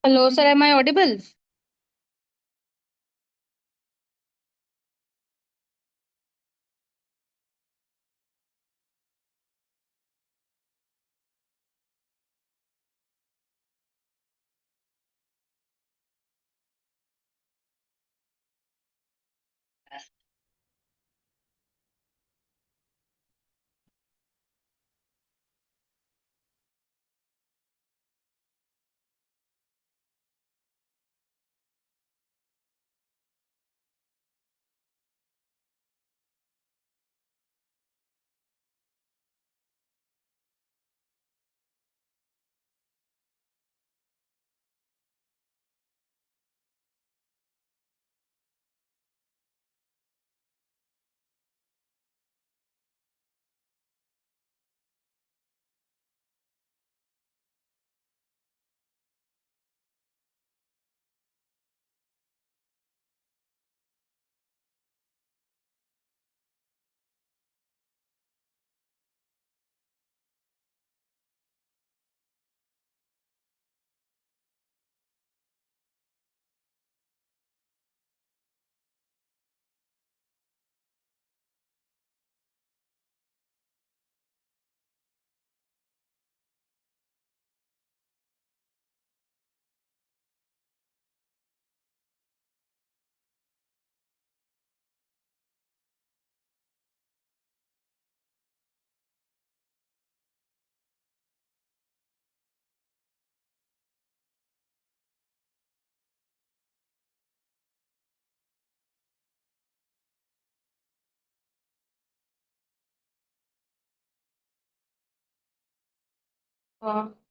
Hello, sir. Am I audible?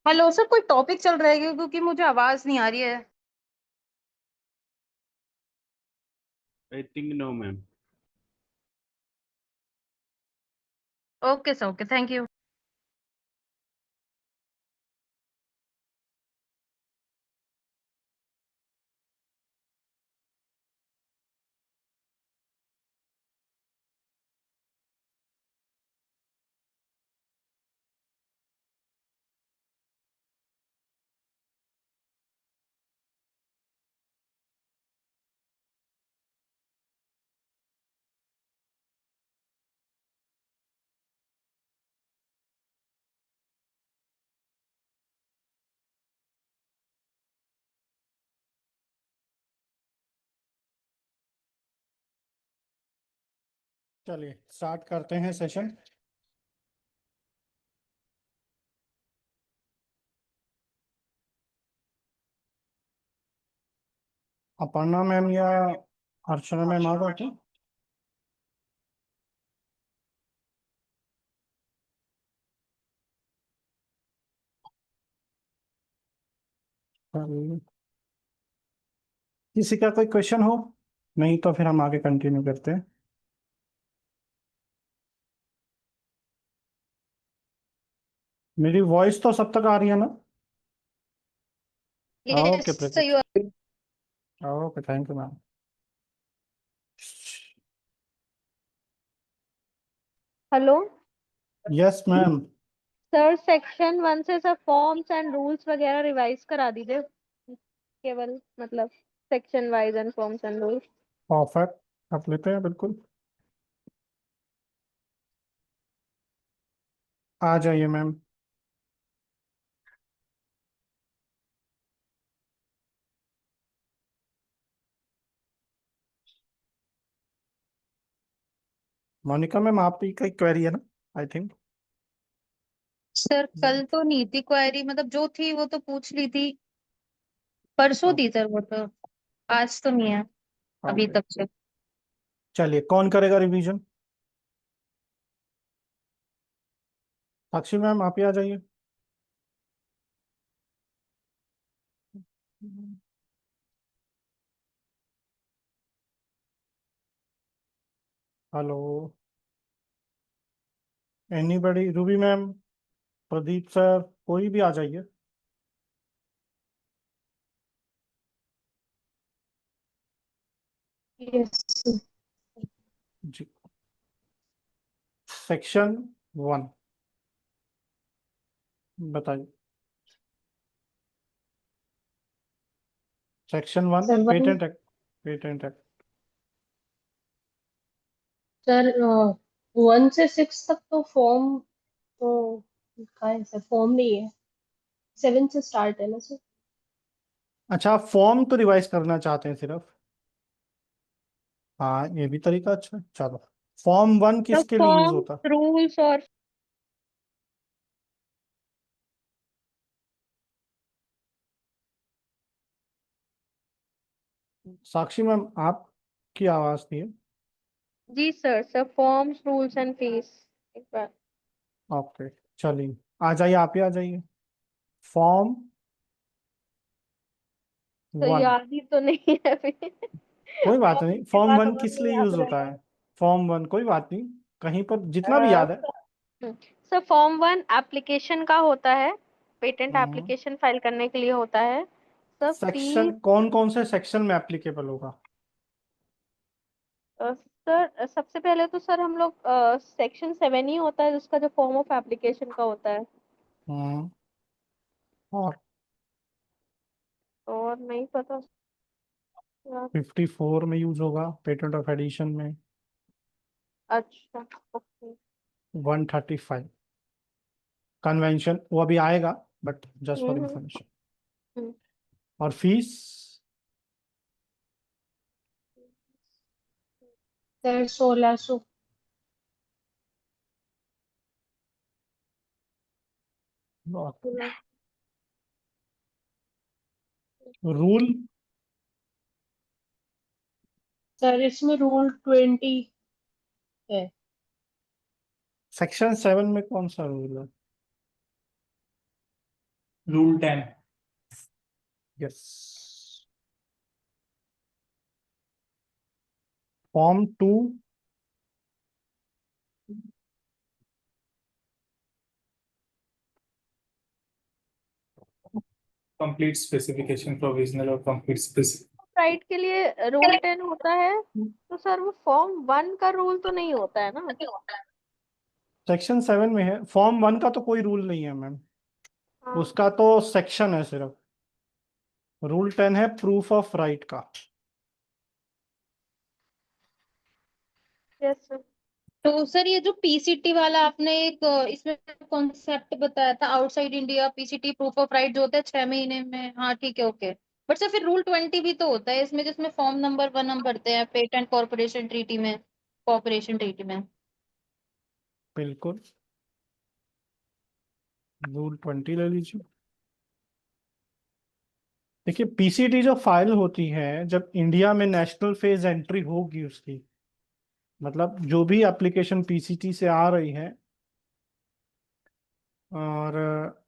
Hello sir, कोई topic चल रहा है क्या? क्योंकि मुझे आवाज नहीं आ रही है। I think no, ma'am. Okay sir, okay, thank you. चलिए स्टार्ट करते हैं सेशन। अपर्णा मैम या अर्चना मैम आ जाते। किसी का कोई क्वेश्चन हो? नहीं तो फिर हम आगे कंटिन्यू करते हैं। मेरी वॉइस तो सब तक आ रही है ना? Okay yes sir, you Prateek. Okay, thank you ma'am. Hello yes ma'am. Sir, section 1 से सब फॉर्म्स एंड रूल्स वगैरह रिवाइज करा दीजिए। केवल मतलब section wise and forms and rules. Perfect, आप लेते हैं बिल्कुल। आ जाइए मैम। मोनिका मैम, आपकी कोई क्वेरी है ना? I think. सर, कल तो नहीं थी क्वेरी, मतलब जो थी वो तो पूछ ली थी। परसों थी सर वो तो। आज तो नहीं है अभी ओके, तक से। चलिए कौन करेगा रिवीजन? साक्षी मैम, आप ही आ जाइए। Hello anybody, Ruby ma'am, Pradeep sir, कोई भी आ जाइए। यस। जी। सेक्शन 1 बताइए। Section 1 sir patent act, patent act. Sir 1 से 6 तक तो फॉर्म तो का है सर, फॉर्म नहीं है। 7 से स्टार्ट है ना सर। अच्छा, आप फॉर्म तो रिवाइज करना चाहते हैं सिर्फ? हाँ, ये भी तरीका अच्छा है। चलो, फॉर्म 1 The किसके लिए यूज forms, होता है? rules और साक्षी मैम, आपकी आवाज नहीं है। जी sir forms rules and fees एक बार। ओके, चलिए आ जाइए, आप ही आ जाइए। फॉर्म तो 1, याद ही तो नहीं है अभी। कोई बात Forms नहीं। के फॉर्म बाद 1 हमें किस नहीं लिए याद यूज होता रहेगा। है? फॉर्म 1 कोई बात नहीं, कहीं पर जितना भी याद है। सर फॉर्म 1 एप्लीकेशन का होता है, पेटेंट हम्म, एप्लीकेशन फाइल करने के लिए होता है। सर सेक्शन फीस कौन कौन से सेक्शन में एप्लीकेबल होगा? सर सबसे पहले तो सर हम लोग सेक्शन 7 ही होता है जिसका जो फॉर्म ऑफ एप्लीकेशन का होता है। हम्म, और और नहीं पता यार। 54 में यूज होगा, पेटेंट ऑफ एडिशन में। अच्छा ओके। 135 कन्वेंशन, वो अभी आएगा, but just for hmm information. Hmm. और फीस? सर 1600। रूल? सर इसमें रूल 20 है। सेक्शन 7 में कौन सा रूल है? Rule 10। Yes. Form 2? Complete specification provisional और कंप्लीट स्पेसिफिक। राइट के लिए रूल 10 होता है, तो सर वो फॉर्म 1 का रूल तो नहीं होता है ना। सेक्शन 7 में है, फॉर्म 1 का तो कोई रूल नहीं है मैम, हाँ उसका तो सेक्शन है सिर्फ। रूल 10 है प्रूफ ऑफ राइट का। Yes sir. तो सर ये जो पीसीटी वाला आपने एक इसमें कॉन्सेप्ट बताया था, outside India PCT proof of right जो होता है 6 महीने में, हाँ ठीक है ओके। बट सर फिर रूल 20 भी तो होता है इसमें, जिसमें फॉर्म नंबर 1 हम भरते हैं पेटेंट कॉर्पोरेशन ट्रीटी में, कॉर्पोरेशन ट्रीटी में। बिल्कुल, रूल 20 ले लीजिए। देखिए, पीसीटी जो फाइल होती है, जब इंडिया में नेशनल फेज एंट्री होगी उसकी, मतलब जो भी एप्लीकेशन पीसीटी से आ रही है, और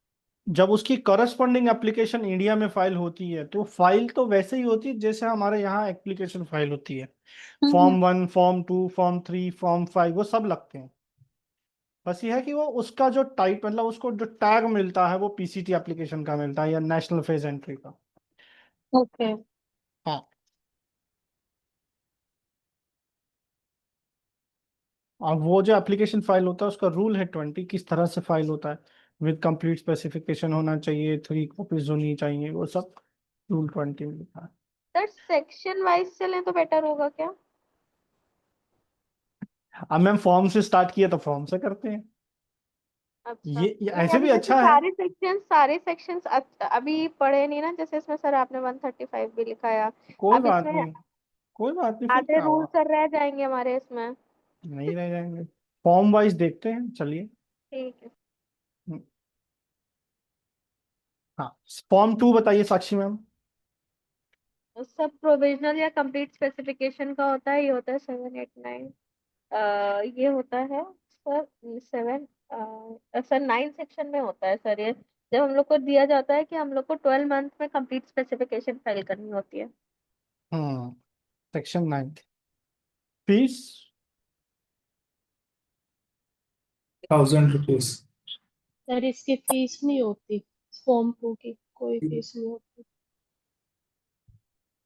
जब उसकी करस्पॉन्डिंग एप्लीकेशन इंडिया में फाइल होती है, तो फाइल तो वैसे ही होती है जैसे हमारे यहाँ एप्लीकेशन फाइल होती है। फॉर्म 1, फॉर्म 2, फॉर्म 3, फॉर्म 5 वो सब लगते हैं। बस ये है कि वो उसका जो टाइप, मतलब उसको जो टैग मिलता है वो पीसीटी एप्लीकेशन का मिलता है या नेशनल फेज एंट्री का। ओके। हाँ, अब वो जो एप्लीकेशन फाइल होता है उसका रूल है 20, किस तरह से फाइल होता है। विद कंप्लीट स्पेसिफिकेशन होना चाहिए, 3 कॉपीज होनी चाहिए, वो सब रूल 20 में लिखा है। सर सेक्शन वाइज चलें तो बेटर होगा क्या। अब मैम फॉर्म से स्टार्ट किया तो फॉर्म से करते हैं। अच्छा ये नहीं, ऐसे अभी भी जैसे अच्छा है। सारे सेक्शंस अभी पढ़े नहीं ना, जैसे इसमें सर आपने 135 भी लिखाया। कोई अब बात इसमें नहीं, कोई बात नहीं, फिर आधे क्या रूल हुआ, सर रह जाएंगे हमारे इसमें। नहीं रह जाएंगे। फॉर्म वाइज देखते हैं, चलिए। ठीक है। हम्म, हाँ, फॉर्म 2 बताइए साक्षी मैम। सब प्रोविजनल या कंप्लीट स्पेसिफिकेशन का होता है, ये होता है 789। ये होता है सर 7 सर 9 सेक्शन में होता है सर ये, जब हम लोग को दिया जाता है कि हम लोग को 12 मंथ में कंप्लीट स्पेसिफिकेशन फाइल करनी होती है। हम्म, सेक्शन 9। फीस? 1000 रुपीज। सर इसकी फीस नहीं होती, फॉर्म 2 की कोई फीस नहीं होती।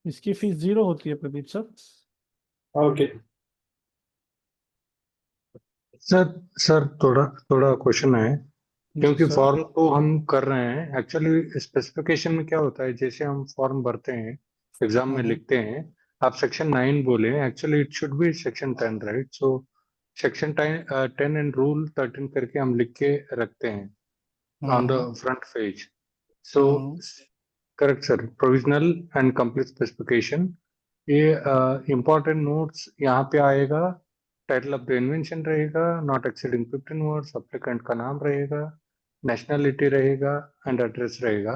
इसकी फीस 0 होती है Pradeep sir. Okay. Sir sir थोड़ा थोड़ा क्वेश्चन है, जी क्योंकि सर। फॉर्म तो हम कर रहे हैं, एक्चुअली स्पेसिफिकेशन में क्या होता है, जैसे हम फॉर्म भरते हैं एग्जाम में हम्म लिखते हैं, आप सेक्शन 9 बोले, actually it should be section 10, right? So section 10 and rule 13 करके हम लिख के रखते हैं on the hmm front page. So hmm correct sir, provisional and complete specification, ये इंपॉर्टेंट नोट्स यहाँ पे आएगा. टाइटल ऑफ द इन्वेंशन रहेगा, नॉट एक्सीडिंग 15 वर्ड्स, अप्लीकेंट का नाम रहेगा, नेशनलिटी रहेगा एंड एड्रेस रहेगा,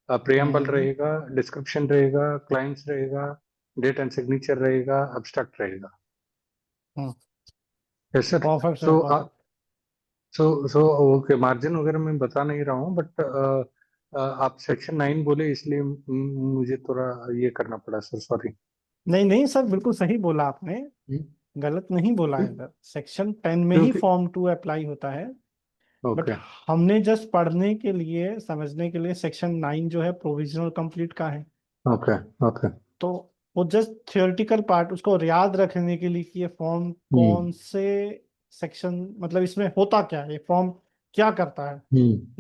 प्रियम्बल हम्म रहेगा, डिस्क्रिप्शन रहेगा, क्लाइंट्स रहेगा, डेट एंड सिग्नेचर रहेगा, अब्स्ट्रैक्ट रहेगा. Hmm yes sir. Perfect sir, so perfect. So okay, margin वगैरह मैं बता नहीं रहा हूँ, बट आप सेक्शन 9 बोले इसलिए मुझे थोड़ा ये करना पड़ा सर, सॉरी. नहीं नहीं सर, बिल्कुल सही बोला आपने, गलत नहीं बोला है सर। सेक्शन 10 में ही क्योंकि फॉर्म 2 अप्लाई होता है, बट ओके हमने जस्ट पढ़ने के लिए, समझने के लिए सेक्शन 9 जो है प्रोविजनल कंप्लीट का है, ओके ओके. तो वो जस्ट थियोरेटिकल पार्ट, उसको याद रखने के लिए कि ये फॉर्म कौन से सेक्शन, मतलब इसमें होता क्या है, ये फॉर्म क्या करता है,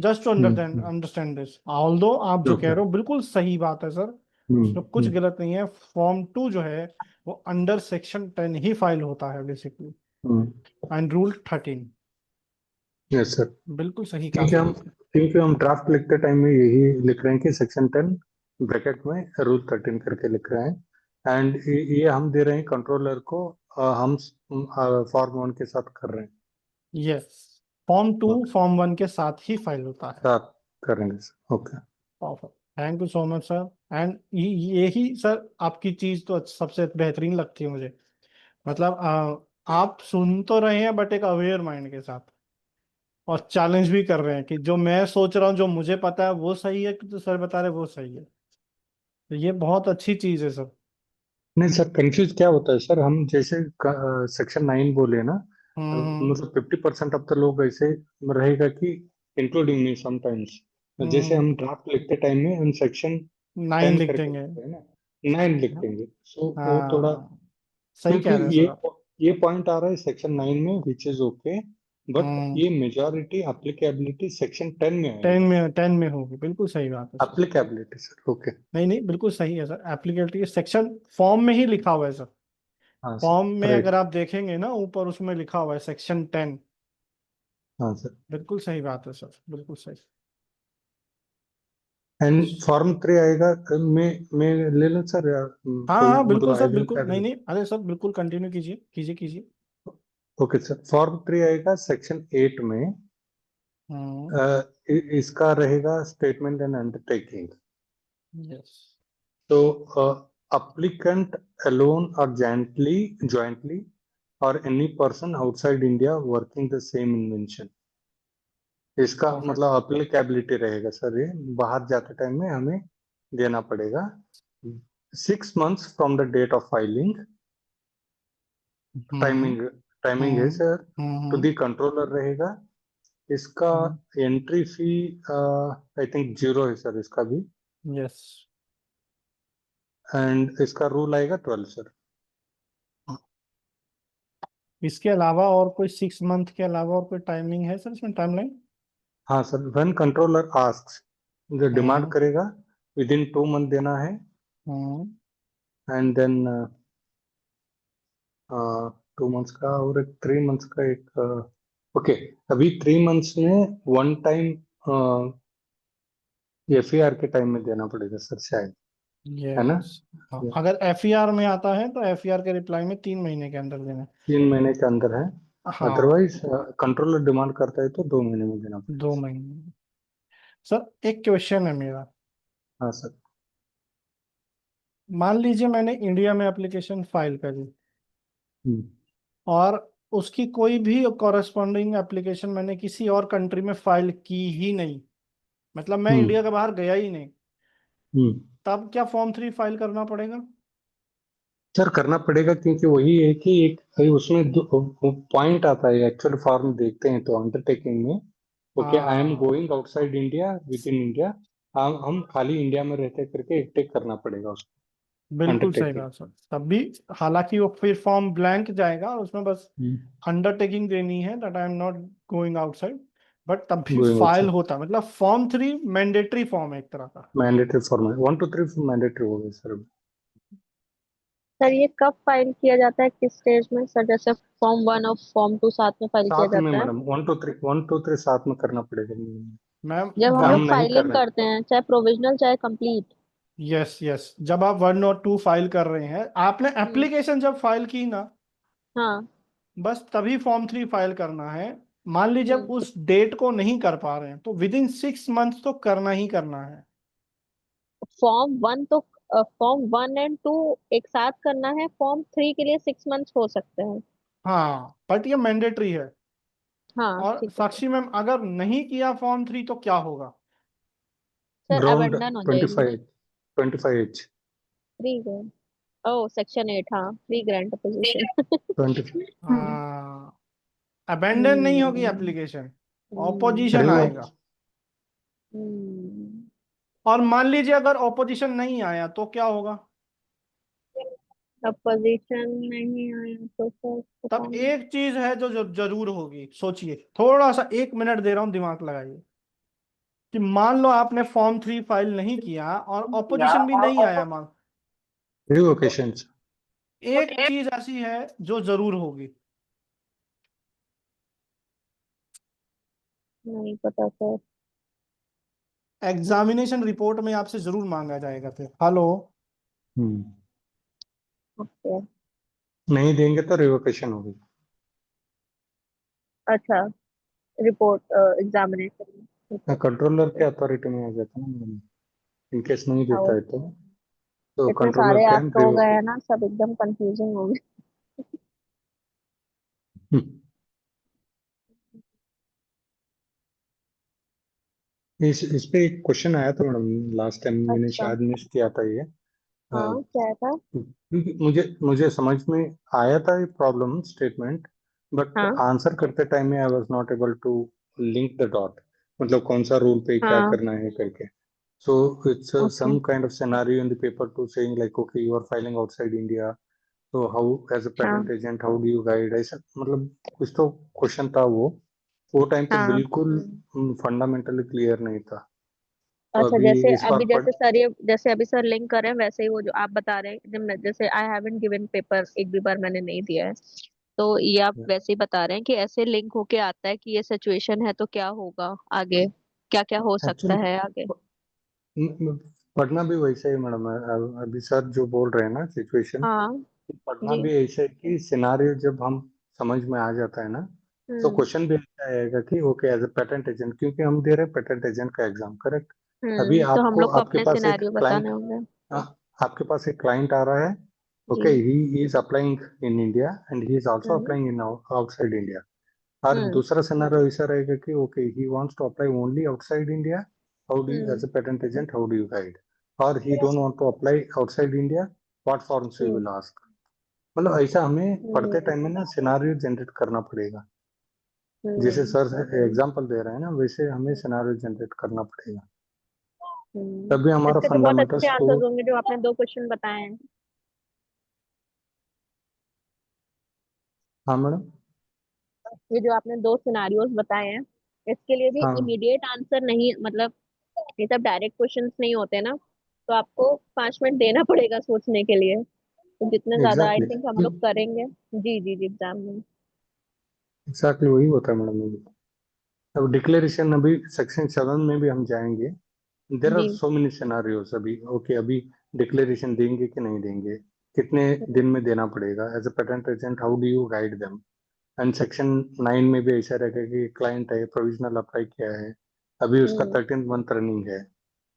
just to understand this. Although आप जो कह ओके. रहे हो बिल्कुल सही बात है सर, उसमें कुछ गलत नहीं है। फॉर्म 2 जो है वो अंडर सेक्शन 10 ही फाइल होता है basically, and rule 13। Yes sir. बिल्कुल सही कहा क्योंकि सर हम आपने। क्योंकि हम ड्राफ्ट लिखते टाइम में यही लिख रहे हैं कि सेक्शन 10 ब्रैकेट में रूल 13 करके लिख रहे हैं, एंड ये हम दे रहे हैं कंट्रोलर को, हम फॉर्म 1 के साथ कर रहे हैं. यस, फॉर्म 2 ओके, फॉर्म 1 के साथ ही फाइल होता है। साथ करेंगे sir. Okay. Perfect, thank you so much sir. And यही सर आपकी चीज तो सबसे बेहतरीन लगती है मुझे, मतलब आप सुन तो रहे हैं बट एक अवेयर माइंड के साथ, और चैलेंज भी कर रहे हैं कि जो मैं सोच रहा हूँ, जो मुझे पता है वो सही है, कि जो सर बता रहे हैं वो सही है, तो ये बहुत अच्छी चीज है सर। नहीं सर, कंफ्यूज क्या होता है सर, हम जैसे सेक्शन 9 बोले ना, हम्म मतलब 50% ऑफ द लोग ऐसे रहेगा कि इंक्लूडिंग मी समटाइम्स, जैसे हम्म हम ड्राफ्ट लिखते टाइम में हम सेक्शन 9 10 लिख करके देंगे। लिखते हैं ना, 9 लिख देंगे. सो वो थोड़ा, हाँ, सही क्योंकि कह रहे हैं सर आप। ये पॉइंट आ रहा है सेक्शन 9 में, विच इज ओके, बट हम्म ये मेजॉरिटी एप्लीकेबिलिटी सेक्शन 10 में 10 आएगा. में 10 में होगी, बिल्कुल सही बात है सर। Applicability sir. ओके. नहीं नहीं, बिल्कुल सही है सर, एप्लीकेबिलिटी सेक्शन फॉर्म में ही लिखा हुआ है सर। हाँ फॉर्म सर, में अगर राइट. आप देखेंगे ना, ऊपर उसमें लिखा हुआ है सेक्शन 10। हाँ सर. बिल्कुल सही बात है सर, बिल्कुल सही। एंड फॉर्म 3 आएगा, मैं ले लूँ सर, या हाँ कोई हाँ मतलब बिल्कुल आई सर, विल बिल्कुल, नहीं कैरी. नहीं, अरे सर बिल्कुल कंटिन्यू कीजिए कीजिए कीजिए। ओके सर, फॉर्म 3 आएगा सेक्शन 8 में. हम्म इसका रहेगा स्टेटमेंट एंड अंडरटेकिंग. यस तो applicant alone or jointly or any person outside India working the same invention. इसका परफेक्ट। मतलब अप्लीकेबिलिटी रहेगा सर, ये बाहर जाते टाइम में हमें देना पड़ेगा. 6 months from the date of filing. Hmm timing है hmm sir, to hmm the controller रहेगा. इसका एंट्री फी आई थिंक 0 है सर, इसका भी. यस, एंड इसका रूल आएगा 12 सर. इसके अलावा और कोई 6 मंथ के अलावा और कोई टाइमिंग है सर इसमें, टाइमलाइन? हाँ सर, व्हेन कंट्रोलर आस्क्स, जो डिमांड हम्म करेगा विद इन 2 month देना है, हम्म एंड देन 2 months का और एक 3 months का एक. ओके, अभी 3 months में वन टाइम FER के टाइम में देना पड़ेगा सर शायद, है ना? यस। हाँ, अगर FER में आता है तो FER के रिप्लाई में 3 महीने के अंदर देना 3 महीने के अंदर है. है। हाँ, अदरवाइज कंट्रोलर डिमांड करता है तो 2 महीने में देना पड़ेगा. 2 महीने। सर एक क्वेश्चन है मेरा, हाँ सर. मान लीजिए मैंने इंडिया में एप्लीकेशन फाइल करी, हम्म और उसकी कोई भी कॉरेस्पॉन्डिंग एप्लीकेशन मैंने किसी और कंट्री में फाइल की ही नहीं, मतलब मैं हम्म इंडिया के बाहर गया ही नहीं, हम्म. तब क्या फॉर्म 3 फाइल करना पड़ेगा? सर करना पड़ेगा, क्योंकि वही है कि एक भाई उसमें पॉइंट आता है, एक्चुअल फॉर्म देखते हैं तो अंडरटेकिंग में, ओके, आई एम हाँ, going outside India with in India, हम खाली इंडिया में रहते करके एक टेक करना पड़ेगा उसको, बिल्कुल सही अंडरटेकिंग. बात सर। तब भी हालांकि वो फिर फॉर्म ब्लैंक जाएगा और उसमें बस अंडरटेकिंग देनी है that I am not going outside, but तब भी गोइंग फाइल आउटसाइड, होता, मतलब फॉर्म 3 मैंडेटरी फॉर्म है एक तरह का। मैंडेटरी फॉर्म है, 1 to 3 मैंडेटरी हो गए सर. सर ये कब फाइल किया जाता है, किस स्टेज में सर? जैसे फॉर्म 1 और फॉर्म 2 साथ में फाइल किया साथ में जाता है? मैडम 1 2 3 साथ में करना पड़ेगा मैम। मैम जब हम हम लोग वन, नहीं कर फाइलिंग रहे हैं। करते हैं, चाहे प्रोविजनल चाहे कंप्लीट। यस यस, जब आप 1 और 2 फाइल कर रहे हैं, आपने एप्लीकेशन जब फाइल की ना, हाँ। बस तभी फॉर्म 3 फाइल करना है। मान लीजिए आप हम्म। उस डेट को नहीं कर पा रहे हैं तो विद इन 6 मंथ तो करना ही करना है। फॉर्म 1 तो फॉर्म 1 एंड 2 एक साथ करना है, फॉर्म 3 के लिए 6 मंथ्स हो सकते हैं। हाँ, बट ये मैंडेटरी है। हाँ और ठीक है सर। साक्षी मैम, अगर नहीं किया फॉर्म 3 तो क्या होगा? सर ग्राउंड अबेंडन हो जाएगी। 25 फ्री ग्रांट। ओ सेक्शन 8, हाँ फ्री ग्रांट अपोजिशन। 20 हाँ, अबेंडन नहीं होगी हम्म। एप्लीकेशन, हम्म। ऑपोजिशन रिवोक आएगा। हम्म। और मान लीजिए अगर ऑपोजिशन नहीं आया तो क्या होगा? अपोजिशन नहीं आया तो सर पता तब नहीं। एक चीज है जो जरूर होगी, सोचिए, थोड़ा सा 1 मिनट दे रहा हूं, दिमाग लगाइए। कि मान लो आपने फॉर्म 3 फाइल नहीं किया और ऑपोजिशन भी नहीं आया, मान, रिवोकेशन। एक चीज ऐसी है जो जरूर होगी। नहीं पता सर। एग्जामिनेशन रिपोर्ट में आपसे जरूर मांगा जाएगा फिर। Hello, okay. नहीं देंगे तो रिवोकेशन होगी। अच्छा, रिपोर्ट एग्जामिनेशन। ठीक है। कंट्रोलर के अथॉरिटी में आ जाता है ना मैडम। इन केस नहीं देता आओ। है तो इतने कंट्रोलर सारे कैन एक्ट हो गए हैं ना, सब एकदम कंफ्यूजिंग हो गए। रिवोक। इस पे एक क्वेश्चन आया था मैडम लास्ट टाइम, मैंने अच्छा। शायद मिस किया था ये। हाँ क्या था? क्योंकि मुझे मुझे समझ में आया था ये प्रॉब्लम स्टेटमेंट, बट हाँ आंसर करते टाइम में I was not able to link the dot, मतलब कौन सा रूल पे क्या हाँ। करना है करके। So it's okay. some kind of scenario in the paper to saying like okay you are filing outside India, so how as a हाँ। patent agent how do you guide, ऐसा मतलब कुछ तो क्वेश्चन था वो टाइम पे हाँ। बिल्कुल फंडामेंटली क्लियर नहीं था। तो अच्छा, अभी जैसे इस बार अभी पढ़। जैसे सर ये जैसे अभी सर लिंक कर रहे हैं, वैसे ही वो जो आप बता रहे हैं, जैसे आई हैवंट गिवन पेपर, एक भी बार मैंने नहीं दिया है, तो ये आप वैसे ही बता रहे हैं कि ऐसे लिंक होके आता है कि ये सिचुएशन है तो क्या होगा आगे, क्या क्या हो सकता एक्चुअली है आगे। पढ़ना भी वैसा ही मैडम है। अभी सर जो बोल रहे हैं ना सिचुएशन, हाँ पढ़ना जी। भी ऐसा है कि सिनारियो जब हम समझ में आ जाता है ना, तो हम्म। क्वेश्चन भी ऐसा आएगा कि okay as a patent agent, क्योंकि हम दे रहे हैं पेटेंट एजेंट का एग्जाम, करेक्ट। अभी तो हम आपको लोग को आपके अपने पास एक सिनेरियो बताने क्लाइंट, होंगे। आपके पास एक क्लाइंट आ रहा है, जी। Okay he is applying in India and he is also hmm. Applying in outside India. और हम्म। दूसरा सिनेरियो ऐसा रहेगा कि okay he wants to apply only outside India, how do you hmm. As a patent agent how do you guide, और he don't want to apply outside India, what forms you hmm. Will ask. मतलब ऐसा हमें पढ़ते हम्म। Time में ना scenario generate करना पड़ेगा। जैसे हम्म। सर एग्जांपल दे रहे हैं ना, वैसे हमें सिनारियो जनरेट करना पड़ेगा, हम्म। तभी हमारा इसके तो बहुत अच्छे फंडामेंटल्स को। आंसर्स होंगे जो आपने 2 क्वेश्चन बताए हैं। हाँ मैडम। ये जो आपने 2 सिनारियोज बताए हैं, इसके लिए भी हाँ इमीडिएट आंसर नहीं, मतलब ये सब डायरेक्ट क्वेश्चंस नहीं होते ना, तो आपको 5 मिनट देना पड़ेगा सोचने के लिए। तो जितने ज्यादा आई एग्जैक्टली थिंक हम लोग करेंगे। जी जी जी, एग्जाम में। एग्जैक्टली वही होता है मैडम। अब डिक्लेरेशन अभी सेक्शन 7 में भी हम जाएंगे। देर आर जी। सो मेनी सिनारियोस अभी, ओके अभी डिक्लेरेशन देंगे कि नहीं देंगे, कितने दिन में देना पड़ेगा, as a patent agent how do you guide them. And section 9 में भी ऐसा रहेगा कि क्लाइंट है, प्रोविजनल अप्लाई किया है, अभी उसका हम्म। 13th मंथ रनिंग है,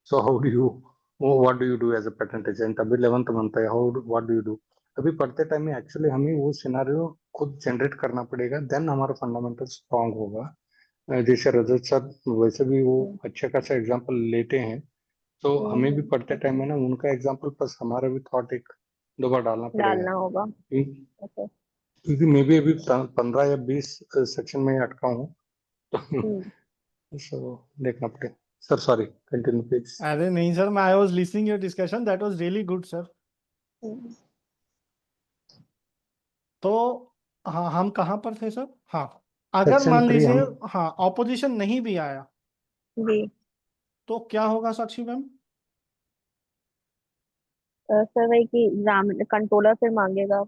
so how do you, what do you do as a patent agent, अभी 11th मंथ है, how what do you do. अभी पढ़ते टाइम में एक्चुअली हमें वो सिनारियो खुद जनरेट करना पड़ेगा, देन हमारा फंडामेंटल स्ट्रांग होगा। जैसे रजत सर वैसे भी वो हम्म। अच्छा खासा एग्जाम्पल लेते हैं, तो हमें भी हम्म। पढ़ते टाइम में ना उनका एग्जाम्पल प्लस हमारा भी थॉट एक दो बार डालना पड़ेगा। डालना होगा। ओके। क्योंकि मैं भी अभी 15 या 20 सेक्शन में अटका हूँ, तो हम्म। so देखना पड़ेगा। Sir sorry, continue please. अरे नहीं सर, मैं I was listening your discussion, that was really good sir. Hmm. तो हाँ, हम कहाँ पर थे सर? हाँ, अगर सेक्शन मान 3 लीजिए, हम हाँ, ऑपोजिशन नहीं भी आया जी। तो क्या होगा साक्षी मैम? सर वही कि एग्जाम कंट्रोलर फिर मांगेगा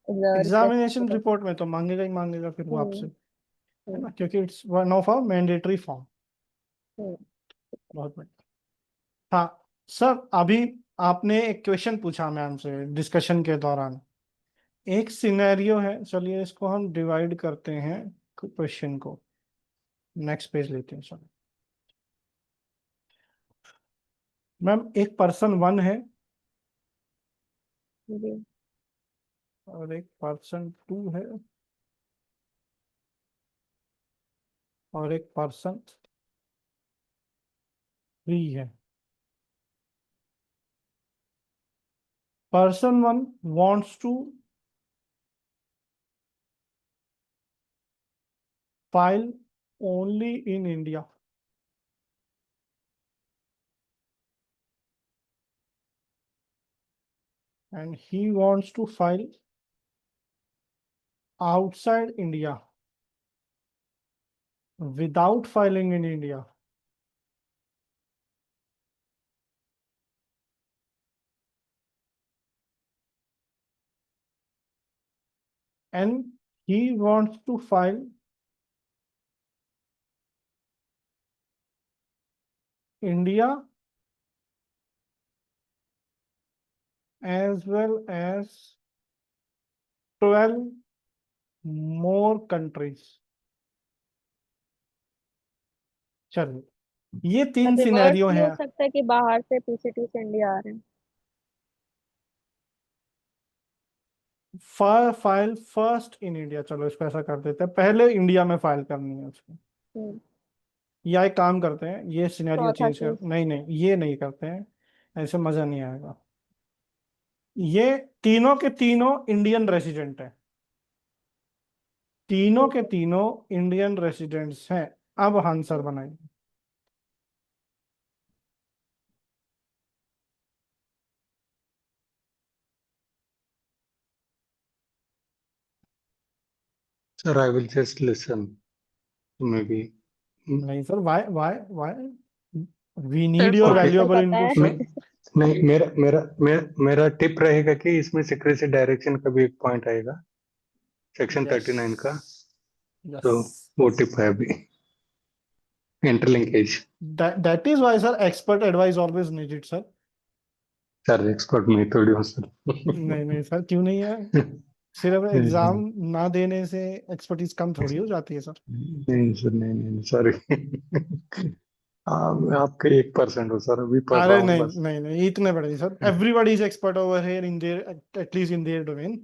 रिक्वेस्ट एग्जामिनेशन करेगा। रिपोर्ट में तो मांगेगा ही मांगेगा फिर वो आपसे, हम्म। है हम्म। ना, क्योंकि it's one of a mandatory form. Hmm. बहुत बढ़िया। हाँ सर, अभी आपने एक क्वेश्चन पूछा मैम से डिस्कशन के दौरान। एक सिनेरियो है, चलिए इसको हम डिवाइड करते हैं क्वेश्चन को। नेक्स्ट पेज लेते हैं सर। मैम एक पर्सन 1 है जी। और एक पर्सन 2 है और एक पर्सन 3 है। Person 1 wants to file only in India. And he wants to file outside India without filing in India. And he wants to file India as well as 12 more countries. चलिए, ये 3 reverse scenario भी हैं। हो सकता है कि बाहर से पीसीटी से इंडिया आ रहे हैं। फाइल फर्स्ट इन इंडिया, चलो इसको ऐसा कर देते हैं, पहले इंडिया में फाइल करनी है उसको। हम्म। या एक काम करते हैं, ये सिनेरियो चौथा चेंज कर, केस। नहीं नहीं ये नहीं करते हैं, ऐसे मजा नहीं आएगा। ये तीनों के तीनों इंडियन रेसिडेंट हैं, तीनों ठीक के है। तीनों इंडियन रेसिडेंट्स हैं। अब आंसर बनाइए। Sir, I will just listen. Maybe. नहीं sir, why we sir need को योर Okay. आंसर वैल्यूएबल पता इनपुट है। सर। नहीं, मेरा टिप रहेगा कि इसमें सिक्रेसी डायरेक्शन का भी एक पॉइंट आएगा सेक्शन यस 39 का, यस, तो वो टिप है अभी interlinkage. That is why sir expert advice always needed sir. Sir expert नहीं थोड़ी हूँ सर। नहीं नहीं सर, क्यों नहीं है? सिर्फ एग्जाम ना देने से एक्सपर्टीज कम थोड़ी हो जाती है सर। नहीं सर, नहीं नहीं सॉरी। आपके 1% हो सर, अभी पढ़ रहा अरे हूँ नहीं बस। नहीं नहीं, इतने बड़े sir, everybody is expert over here in their, at least in their domain.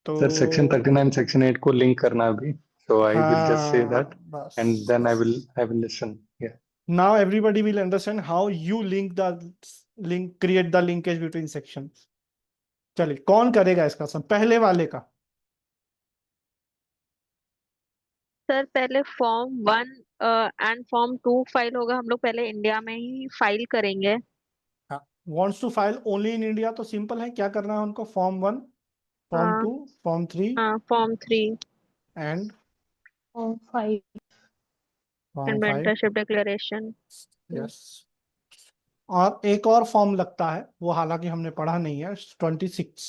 तो सर सेक्शन 39 सेक्शन 8 को लिंक करना अभी, so I will just say that हाँ and बस then I बस, will I will listen. Yeah. Now everybody will understand how you link the link, create the linkage between sections. चलिए, कौन करेगा इसका सब, पहले वाले का? सर पहले फॉर्म 1 एंड फॉर्म 2 फाइल होगा, हम लोग पहले इंडिया में ही फाइल करेंगे। हाँ, wants to file only in India, तो सिंपल है, क्या करना है उनको, फॉर्म 1, फॉर्म हाँ। 2, फॉर्म 3 हाँ फॉर्म 3 एंड और 5। फॉर्म 5। इन्वेंटरशिप डिक्लेरेशन। यस। और एक और फॉर्म लगता है, वो हालांकि हमने पढ़ा नहीं है, 26,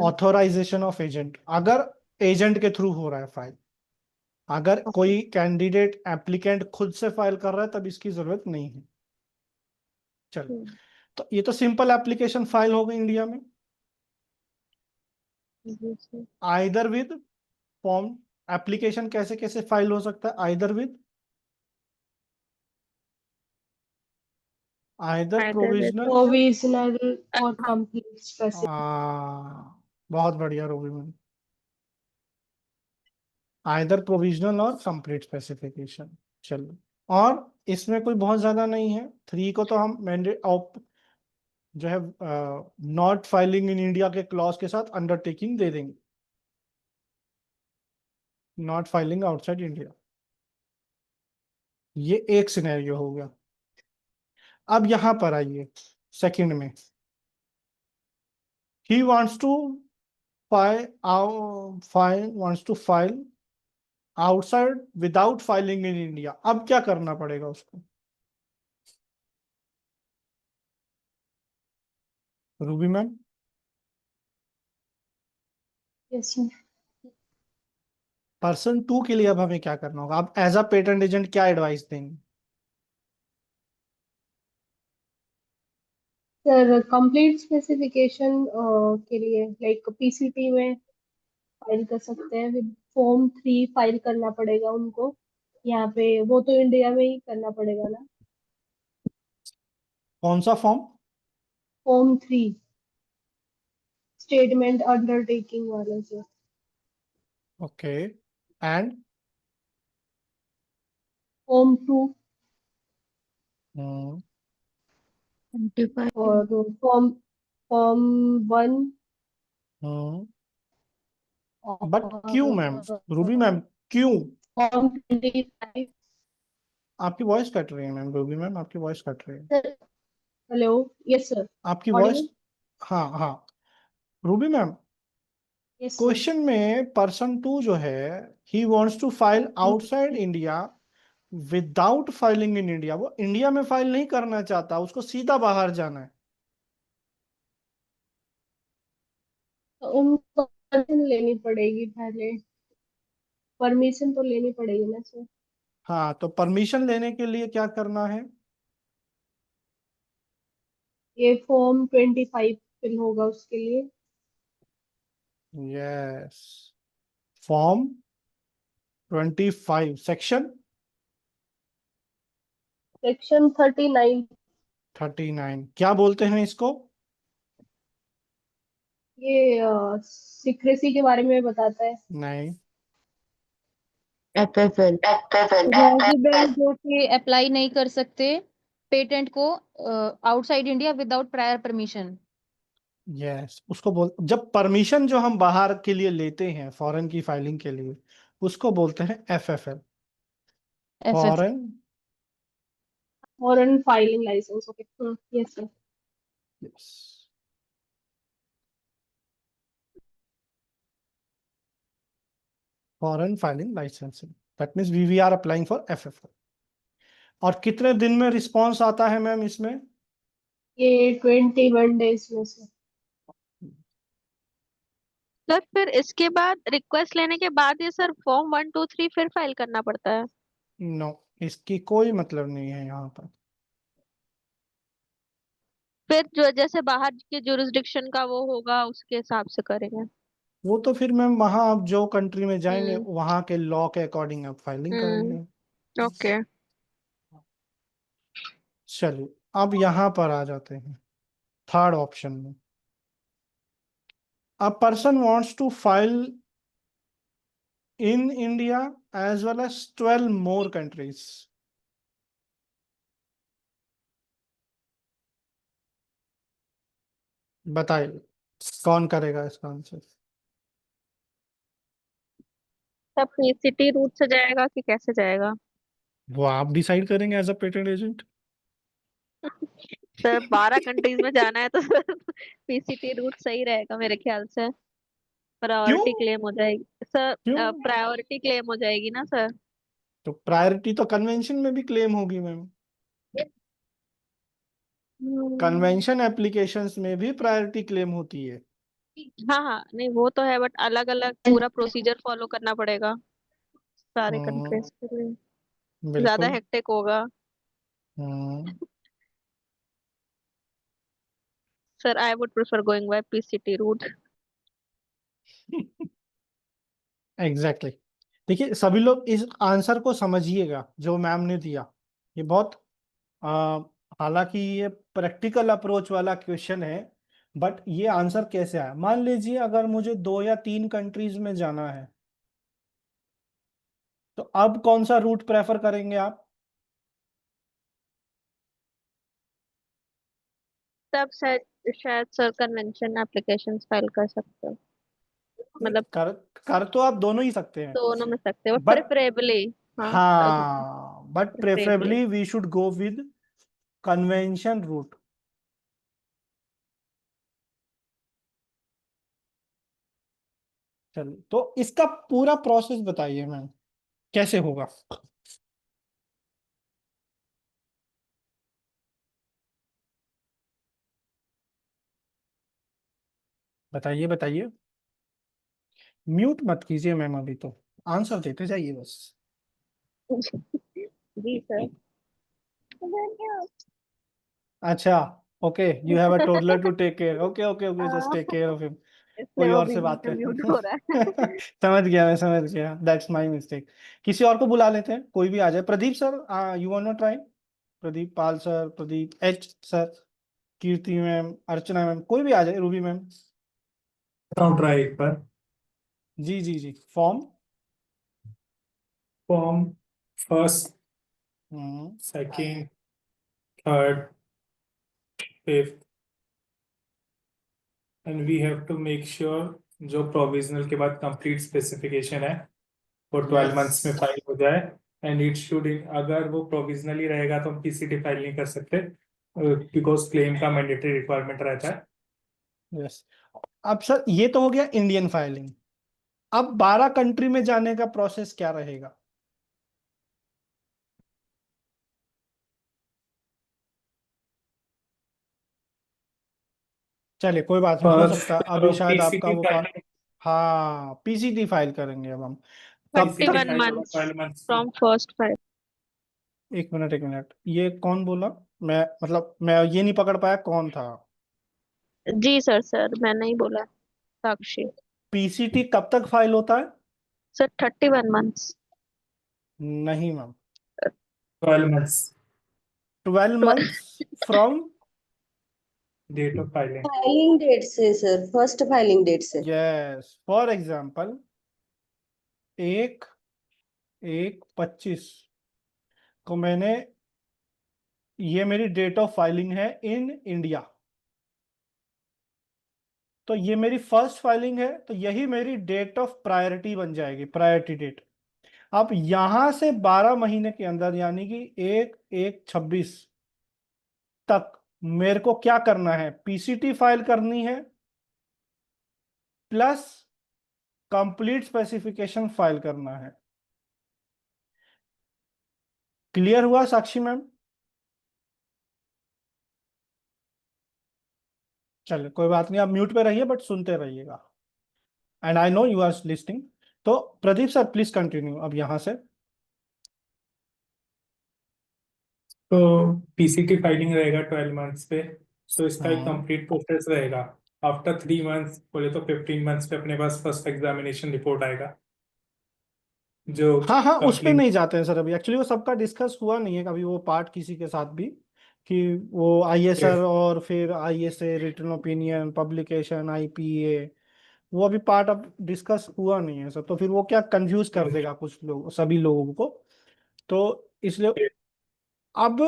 ऑथोराइजेशन ऑफ एजेंट। अगर एजेंट के थ्रू हो रहा है फाइल, अगर ओके। कोई कैंडिडेट एप्लीकेंट खुद से फाइल कर रहा है तब इसकी जरूरत नहीं है। चलो, तो ये तो सिंपल एप्लीकेशन फाइल हो गई इंडिया में, जी sir. Either with form. Application कैसे कैसे फाइल हो सकता है, आइदर आइदर विद। प्रोविजनल या प्रोविजनल और कंप्लीट स्पेसिफिक। बहुत बढ़िया रोबी मैम, आइदर प्रोविजनल और कंप्लीट स्पेसिफिकेशन। चलो, और इसमें कोई बहुत ज्यादा नहीं है, 3 को तो हम मैंडेट जो है नॉट फाइलिंग इन इंडिया के क्लॉज के साथ अंडरटेकिंग दे देंगे, नॉट फाइलिंग आउटसाइड इंडिया। ये एक सिनेरियो हो गया। अब यहां पर आइए सेकंड में, he wants to file outside without filing in India. अब क्या करना पड़ेगा उसको? Ruby ma'am, yes sir. Person 2 के लिए अब हमें क्या करना होगा? आप एज अ पेटेंट एजेंट क्या एडवाइस देंगे? सर कंप्लीट स्पेसिफिकेशन के लिए लाइक पीसीटी में फाइल कर सकते हैं, विद फॉर्म 3 फाइल करना पड़ेगा उनको। यहाँ पे वो तो इंडिया में ही करना पड़ेगा ना। कौन सा फॉर्म? फॉर्म 3 स्टेटमेंट अंडरटेकिंग वाला सर। Okay, and form 2 25। और फॉर्म फॉर्म 1 बट क्यों मैम? और रूबी मैम, क्यों? फॉर्म 25। आपकी वॉइस कट रही है मैम, रूबी मैम आपकी वॉइस कट रही है। Sir hello, yes sir. आपकी वॉइस, ऑडिबल? हाँ हाँ, Ruby ma'am, yes sir. Question में पर्सन 2 जो है, he wants to file outside India without filing in India. वो इंडिया में फाइल नहीं करना चाहता, उसको सीधा बाहर जाना है। उनको परमिशन लेनी पड़ेगी पहले। परमिशन तो लेनी पड़ेगी ना सर। हाँ, तो परमिशन लेने के लिए क्या करना है? ये फॉर्म 25 फिल होगा उसके लिए। Yes, form 25 section section 39। 39 क्या बोलते हैं इसको? ये सीक्रेसी के बारे में बताता है। नहीं, FFL। रेजिडेंट जो कि अप्लाई नहीं कर सकते पेटेंट को outside India without prior permission. Yes, उसको बोल, जब परमिशन जो हम बाहर के लिए लेते हैं फॉरेन की फाइलिंग के लिए, उसको बोलते हैं FFL, FF। Foreign. Foreign filing licence. Okay, yes sir. Yes, foreign filing licensing, that means we are applying for FFL। और कितने दिन में रिस्पॉन्स आता है मैम इसमें? ये 21 डेज में सर। सर फिर इसके बाद रिक्वेस्ट लेने के बाद ये सर फॉर्म 1 2 3 फिर फाइल करना पड़ता है? नो, इसकी कोई मतलब नहीं है यहाँ पर। फिर जो जैसे बाहर के जुरिस्डिक्शन का वो होगा उसके हिसाब से करेंगे। वो तो फिर मैम वहाँ आप जो कंट्री में जाएंगे हम्म। वहाँ के लॉ के अकॉर्डिंग आप फाइलिंग करेंगे। ओके। चलिए, अब यहाँ पर आ जाते हैं थर्ड ऑप्शन में। A person wants to file in India as well as 12 more countries. बताइए कौन करेगा इसका आंसर? सब पीसीटी रूट से जाएगा कि कैसे जाएगा? वो आप डिसाइड करेंगे as a patent agent. Sir 12 countries में जाना है तो सर पीसीटी रूट सही रहेगा मेरे ख्याल से। क्यों? प्रायोरिटी क्लेम हो जाएगी सर। क्यों? प्रायोरिटी क्लेम हो जाएगी ना सर। तो प्रायोरिटी तो कन्वेंशन में भी क्लेम होगी मैम। हम्म, कन्वेंशन एप्लीकेशंस में भी प्रायोरिटी क्लेम होती है। हाँ हाँ नहीं वो तो है बट अलग अलग पूरा प्रोसीजर फॉलो करना पड़ेगा सारे हम्म, कंट्रीज के लिए। ज्यादा बिल्कुल। हेक्टिक होगा। Hmm. Sir I would prefer going by PCT route. Exactly, देखिए सभी लोग इस आंसर को समझिएगा जो मैम ने दिया। ये बहुत आ, हालांकि ये प्रैक्टिकल अप्रोच वाला क्वेश्चन है, बट ये आंसर कैसे आया? मान लीजिए अगर मुझे 2 या 3 कंट्रीज में जाना है, तो अब कौन सा रूट प्रेफर करेंगे आप? तब शायद शायद सर कन्वेंशन एप्लीकेशन फाइल कर सकते हो। नहीं, मतलब कर तो आप दोनों ही सकते हैं, दोनों में सकते हो बट प्रेफरेबली। हाँ हाँ, but preferably. Preferably we should go with convention route. चलिए, तो इसका पूरा प्रोसेस बताइए मैम, कैसे होगा? बताइए बताइए, म्यूट मत कीजिए मैम, अभी तो आंसर देते जाइए बस। जी सर। अच्छा, okay, you have a toddler to take care, okay okay okay, just take care of him. इसलिए कोई वो और से बीच बात में कर म्यूट हो रहा है। समझ गया, मैं समझ गया, दैट्स माय मिस्टेक। किसी और को बुला लेते हैं, कोई भी आ जाए। Pradeep sir, you want to try? Pradeep Pal sir, Pradeep H sir, Kirti ma'am, Archana ma'am, कोई भी आ जाए, रूबी मैम। ट्राई एक बार। जी जी जी, form. Form first, hmm, second, third, fifth, and we have to make sure जो प्रोविजनल के बाद कंप्लीट स्पेसिफिकेशन है वो 12 मंथ्स में फाइल हो जाए। एंड इट शुड, अगर वो प्रोविजनली रहेगा तो हम पीसीटी फाइल नहीं कर सकते, बिकॉज क्लेम का मैंडेटरी रिक्वायरमेंट रहता है। यस। अब सर ये तो हो गया इंडियन फाइलिंग। अब 12 कंट्री में जाने का प्रोसेस क्या रहेगा? चलिए कोई बात नहीं, हो सकता है अभी शायद आपका पीसीटी वो फाइल, हाँ, पीसीटी फाइल करेंगे अब हम। कब पीसीटी तक? 31 फाइल होगा months 12 मंथ्स की। from first file. एक मिनट एक मिनट, ये कौन बोला? मैं मतलब मैं ये नहीं पकड़ पाया कौन था। जी सर मैं नहीं बोला, साक्षी। पीसीटी कब तक फाइल होता है? Sir 31 months. नहीं ma'am, 12 months 12 months from. Date of filing. Filing date से सर, फर्स्ट फाइलिंग डेट से। यस, फॉर एग्जाम्पल 1/1/25 को मैंने, ये मेरी डेट ऑफ फाइलिंग है इन इंडिया, तो ये मेरी फर्स्ट फाइलिंग है, तो यही मेरी डेट ऑफ प्रायोरिटी बन जाएगी, प्रायोरिटी डेट। अब यहां से 12 महीने के अंदर, यानी कि 1/1/26 तक मेरे को क्या करना है? पीसीटी फाइल करनी है प्लस कंप्लीट स्पेसिफिकेशन फाइल करना है। क्लियर हुआ साक्षी मैम? चलिए कोई बात नहीं, आप म्यूट पे रहिए बट सुनते रहिएगा, and I know you are listening. तो प्रदीप सर प्लीज कंटिन्यू अब यहां से। तो पीसीटी फाइलिंग रहेगा 12 मंथ्स पे, तो इसका एक हाँ कंप्लीट प्रोसेस रहेगा। आफ्टर 3 मंथ्स बोले तो 15 मंथ्स पे अपने पास फर्स्ट एग्जामिनेशन रिपोर्ट आएगा जो हाँ हाँ, उस पे कंप्लीट। नहीं जाते हैं सर अभी, एक्चुअली वो सबका डिस्कस हुआ नहीं है कभी वो पार्ट किसी के साथ भी, कि वो आईएसआर और फिर ISA, written opinion, publication, IPA, वो अभी पार्ट अब डिस्कस हुआ नहीं है सर, तो फिर वो क्या कंफ्यूज कर देगा कुछ लोग, सभी लोगों को, तो इसलिए अब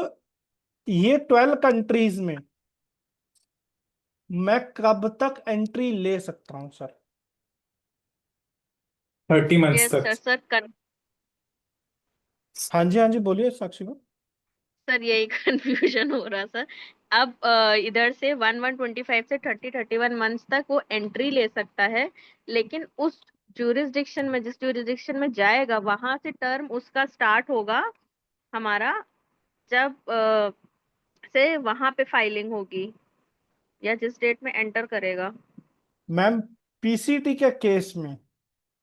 ये 12 कंट्रीज में मैं कब तक एंट्री ले सकता हूं सर? 30 मंथ्स यस तक। सर हाँ जी बोलिए साक्षी मैम। सर यही कंफ्यूजन हो रहा सर। अब इधर से 1125 से 31 मंथ्स तक वो एंट्री ले सकता है, लेकिन उस जुरिस्डिक्शन में, जिस जुरिस्डिक्शन में जाएगा, वहां से टर्म उसका स्टार्ट होगा हमारा, जब से वहां पे फाइलिंग होगी या जिस डेट में एंटर करेगा। मैम पीसीटी के केस में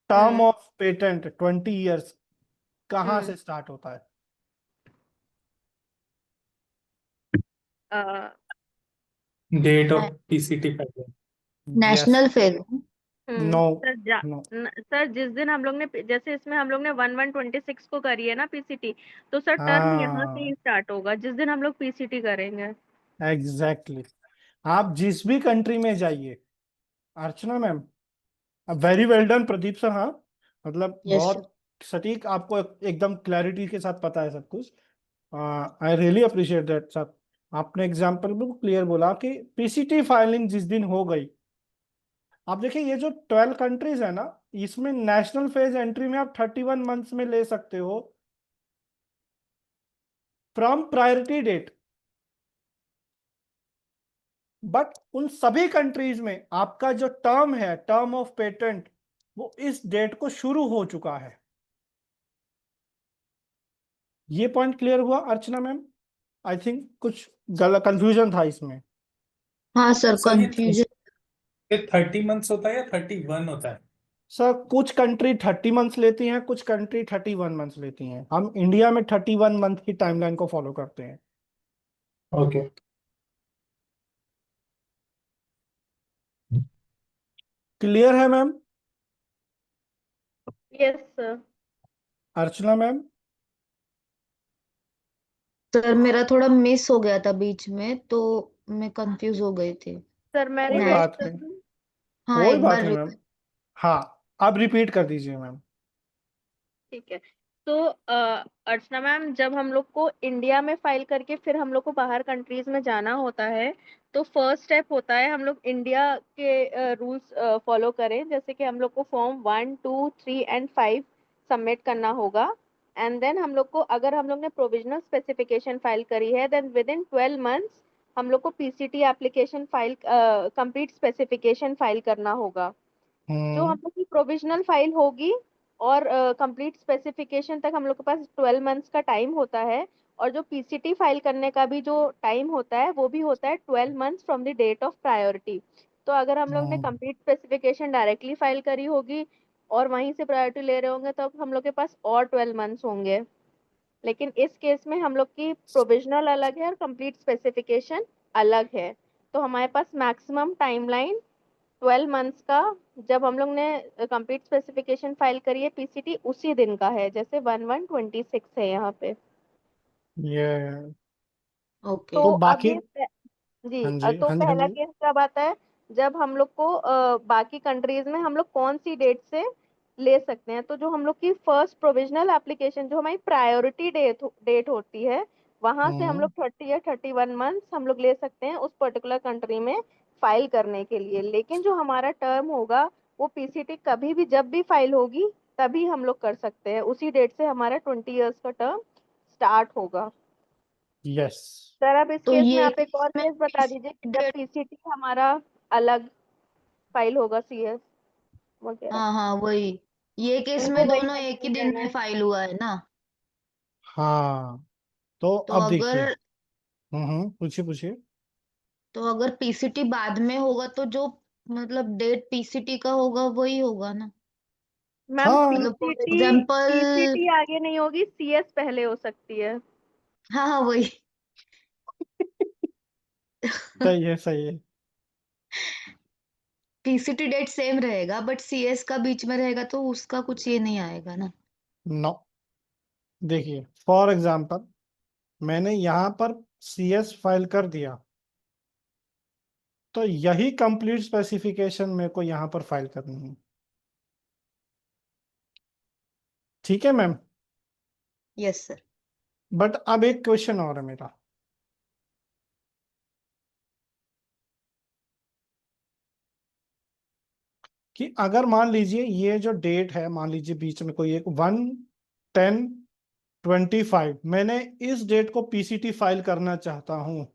term hmm of patent 20 years कहाँ हम्म से स्टार्ट होता है? Date of PCT filing. Yes. National phase. No sir no. Sir जिस दिन हम लोग ने, जैसे इसमें हम लोग ने 1126 को करी है ना पीसीटी, तो सर टर्म यहाँ से ही हाँ स्टार्ट होगा जिस दिन हम लोग पीसीटी करेंगे। एग्जैक्टली, आप जिस भी कंट्री में जाइए, Archana ma'am, very well done Pradeep sir, हाँ, मतलब यस सर। बहुत सटीक, आपको एकदम क्लैरिटी के साथ पता है सब कुछ, I really appreciate that sir. आपने एग्जाम्पल बिल्कुल क्लियर बोला कि पीसीटी फाइलिंग जिस दिन हो गई, आप देखिए ये जो 12 कंट्रीज है ना, इसमें नेशनल फेज एंट्री में आप 31 मंथ्स में ले सकते हो फ्रॉम प्रायोरिटी डेट, बट उन सभी कंट्रीज में आपका जो टर्म है, टर्म ऑफ पेटेंट, वो इस डेट को शुरू हो चुका है। ये पॉइंट क्लियर हुआ अर्चना मैम? आई थिंक कुछ गलत कंफ्यूजन था इसमें। हाँ सर, सर ये कंफ्यूजन। ये 30 मंथ्स होता है या 31 होता है? सर कुछ कंट्री 30 मंथ्स लेती हैं, कुछ कंट्री 31 मंथ्स लेती हैं। हम इंडिया में 31 मंथ की टाइमलाइन को फॉलो करते हैं। ओके। क्लियर है ma'am? Yes sir. Archana ma'am? Sir मेरा थोड़ा मिस हो गया था बीच में, तो मैं कंफ्यूज हो गई थी। सर मैं कोई रिवाइज बात कर नहीं, दूं? हाँ, कोई एक बात बार नहीं मैम। हाँ, आप रिपीट कर दीजिए मैम। ठीक है। तो अर्चना मैम, जब हम लोग को इंडिया में फाइल करके फिर हम लोग को बाहर कंट्रीज में जाना होता है, तो फर्स्ट स्टेप होता है हम लोग इंडिया के रूल्स फॉलो करें। जैसे कि हम लोग को फॉर्म 1, 2, 3 एंड 5 सबमिट करना होगा। एंड देन हम लोग को, अगर हम लोग ने प्रोविजनल स्पेसिफिकेशन फाइल करी है, देन विद इन 12 मंथ्स हम लोग को PCT application file, complete specification file करना होगा। जो हम लोग की प्रोविजनल फाइल होगी और कंप्लीट स्पेसिफिकेशन तक हम लोग के पास 12 मंथ्स का टाइम होता है। और जो पीसीटी फाइल करने का भी जो टाइम होता है, वो भी होता है 12 months from the date of priority. तो अगर हम लोग ने कंप्लीट स्पेसिफिकेशन डायरेक्टली फाइल करी होगी और वहीं से प्रायोरिटी ले रहे होंगे, तो हम लोग के पास और 12 मंथ्स होंगे। लेकिन इस केस में हम लोग की प्रोविजनल अलग है और कंप्लीट स्पेसिफिकेशन अलग है। तो हमारे पास मैक्सिमम टाइमलाइन 12 मंथ्स का, जब हम लोग ने कंप्लीट स्पेसिफिकेशन फाइल करी है पीसीटी, उसी दिन का है। जैसे 1/1/26 है यहाँ पे। ये ओके। तो तो अब बाकी, ये जी, हाँ जी, तो हाँ जी, हाँ पहला जी। केस कब आता है? जब हम लोग को बाकी कंट्रीज में हम लोग कौन सी डेट से ले सकते हैं। तो जो हम लोग की फर्स्ट प्रोविजनल एप्लीकेशन, जो हमारी प्रायोरिटी डेट होती है, वहां से हम हम्म लोग 30 या 31 मंथ्स हम लोग ले सकते हैं उस पर्टिकुलर कंट्री में फाइल करने के लिए। लेकिन जो हमारा टर्म होगा, वो पीसीटी कभी भी जब भी फाइल होगी तभी हम लोग कर सकते हैं। उसी डेट से हमारा 20 इयर्स का टर्म स्टार्ट होगा। यस। सर अब इस तो केस में ये आप एक और इसमें केस बता दीजिए कि जब डेट। पीसीटी हमारा अलग फाइल होगा, सीएस वगैरह। हाँ हाँ, वही। ये केस उनको में वही दोनों एक ही दिन कंफ्यूजन में है। फाइल हुआ है ना? हाँ, तो तो अब देखिए। अगर पूछिए पूछिए। तो अगर पीसीटी बाद में होगा, तो जो मतलब डेट पीसीटी का होगा वही होगा ना? मैम हाँ, मतलब फॉर पीसीटी एग्जाम्पल। पीसीटी आगे नहीं होगी, सीएस पहले हो सकती है। हाँ हाँ, वही। सही है, सही है। पीसीटी डेट सेम रहेगा, बट सीएस का बीच में रहेगा, तो उसका कुछ ये नहीं आएगा ना? नो, देखिए फॉर एग्जांपल मैंने यहाँ पर सीएस फाइल कर दिया, तो यही कंप्लीट स्पेसिफिकेशन मेरे को यहाँ पर फाइल करनी है। ठीक है मैम? Yes sir. बट अब एक क्वेश्चन और है मेरा, कि अगर मान लीजिए ये जो डेट है, मान लीजिए बीच में कोई एक 1/10/25, मैंने इस डेट को पीसीटी फाइल करना चाहता हूं,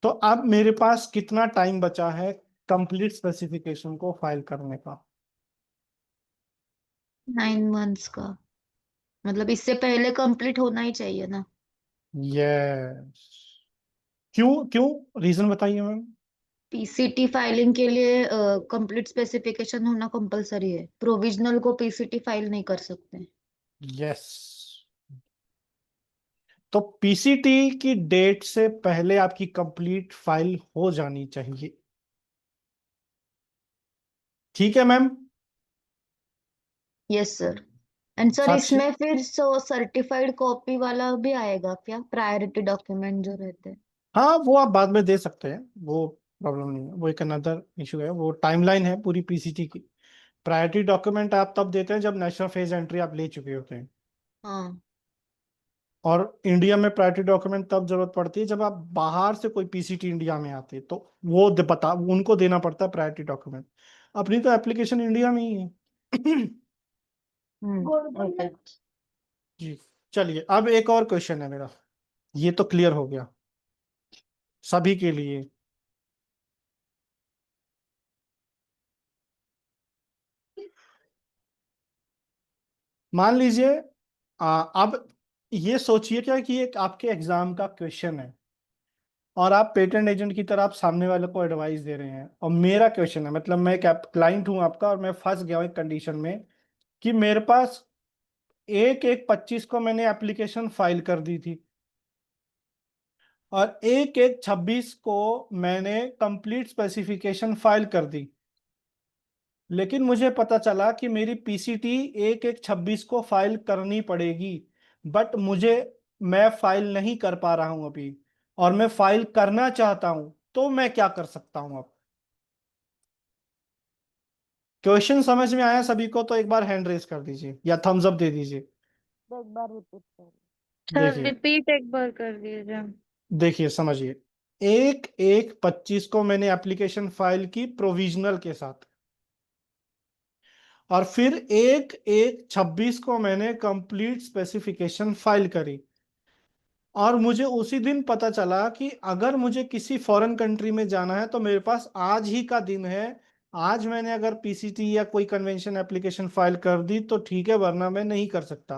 तो अब मेरे पास कितना टाइम बचा है कंप्लीट स्पेसिफिकेशन को फाइल करने का? 9 मंथ्स का। मतलब इससे पहले कंप्लीट होना ही चाहिए ना? यस। क्यों क्यों, रीजन बताइए मैम। पीसीटी फाइलिंग के लिए कंप्लीट स्पेसिफिकेशन होना कंपलसरी है। प्रोविजनल को पीसीटी फाइल नहीं कर सकते। यस, तो पीसीटी की डेट से पहले आपकी कंप्लीट फाइल हो जानी चाहिए। ठीक है ma'am? Yes sir. And sir, Sakshi? इसमें फिर सर्टिफाइड कॉपी वाला भी आएगा क्या? प्रायोरिटी डॉक्यूमेंट जो रहते हैं। हाँ, वो आप बाद में दे सकते हैं, वो प्रॉब्लम नहीं है, वो एक अनदर इशू है, वो टाइमलाइन है पूरी पीसीटी की। प्रायोरिटी डॉक्यूमेंट आप तब देते हैं जब नेशनल फेज एंट्री आप ले चुके होते हैं। हाँ। और इंडिया में प्रायोरिटी डॉक्यूमेंट तब जरूरत पड़ती है जब आप बाहर से कोई पीसीटी इंडिया में आते हैं, तो वो बता उनको देना पड़ता है प्रायोरिटी डॉक्यूमेंट। अपनी तो एप्लीकेशन इंडिया में ही है। ओके। जी। चलिए, अब एक और क्वेश्चन है मेरा, ये तो क्लियर हो गया सभी के लिए। मान लीजिए, अब ये सोचिए क्या कि एक आपके एग्जाम का क्वेश्चन है, और आप पेटेंट एजेंट की तरह आप सामने वाले को एडवाइस दे रहे हैं। और मेरा क्वेश्चन है, मतलब मैं एक क्लाइंट हूं आपका और मैं फंस गया हूं एक कंडीशन में कि मेरे पास 1/1/25 को मैंने एप्लीकेशन फाइल कर दी थी और 1/1/26 को मैंने कंप्लीट स्पेसिफिकेशन फाइल कर दी, लेकिन मुझे पता चला कि मेरी पीसीटी 1/1/26 को फाइल करनी पड़ेगी, बट मैं फाइल नहीं कर पा रहा हूं अभी और मैं फाइल करना चाहता हूं, तो मैं क्या कर सकता हूं अब? क्वेश्चन समझ में आया सभी को? तो एक बार हैंड रेज कर दीजिए या थम्स अप दे दीजिए। एक बार रिपीट कर। सर देखिए, रिपीट एक बार कर दीजिए। देखिए समझिए, 1/1/25 को मैंने एप्लीकेशन फाइल की प्रोविजनल के साथ और फिर 1/1/26 को मैंने कंप्लीट स्पेसिफिकेशन फाइल करी और मुझे उसी दिन पता चला कि अगर मुझे किसी फॉरेन कंट्री में जाना है तो मेरे पास आज ही का दिन है। आज मैंने अगर पीसीटी या कोई कन्वेंशन एप्लीकेशन फाइल कर दी तो ठीक है, वरना मैं नहीं कर सकता।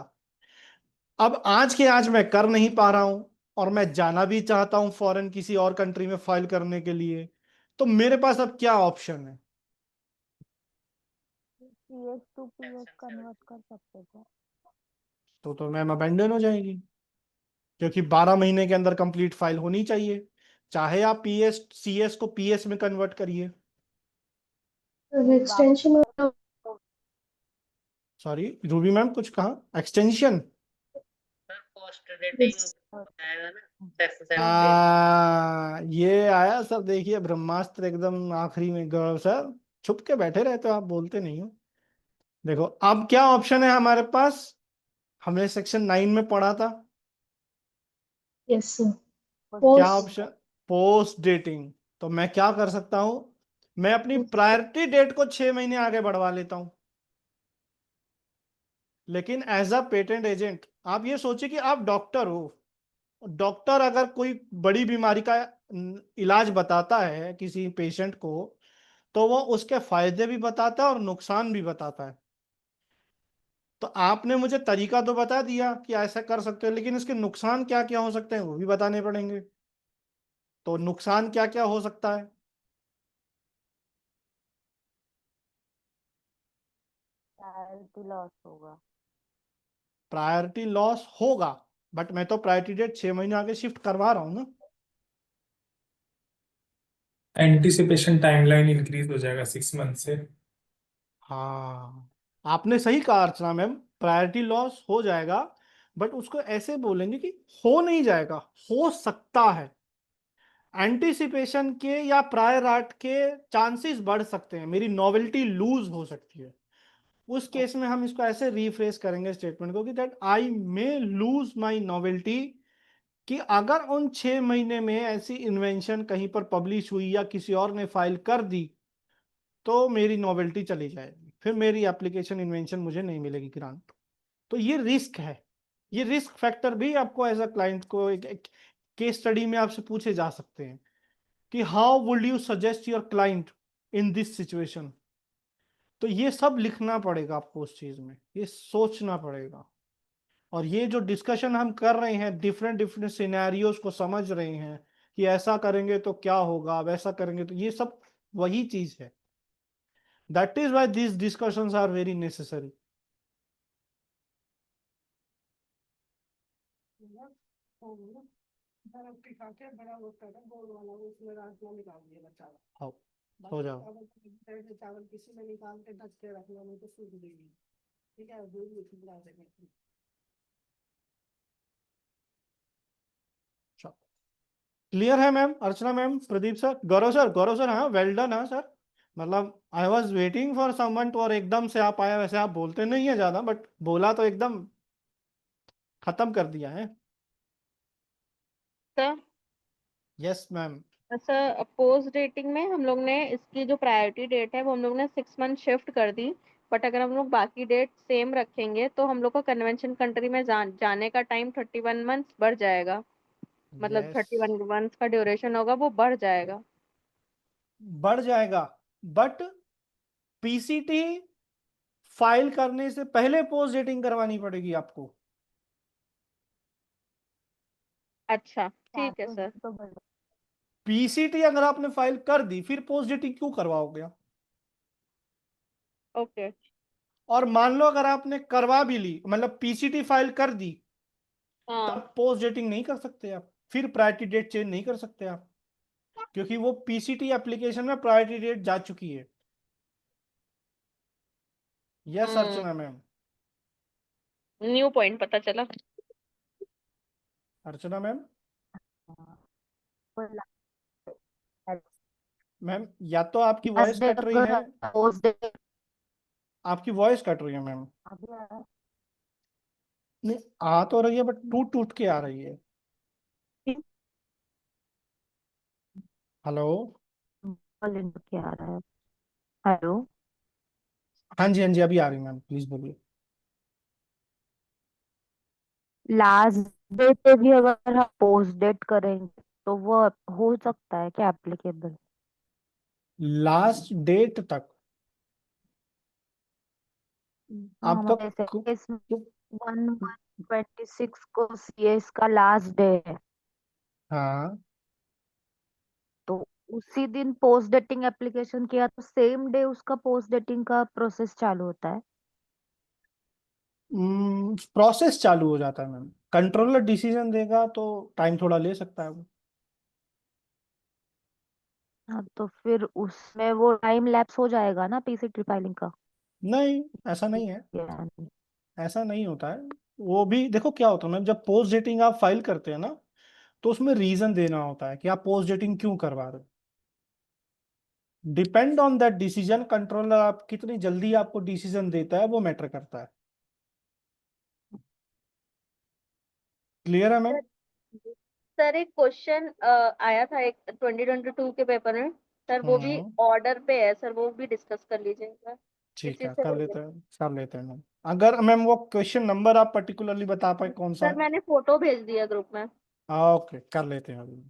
अब आज के आज मैं कर नहीं पा रहा हूं और मैं जाना भी चाहता हूं फॉरेन किसी और कंट्री में फाइल करने के लिए, तो मेरे पास अब क्या ऑप्शन है? CS टू PS कन्वर्ट कर सकते थे। तो मैम अबेंडन हो जाएगी, क्योंकि 12 महीने के अंदर कंप्लीट फाइल होनी चाहिए, चाहे आप CS को PS में कन्वर्ट करिए। एक्सटेंशन सॉरी रूबी मैम, कुछ कहा? एक्सटेंशन? ये आया सर, देखिए ब्रह्मास्त्र एकदम आखिरी में। गौरव सर छुप के बैठे रहते हो, आप बोलते नहीं हो। देखो अब क्या ऑप्शन है हमारे पास, हमने सेक्शन 9 में पढ़ा था। यस क्या पोस्ट ऑप्शन? Post dating. तो मैं क्या कर सकता हूं, मैं अपनी प्रायोरिटी डेट को 6 महीने आगे बढ़वा लेता हूं। लेकिन एज अ पेटेंट एजेंट आप ये सोचिए कि आप डॉक्टर हो, डॉक्टर अगर कोई बड़ी बीमारी का इलाज बताता है किसी पेशेंट को, तो वो उसके फायदे भी बताता है और नुकसान भी बताता है। तो आपने मुझे तरीका तो बता दिया कि ऐसा कर सकते हो, लेकिन इसके नुकसान क्या क्या हो सकते हैं वो भी बताने पड़ेंगे। तो नुकसान क्या क्या हो सकता है? प्रायोरिटी लॉस होगा। प्रायोरिटी लॉस होगा, बट मैं तो प्रायोरिटी डेट 6 महीने आगे शिफ्ट करवा रहा हूं ना। एंटिसिपेशन टाइमलाइन इंक्रीज हो जाएगा 6 मंथ से। हाँ, आपने सही कहा अर्चना मैम, प्रायोरिटी लॉस हो जाएगा, बट उसको ऐसे बोलेंगे कि हो नहीं जाएगा, हो सकता है। एंटिसिपेशन के या प्रायर आर्ट के चांसेस बढ़ सकते हैं, मेरी नॉवेल्टी लूज हो सकती है। उस केस में हम इसको ऐसे रिफ्रेश करेंगे स्टेटमेंट को कि that I may lose my novelty, कि अगर उन 6 महीने में ऐसी इन्वेंशन कहीं पर पब्लिश हुई या किसी और ने फाइल कर दी तो मेरी नॉवेल्टी चली जाएगी, फिर मेरी एप्लीकेशन इन्वेंशन मुझे नहीं मिलेगी ग्रांट। तो ये रिस्क है, ये रिस्क फैक्टर भी आपको एज अ क्लाइंट को एक केस स्टडी में आपसे पूछे जा सकते हैं कि how would you suggest your client in this situation. तो ये सब लिखना पड़ेगा आपको, उस चीज में ये सोचना पड़ेगा। और ये जो डिस्कशन हम कर रहे हैं, डिफरेंट डिफरेंट सिनेरियोज को समझ रहे हैं कि ऐसा करेंगे तो क्या होगा, वैसा करेंगे तो, ये सब वही चीज है। That is why these discussions are very necessary. हो जाओ। क्लियर है ma'am, Archana ma'am, Pradeep sir, Gaurav sir? Gaurav sir हाँ, वेल डन। हाँ सर, मतलब I was waiting for someone to, और एकदम से आप आया। वैसे आप बोलते नहीं है ज्यादा, बट बोला तो एकदम खत्म कर दिया है। Sir yes ma'am. Sir post dating में हम लोग ने इसकी जो प्रायोरिटी डेट है वो हम लोग ने 6 मंथ शिफ्ट कर दी, बट अगर हम लोग बाकी डेट सेम रखेंगे तो हम लोग को कन्वेंशन कंट्री में जाने का टाइम 31 मंथ्स बढ़ जाएगा। मतलब यस, 31 मंथ्स का ड्यूरेशन होगा, वो बढ़ जाएगा। बढ़ जाएगा, बट पीसीटी फाइल करने से पहले पोस्ट डेटिंग करवानी पड़ेगी आपको। अच्छा ठीक है चार्जेस सर। तो बढ़े। पीसीटी अगर आपने फाइल कर दी फिर पोस्ट डेटिंग क्यों करवाओगे आप? ओके। और मान लो अगर आपने करवा भी ली, मतलब पीसीटी फाइल कर दी, हाँ। तब पोस्ट डेटिंग नहीं कर सकते आप, फिर प्रायोरिटी डेट चेंज नहीं कर सकते आप, क्योंकि वो पीसीटी एप्लीकेशन में प्रायोरिटी डेट जा चुकी है। यस अर्चना मैम। न्यू पॉइंट पता चला। अर्चना मैम, बोला। मैम या तो आपकी लास्ट वॉइस डे कट रही है, अगर पोस्ट डे आपकी वॉइस कट रही है मैम। अभी आ रहा नहीं, आ तो रही है बट टूट टूट के आ रही है। है, हेलो। लिंक क्या आ रहा है? हेलो। हाँ जी हाँ जी, अभी आ रही है मैम, प्लीज बोलिए। लास्ट डे पे भी अगर हम पोस्ट डेट करेंगे तो वो हो सकता है क्या एप्लीकेबल? लास्ट डेट तक हाँ आपका मतलब जैसे कु- इसमें कु- 1/1/26 को सीएस का लास्ट डे है, हाँ। तो उसी दिन पोस्ट डेटिंग एप्लीकेशन किया तो सेम डे उसका पोस्ट डेटिंग का प्रोसेस चालू होता है। प्रोसेस चालू हो जाता है मैम, कंट्रोलर डिसीजन देगा तो टाइम थोड़ा ले सकता है वो। हाँ तो फिर उसमें वो टाइम लैप्स हो जाएगा ना पीसीटी फाइलिंग का? नहीं, ऐसा नहीं है, या नहीं? ऐसा नहीं होता है। वो भी देखो क्या होता है मैम, जब पोस्ट डेटिंग आप फाइल करते हैं ना, तो उसमें रीजन देना होता है कि आप पोस्ट डेटिंग क्यों करवा रहे हो। Depend on that decision, controller आप कितनी जल्दी आपको डिसीजन देता है वो मैटर करता है। क्लियर है मैम? सर एक क्वेश्चन आया था एक 2022 के पेपर में सर, वो भी हम्म। ऑर्डर पे है सर, वो भी डिस्कस कर लीजिएगा ठीक इसी है, से कर लेते related। हैं, कर लेते हैं मैम। अगर मैम वो क्वेश्चन नंबर आप पर्टिकुलरली बता पाए कौन सा सर है? मैंने फोटो भेज दिया ग्रुप में। ओके, कर लेते हैं अभी।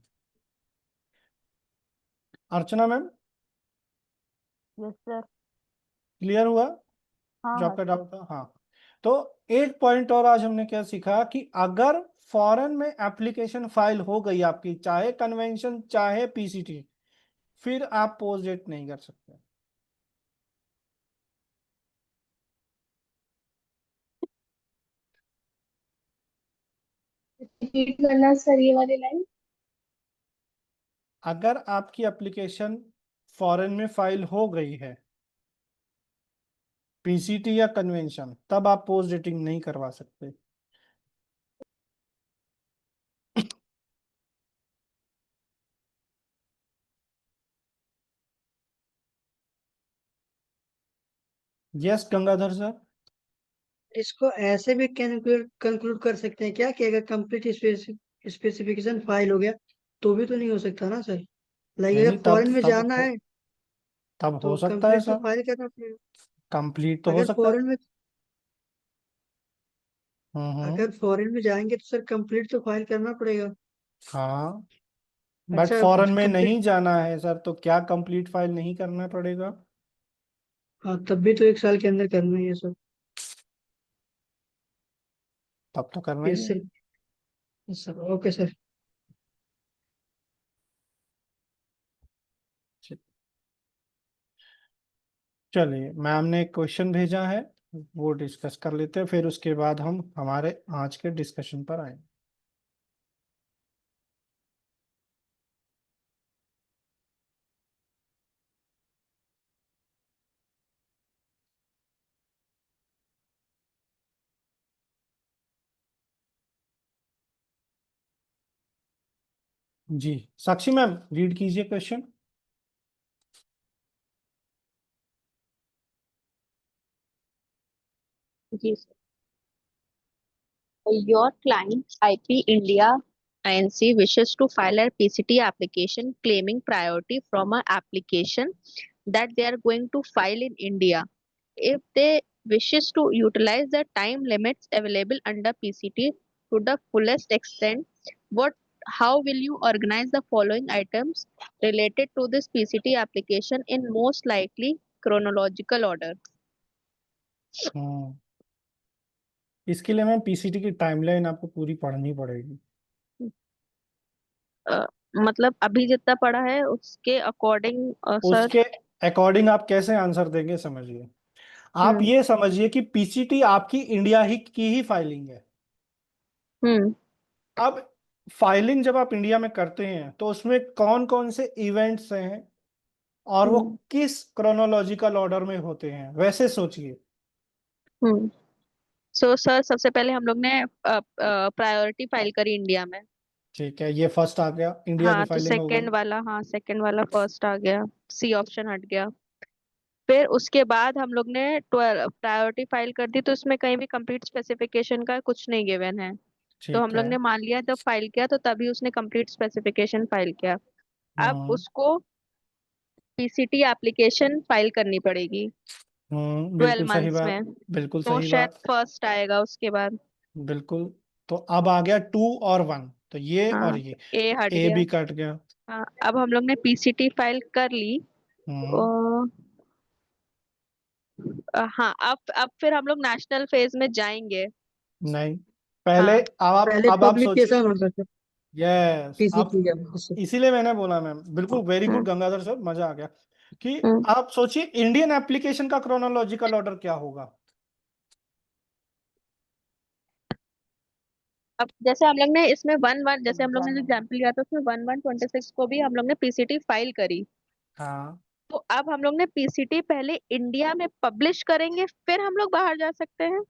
अर्चना मैम, यस सर। क्लियर हुआ हाँ जो हाँ आपका सर। डाउट था? हाँ। तो एक पॉइंट और आज हमने क्या सीखा कि अगर फॉरेन में एप्लीकेशन फाइल हो गई आपकी, चाहे कन्वेंशन चाहे पीसीटी, फिर आप पोस्ट डेट नहीं कर सकते। रिपीट करना सर ये वाली लाइन। अगर आपकी एप्लीकेशन फॉरेन में फाइल हो गई है, पीसीटी या कन्वेंशन, तब आप पोस्ट डेटिंग नहीं करवा सकते। Yes Gangadhar sir. इसको ऐसे भी कंक्लूड कर सकते हैं क्या कि अगर कंप्लीट स्पेसिफिकेशन फाइल हो गया तो भी तो नहीं हो सकता ना सर? लाइक नहीं अगर नहीं, तब फॉरेन में तब जाना हो, है तब हो तो सकता है कंप्लीट तो सर, फाइल करना पड़ेगा। कंप्लीट तो हो अगर सकता है। फॉरेन में हम्म। अगर फॉरेन में जाएंगे तो सर कंप्लीट तो फाइल करना पड़ेगा। हाँ, बट अच्छा फॉरेन में कंप्लीट। नहीं जाना है सर, तो क्या कंप्लीट फाइल नहीं करना पड़ेगा? हाँ तब भी तो 1 साल के अंदर करना है ये सब। तब तो करना ये ही है। Sir, sir okay sir. चलिए, मैम ने एक क्वेश्चन भेजा है, वो डिस्कस कर लेते हैं, फिर उसके बाद हम हमारे आज के डिस्कशन पर आए। जी, साक्षी मैम रीड कीजिए क्वेश्चन। जी sir. Your client IP India Inc. wishes to file a PCT application claiming priority from an application that they are going to file in India. If they wishes to utilize the time limits available under PCT to the fullest extent, what how will you organize the following items related to this PCT application in most likely chronological order? हम्म। इसके लिए ma'am PCT की timeline आपको पूरी पढ़नी पड़ेगी। मतलब अभी जितना पढ़ा है उसके अकॉर्डिंग सर। उसके अकॉर्डिंग आप कैसे आंसर देंगे समझिए। आप हम्म। ये समझिए कि पीसीटी आपकी इंडिया ही की ही फाइलिंग है। हम्म। अब फाइलिंग जब आप इंडिया में करते हैं तो उसमें कौन कौन से इवेंट्स हैं और वो हम्म। किस क्रोनोलॉजिकल ऑर्डर में होते हैं, वैसे सोचिए। हम्म। सो सर सबसे पहले हम लोग ने प्रायोरिटी फाइल करी इंडिया में। ठीक है, ये फर्स्ट आ गया, इंडिया की हाँ तो फाइलिंग हो गई। सेकंड वाला, हाँ सेकंड वाला फर्स्ट आ गया, सी ऑप्शन हट गया। फिर उसके बाद हम लोग ने प्रायोरिटी फाइल कर दी, तो उसमें कहीं भी कंप्लीट स्पेसिफिकेशन का कुछ नहीं गिवन है। तो हम ठीक लोग है। ने मान लिया जब फाइल किया तो तभी उसने कंप्लीट स्पेसिफिकेशन फाइल किया। अब हम्म। उसको पीसीटी एप्लीकेशन फाइल करनी पड़ेगी 12 बिल्कुल सही मंथ्स बात। में। बिल्कुल तो सही शायद बात। फर्स्ट आएगा उसके बाद। बिल्कुल। तो अब आ गया 2 और 1, तो ये और हाँ ये, ए हट ए गया। भी कट गया। हाँ अब हम लोग ने पीसीटी फाइल कर ली। हम्म। हाँ अब फिर हम लोग नेशनल फेज में जाएंगे। नहीं, पहले हाँ। पहले अब आप सोचिए। पब्लिकेशन होगा सर, यस, आप, पीसीटी का। इसीलिए मैंने बोला मैम, बिल्कुल वेरी गुड हम्म। गंगाधर सर, मजा आ गया कि हम्म। आप सोचिए इंडियन एप्लीकेशन का क्रोनोलॉजिकल ऑर्डर क्या होगा। अब जैसे हम लोग ने इसमें 1-1, जैसे हम लोग ने जो एग्जाम्पल लिया था उसमें 1/1/26 को भी हम लोग ने पीसीटी फाइल करी। हाँ, तो अब हम लोग ने पीसीटी पहले इंडिया में पब्लिश करेंगे फिर हम लोग बाहर जा सकते हैं।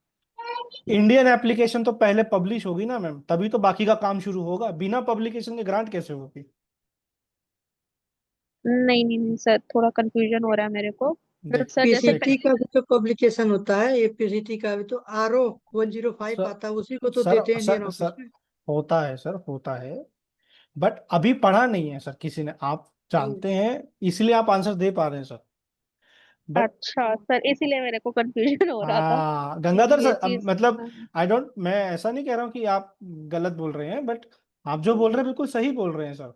इंडियन एप्लीकेशन तो पहले पब्लिश होगी ना मैम, तभी तो बाकी का काम शुरू होगा, बिना पब्लिकेशन के ग्रांट कैसे होगी। नहीं नहीं नहीं सर, थोड़ा कंफ्यूजन हो रहा है मेरे को। फिर देखिए सर जैसे देखिए पीसीटी का भी तो पब्लिकेशन होता है, ये पीसीटी का भी तो RO 105 सर आता है, उसी को तो सर देते हैं इंडियन सर ऑफिस सर में। होता है सर, होता है, बट अभी पढ़ा नहीं है सर किसी ने, आप जानते हैं, इसलिए आप आंसर दे पा रहे हैं सर। बट अच्छा सर इसीलिए मेरे को कंफ्यूजन हो रहा था हाँ कि गंगाधर ये सर, चीज। मतलब हाँ। आई डोंट, मैं ऐसा नहीं कह रहा हूँ कि आप गलत बोल रहे हैं, बट आप जो बोल रहे हैं बिल्कुल सही बोल रहे हैं सर।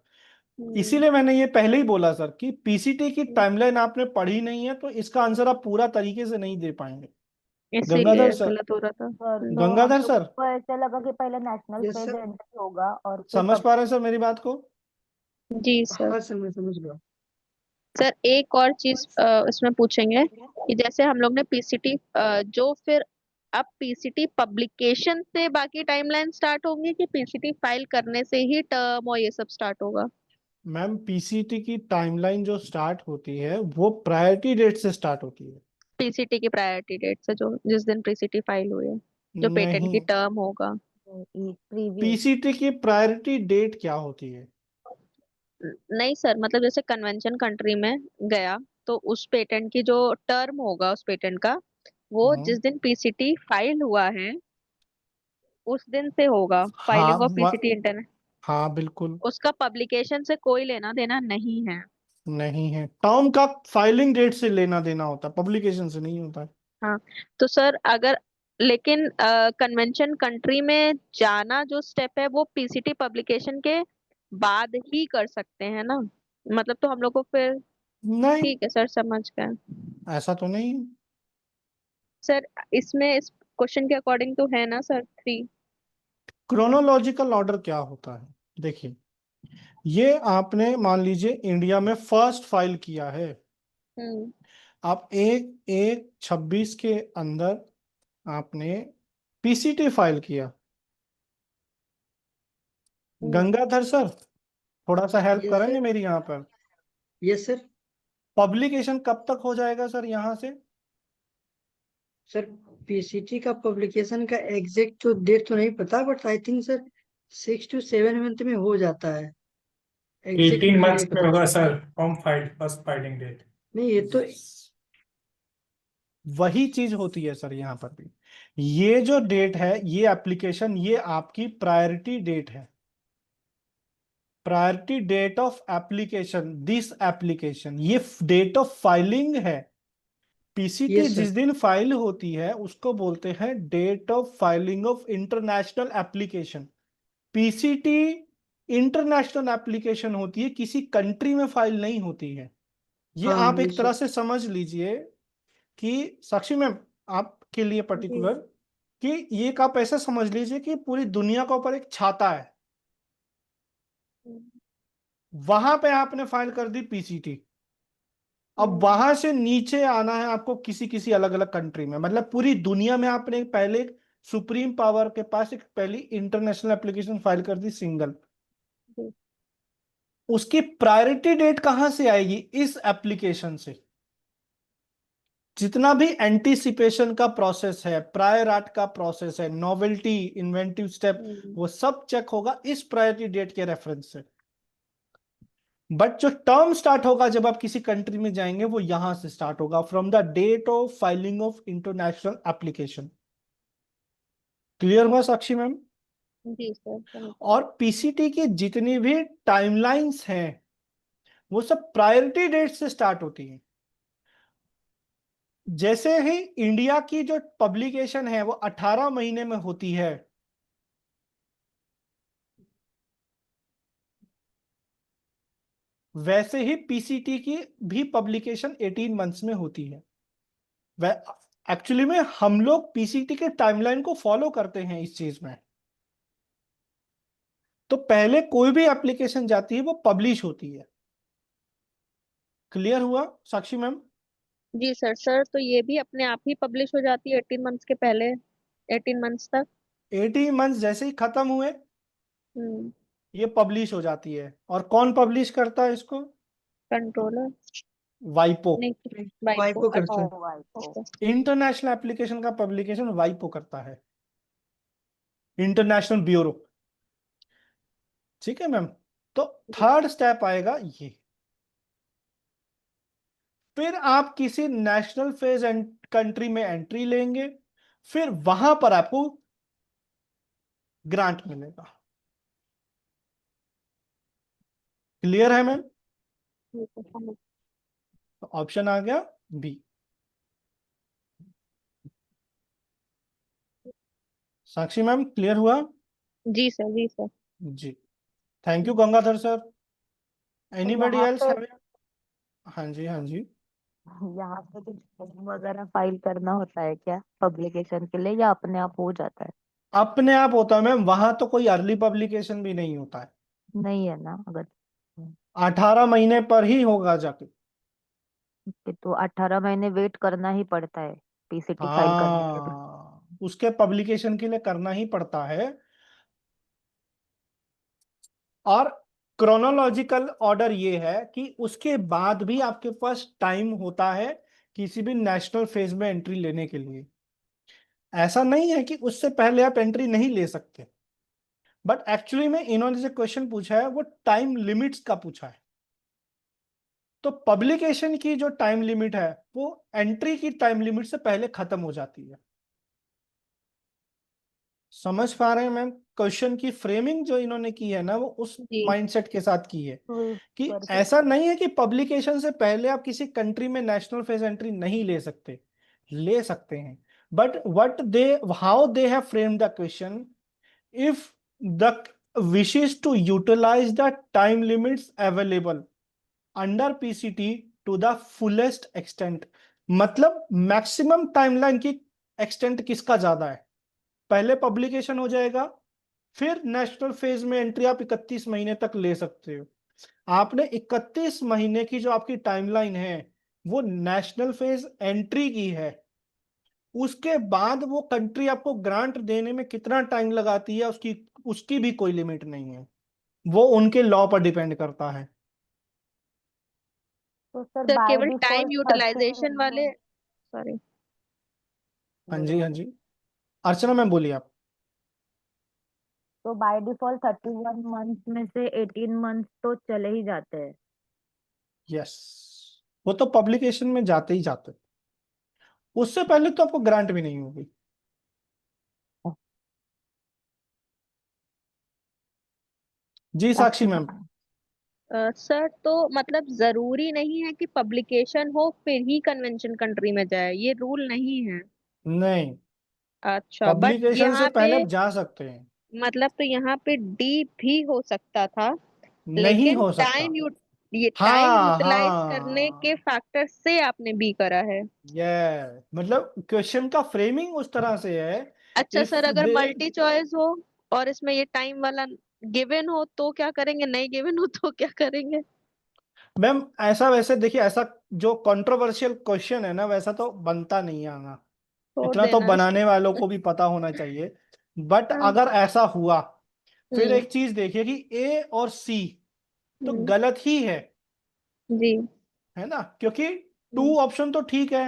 हम्म। इसीलिए मैंने ये पहले ही बोला सर कि पीसीटी की हम्म। टाइमलाइन आपने पढ़ी नहीं है, तो इसका आंसर आप पूरा तरीके से नहीं दे पाएंगे। गंगाधर इसीलिए सर, गलत हो रहा था। सर तो हम गंगाधर लोगों सर, को ऐसा लगा कि पहले national yes phase sir. Entry होगा और फिर समझ पा रहे हैं सर मेरी बात को। जी सर। हाँ सर, मैं समझ गया। सर एक और चीज इसमें पूछेंगे कि जैसे हम लोग ने पीसीटी जो फिर अब पीसीटी पब्लिकेशन से बाकी टाइमलाइन स्टार्ट होंगी कि पीसीटी फाइल करने से ही टर्म और ये सब स्टार्ट होगा। मैम पीसीटी की टाइमलाइन जो स्टार्ट होती है वो प्रायोरिटी डेट से स्टार्ट होती है। पीसीटी की प्रायोरिटी डेट से, जो जिस दिन पीसीटी फाइल हुई है, जो पेटेंट की नहीं, टर्म होगा। प्रीवियस। पीसीटी की प्रायोरिटी डेट क्या होती है। नहीं सर, मतलब जैसे कन्वेंशन कंट्री में गया तो उस पेटेंट की जो टर्म होगा उस पेटेंट का, वो हम्म। जिस दिन पीसीटी फाइल हुआ है उस दिन से होगा, हाँ फाइलिंग ऑफ पीसीटी इंटरनेट। हाँ बिल्कुल। उसका पब्लिकेशन से कोई लेना देना नहीं है। नहीं है, टर्म का फाइलिंग डेट से लेना देना होता है, पब्लिकेशन से नहीं होता है। हाँ तो सर अगर, लेकिन कन्वेंशन कंट्री में जाना जो स्टेप है वो पीसीटी पब्लिकेशन के बाद ही कर सकते हैं ना, मतलब तो हम लोग को फिर। नहीं, ठीक है सर, समझ गए। ऐसा तो नहीं। सर इसमें इस क्वेश्चन के अकॉर्डिंग तो है ना सर 3। क्रोनोलॉजिकल ऑर्डर क्या होता है, देखिए, ये आपने मान लीजिए इंडिया में फर्स्ट फाइल किया है, हम्म। आप 1/1/26 के अंदर आपने पीसीटी फाइल किया। हम्म। गंगाधर सर, थोड़ा सा हेल्प यस करेंगे सर। मेरी यहाँ पर। Yes sir. पब्लिकेशन कब तक हो जाएगा सर यहाँ से। सर पीसीटी का पब्लिकेशन का एग्जैक्ट तो डेट तो नहीं पता, but I think sir 6 to 7 month में हो जाता है। एग्जैक्ट 18 मुझे मंथ्स नहीं में पता। होगा sir, from file first filing date. नहीं, ये तो वही चीज होती है सर यहाँ पर भी। ये जो डेट है, ये एप्लीकेशन, ये आपकी प्रायोरिटी डेट है, priority date of application, this application, ये डेट ऑफ फाइलिंग है। पीसीटी यस जिस सर। दिन फाइल होती है उसको बोलते हैं date of filing of international application. PCT international application होती है, किसी कंट्री में फाइल नहीं होती है। ये हाँ आप ये एक तरह सर। से समझ लीजिए कि साक्षी मैम, आपके लिए जी। पर्टिकुलर, कि ये एक आप ऐसा समझ लीजिए कि पूरी दुनिया का ऊपर एक छाता है। वहां पे आपने फाइल कर दी पीसीटी। अब वहां से नीचे आना है आपको किसी किसी अलग अलग कंट्री में, मतलब पूरी दुनिया में आपने पहले सुप्रीम पावर के पास एक पहली इंटरनेशनल एप्लीकेशन फाइल कर दी सिंगल। उसकी प्रायोरिटी डेट कहां से आएगी? इस एप्लीकेशन से। जितना भी एंटीसिपेशन का प्रोसेस है, प्रायर आर्ट का प्रोसेस है, नोवेल्टी, इन्वेंटिव स्टेप, वो सब चेक होगा इस प्रायोरिटी डेट के रेफरेंस से। बट जो टर्म स्टार्ट होगा जब आप किसी कंट्री में जाएंगे वो यहां से स्टार्ट होगा, from the date of filing of international application. Clear हुआ साक्षी मैम? जी सर। और पीसीटी की जितनी भी टाइमलाइंस हैं वो सब प्रायोरिटी डेट से स्टार्ट होती हैं। जैसे ही इंडिया की जो पब्लिकेशन है वो 18 महीने में होती है, वैसे ही पीसीटी की भी पब्लिकेशन 18 मंथ्स में होती है। एक्चुअली में हम लोग पीसीटी के टाइमलाइन को फॉलो करते हैं इस चीज में। तो पहले कोई भी एप्लीकेशन जाती है वो पब्लिश होती है। क्लियर हुआ साक्षी मैम? जी सर। सर तो ये भी अपने आप ही पब्लिश हो जाती है 18 मंथ्स के पहले, 18 मंथ्स तक? 18 मंथ्स जैसे ही खत्म हुए हम्म। ये पब्लिश हो जाती है। और कौन पब्लिश करता है इसको? कंट्रोलर? वाइपो। नहीं, वाइपो करता है। वाइपो। इंटरनेशनल एप्लीकेशन का पब्लिकेशन वाइपो करता है, इंटरनेशनल ब्यूरो। ठीक है मैम? तो थर्ड स्टेप आएगा ये। फिर आप किसी नेशनल फेज कंट्री में एंट्री लेंगे, फिर वहां पर आपको ग्रांट मिलेगा। क्लियर है मैम? तो ऑप्शन आ गया बी। साक्षी मैम क्लियर हुआ? जी सर। जी सर। जी, thank you Gangadhar sir. Anybody यहाँ एल्स पे हैव? हाँ जी, हाँ जी। यहाँ पे कुछ फॉर्म वगैरह फाइल करना होता है क्या पब्लिकेशन के लिए, या अपने आप हो जाता है? अपने आप होता है मैम, वहां तो कोई अर्ली पब्लिकेशन भी नहीं होता है। नहीं है ना? अगर 18 महीने पर ही होगा जाके। तो 18 महीने वेट करना ही पड़ता है पीसीटी फाइल करने के लिए? हाँ, उसके पब्लिकेशन के लिए करना ही पड़ता है। और क्रोनोलॉजिकल ऑर्डर ये है कि उसके बाद भी आपके पास टाइम होता है किसी भी नेशनल फेज में एंट्री लेने के लिए। ऐसा नहीं है कि उससे पहले आप एंट्री नहीं ले सकते। बट एक्चुअली में इन्होंने जो क्वेश्चन पूछा है वो टाइम लिमिट्स का पूछा है। तो पब्लिकेशन की जो टाइम लिमिट है वो एंट्री की टाइम लिमिट से पहले खत्म हो जाती है। समझ पा रहे हैं मैम? क्वेश्चन की फ्रेमिंग जो इन्होंने की है ना वो उस जी। माइंडसेट के साथ की है कि करके ऐसा नहीं है कि पब्लिकेशन से पहले आप किसी कंट्री में नेशनल फेज एंट्री नहीं ले सकते, ले सकते हैं। But what they how they have framed the question, if the wishes to utilize the time limits available under PCT to the fullest extent, मतलब मैक्सिमम टाइमलाइन की एक्सटेंट किसका ज्यादा है? पहले पब्लिकेशन हो जाएगा, फिर नेशनल फेज में एंट्री आप 31 महीने तक ले सकते हो। आपने 31 महीने की जो आपकी टाइमलाइन है वो नेशनल फेज एंट्री की है। उसके बाद वो कंट्री आपको ग्रांट देने में कितना टाइम लगाती है उसकी उसकी भी कोई लिमिट नहीं है, वो उनके लॉ पर डिपेंड करता है। तो सर सर बाय केवल टाइम डिफॉल्ट यूटिलाइजेशन वाले, सॉरी। हाँ जी, हाँ जी। अर्चना मैम बोलिए आप। तो बाय डिफॉल्ट 31 मंथ में से 18 मंथ तो चले ही जाते हैं। यस, वो तो पब्लिकेशन में जाते ही जाते, उससे पहले तो आपको ग्रांट भी नहीं होगी। जी साक्षी मैम। सर तो मतलब जरूरी नहीं है कि पब्लिकेशन हो फिर ही कन्वेंशन कंट्री में जाए, ये रूल नहीं है? नहीं, अच्छा, बट पब्लिकेशन से यहाँ पे पहले आप जा सकते हैं। मतलब तो यहाँ पे डी भी हो सकता था, नहीं लेकिन हो सकता। ये टाइम हाँ यूटिलाइज करने के हाँ, फैक्टर से आपने बी करा है। ये मतलब क्वेश्चन का फ्रेमिंग उस तरह से है। अच्छा इफ सर, अगर दे मल्टी चॉइस हो और इसमें ये टाइम वाला गिवन हो तो क्या करेंगे, नहीं गिवन हो तो क्या करेंगे? मैम ऐसा वैसे देखिए, ऐसा जो कंट्रोवर्शियल क्वेश्चन है ना वैसा तो बनता नहीं है आना, छोड़ इतना तो देना बनाने इसको। वालों को भी पता होना चाहिए। बट हाँ। अगर ऐसा हुआ, फिर हम्म। एक चीज देखिए कि ए और सी तो हम्म। गलत ही जी। है ना, क्योंकि टू हम्म। ऑप्शन तो ठीक है।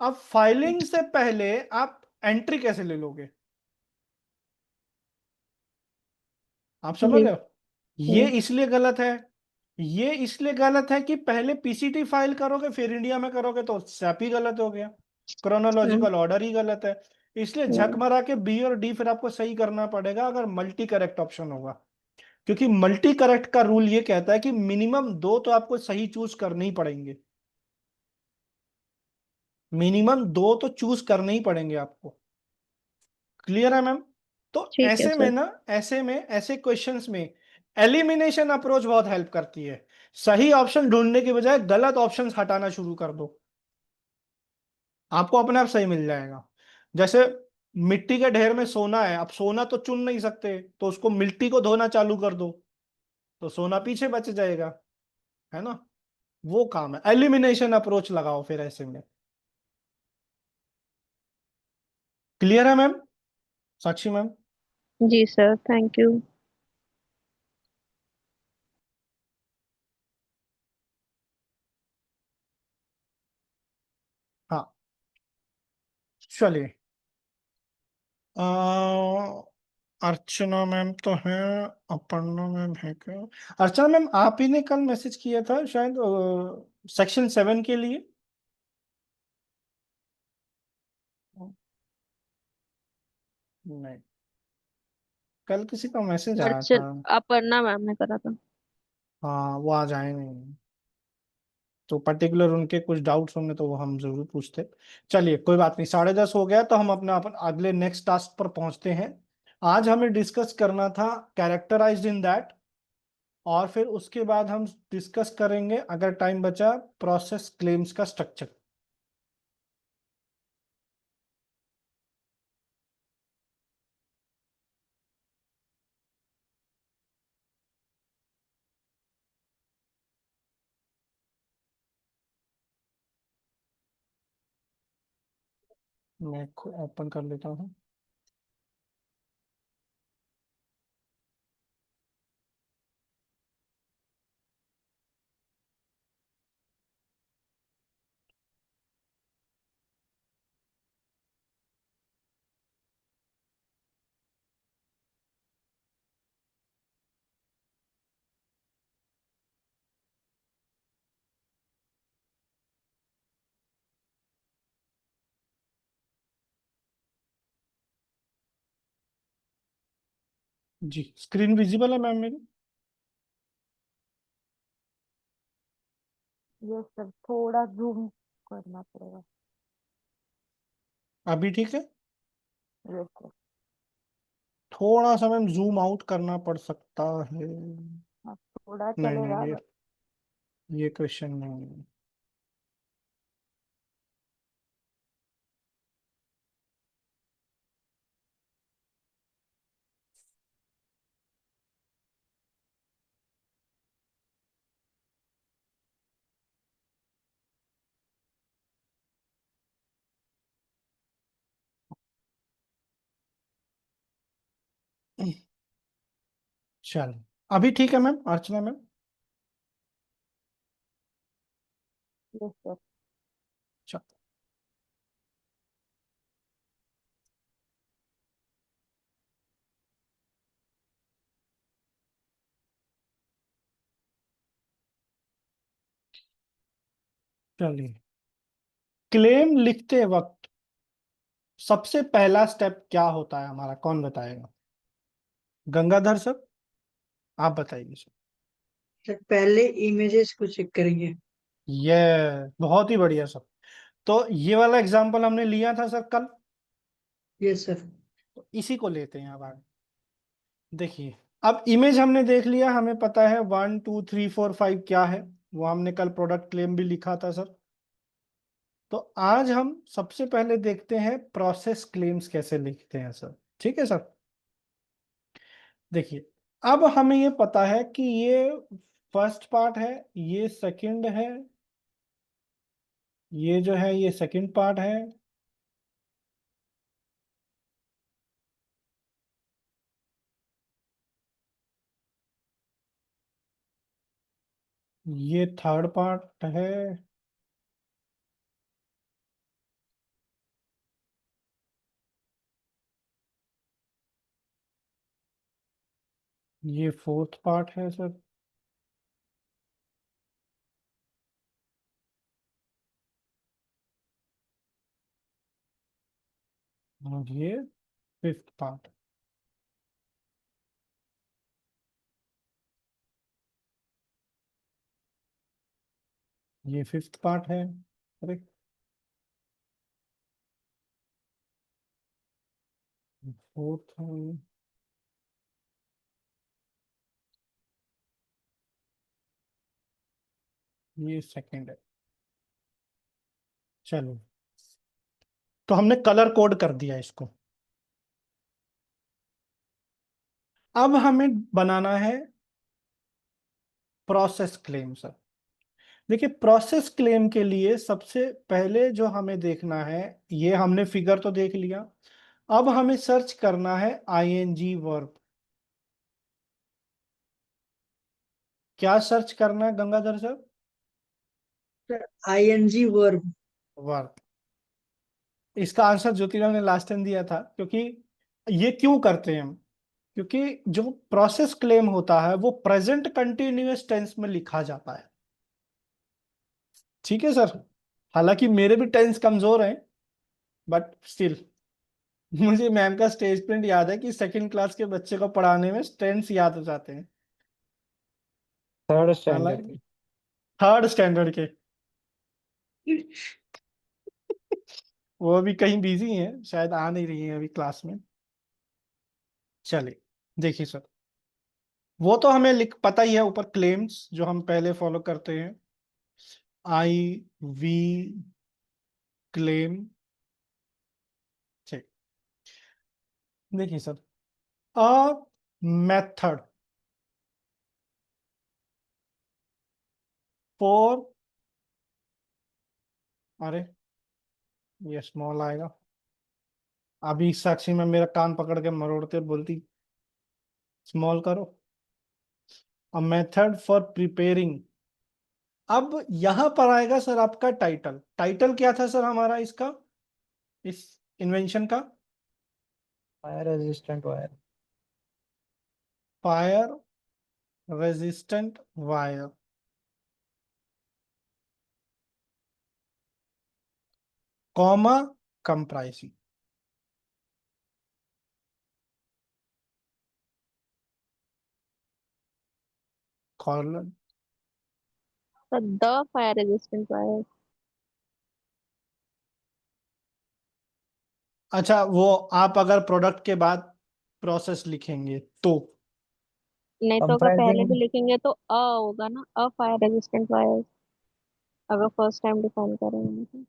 अब फाइलिंग से पहले आप एंट्री कैसे ले लोगे, आप समझ जी। रहे हो? ये इसलिए गलत है, ये इसलिए गलत है कि पहले पीसीटी फाइल करोगे फिर इंडिया में करोगे तो स्टेप ही गलत हो गया, हम्म। क्रोनोलॉजिकल ऑर्डर ही गलत है। इसलिए झक हम्म। मारा के बी और डी फिर आपको सही करना पड़ेगा अगर मल्टी करेक्ट ऑप्शन होगा, क्योंकि मल्टी करेक्ट का रूल ये कहता है कि मिनिमम दो तो आपको सही चूज करने ही पड़ेंगे, मिनिमम दो तो चूज करने ही पड़ेंगे आपको। क्लियर है मैम? तो ठीक है ऐसे में सर। ना, ऐसे में ऐसे क्वेश्चंस में एलिमिनेशन अप्रोच बहुत हेल्प करती है। सही ऑप्शन ढूंढने के बजाय गलत ऑप्शंस हटाना शुरू कर दो, आपको अपने आप सही मिल जाएगा। जैसे मिट्टी के ढेर में सोना है, अब सोना तो चुन नहीं सकते तो उसको मिट्टी को धोना चालू कर दो तो सोना पीछे बच जाएगा, है ना? वो काम है, एलिमिनेशन अप्रोच लगाओ फिर ऐसे में। क्लियर है मैम? साक्षी मैम? जी सर, थैंक यू। हाँ चलिए। अर्चना मैम तो है, अपर्णा मैम है क्या? अर्चना मैम आप ही ने कल मैसेज किया था शायद सेक्शन 7 के लिए। नहीं, कल किसी का मैसेज आया था। अपर्णा मैम ने करा था। हाँ वो आज आए नहीं, तो पर्टिकुलर उनके कुछ डाउट्स होंगे तो वो हम जरूर पूछते। चलिए कोई बात नहीं, 10:30 हो गया तो हम अपना अपन अगले नेक्स्ट टास्क पर पहुंचते हैं। आज हमें डिस्कस करना था कैरेक्टराइज्ड इन दैट, और फिर उसके बाद हम डिस्कस करेंगे अगर टाइम बचा प्रोसेस क्लेम्स का स्ट्रक्चर। मैं ओपन कर लेता हूँ। जी स्क्रीन विजिबल है मैम मेरी? यस सर, थोड़ा जूम करना पड़ेगा। अभी ठीक है? Yes sir. थोड़ा सा मैम जूम आउट करना पड़ सकता है। हाँ, थोड़ा नहीं नहीं, चलेगा। ये क्वेश्चन नहीं है। चलो अभी ठीक है ma'am, Archana ma'am? Yes sir. चलो चलिए, क्लेम लिखते वक्त सबसे पहला स्टेप क्या होता है हमारा, कौन बताएगा? गंगाधर सर, आप बताइए सर। सर पहले इमेजेस को चेक करेंगे। ये बहुत ही बढ़िया सर। तो ये वाला एग्जांपल हमने लिया था सर कल, यस सर। तो इसी को लेते हैं अब आगे। देखिए अब इमेज हमने देख लिया, हमें पता है 1 2 3 4 5 क्या है, वो हमने कल प्रोडक्ट क्लेम भी लिखा था सर। तो आज हम सबसे पहले देखते हैं प्रोसेस क्लेम्स कैसे लिखते हैं सर। ठीक है सर? देखिए अब हमें ये पता है कि ये फर्स्ट पार्ट है, ये सेकंड है, ये जो है ये सेकंड पार्ट है, ये थर्ड पार्ट है, ये फोर्थ पार्ट है सर, और ये फिफ्थ पार्ट। ये फिफ्थ पार्ट है, करेक्ट। फोर्थ है, ये सेकंड है। चलो, तो हमने कलर कोड कर दिया इसको। अब हमें बनाना है प्रोसेस क्लेम सर। देखिए, प्रोसेस क्लेम के लिए सबसे पहले जो हमें देखना है, ये हमने फिगर तो देख लिया, अब हमें सर्च करना है आईएनजी वर्ब। क्या सर्च करना है Gangadhar sir? ING verb. Verb. इसका आंसर ज्योतिराव ने लास्ट टाइम दिया था, क्योंकि ये क्यों करते हैं हम, क्योंकि जो प्रोसेस क्लेम होता है वो प्रेजेंट कंटिन्यूअस टेंस में लिखा जाता है। ठीक है सर, हालांकि मेरे भी टेंस कमजोर हैं, बट स्टिल मुझे मैम का स्टेज प्रिंट याद है कि सेकंड क्लास के बच्चे को पढ़ाने में टेंस याद हो जाते हैं। थर्ड स्टैंडर्ड हालांकि की। थर्ड स्टैंडर्ड के वो अभी कहीं बिजी हैं, शायद आ नहीं रही हैं अभी क्लास में। चलिए देखिए सर, वो तो हमें लिख पता ही है, ऊपर क्लेम्स जो हम पहले फॉलो करते हैं, आई वी क्लेम। ठीक, देखिए सर, अ मेथड फॉर, अरे ये स्मॉल आएगा, अभी साक्षी में मेरा कान पकड़ के मरोड़ते बोलती स्मॉल करो। A method for preparing. अब यहां पर आएगा सर आपका टाइटल। टाइटल क्या था सर हमारा इसका, इस इन्वेंशन का? Fire resistant wire. Fire resistant wire, comma comprising, colon. So the fire resistant wire. अच्छा, वो आप अगर प्रोडक्ट के बाद प्रोसेस लिखेंगे तो नहीं तो अगर पहले भी कंप्राइजिंग। लिखेंगे तो अ होगा ना, अ फायर रेजिस्टेंट वायर, अगर फर्स्ट टाइम डिफाइन करेंगे तो।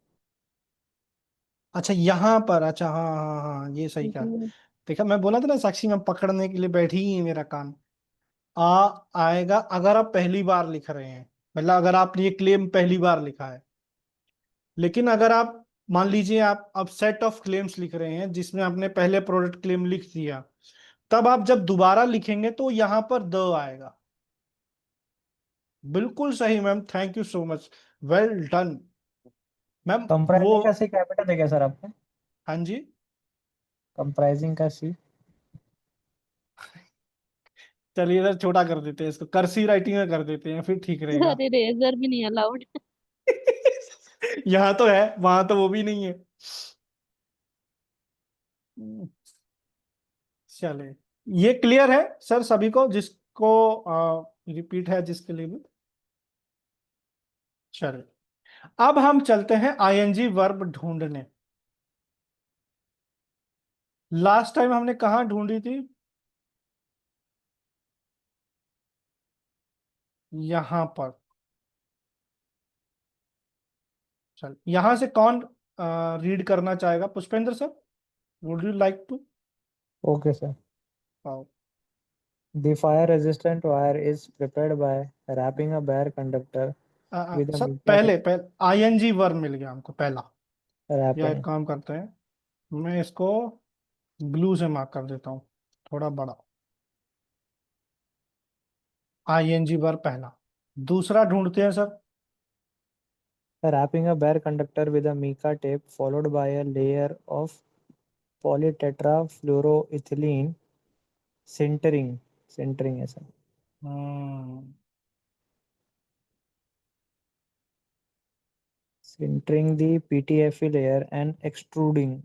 अच्छा यहाँ पर, अच्छा हाँ हाँ हाँ, ये सही कहा। हम्म। देखा, मैं बोला था ना साक्षी में पकड़ने के लिए बैठी ही है मेरा कान। आ आएगा अगर आप पहली बार लिख रहे हैं, मतलब अगर आपने ये क्लेम पहली बार लिखा है। लेकिन अगर आप मान लीजिए आप अब सेट ऑफ क्लेम्स लिख रहे हैं जिसमें आपने पहले प्रोडक्ट क्लेम लिख दिया, तब आप जब दोबारा लिखेंगे तो यहां पर द आएगा। बिल्कुल सही ma'am, thank you so much, well done ma'am. वो कंप्राइजिंग का सी कैपिटल है क्या सर आपका? हाँ जी, कंप्राइजिंग का सी। चलिए इधर छोटा कर देते हैं इसको, कर्सिव राइटिंग में कर देते हैं, फिर ठीक रहेगा। अरे रेजर भी नहीं अलाउड। यहाँ तो है, वहां तो वो भी नहीं है। चले, ये क्लियर है सर सभी को, जिसको रिपीट है जिसके लिए भी? चले, अब हम चलते हैं आईएनजी वर्ब ढूंढने। लास्ट टाइम हमने कहाँ ढूंढी थी? यहां पर। चल, यहां से कौन रीड करना चाहेगा? Pushpendra sir, would you like to? Okay sir. The fire resistant wire is prepared by wrapping a bare conductor with a sir mica पहले tape. पहले आईएनजी वर्ब मिल गया हमको पहला। या एक Wrapping. काम करते हैं, मैं इसको ब्लू से मार्क कर देता हूँ थोड़ा बड़ा। आईएनजी वर्ब पहला। दूसरा ढूंढते हैं sir. Wrapping a bare conductor with a mica tape followed by a layer of polytetrafluoroethylene sintering. Sintering है sir. Sintering the PTFE layer and extruding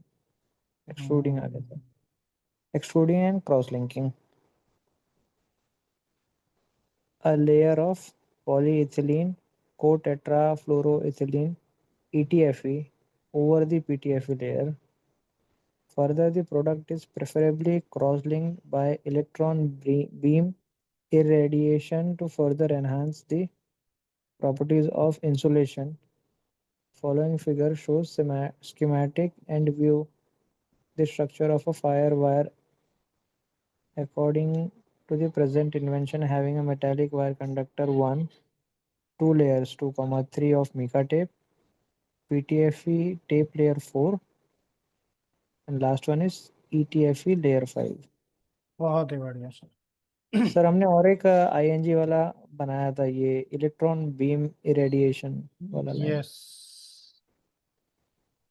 आ गया sir. Extruding and cross-linking a layer of polyethylene cotetrafluoroethylene ETFE over the PTFE layer. Further, the product is preferably cross-linked by electron beam irradiation to further enhance the properties of insulation. Following figure shows schematic and view the structure of a fire wire according to the present invention, having a metallic wire conductor 1, 2 layers 2, 3 of mica tape, PTFE tape layer 4, and last one is ETFE layer 5. बहुत ही बढ़िया sir. Sir हमने और एक ING वाला बनाया था, ये इलेक्ट्रॉन बीम इरेडिएशन वाला लाइन। यस,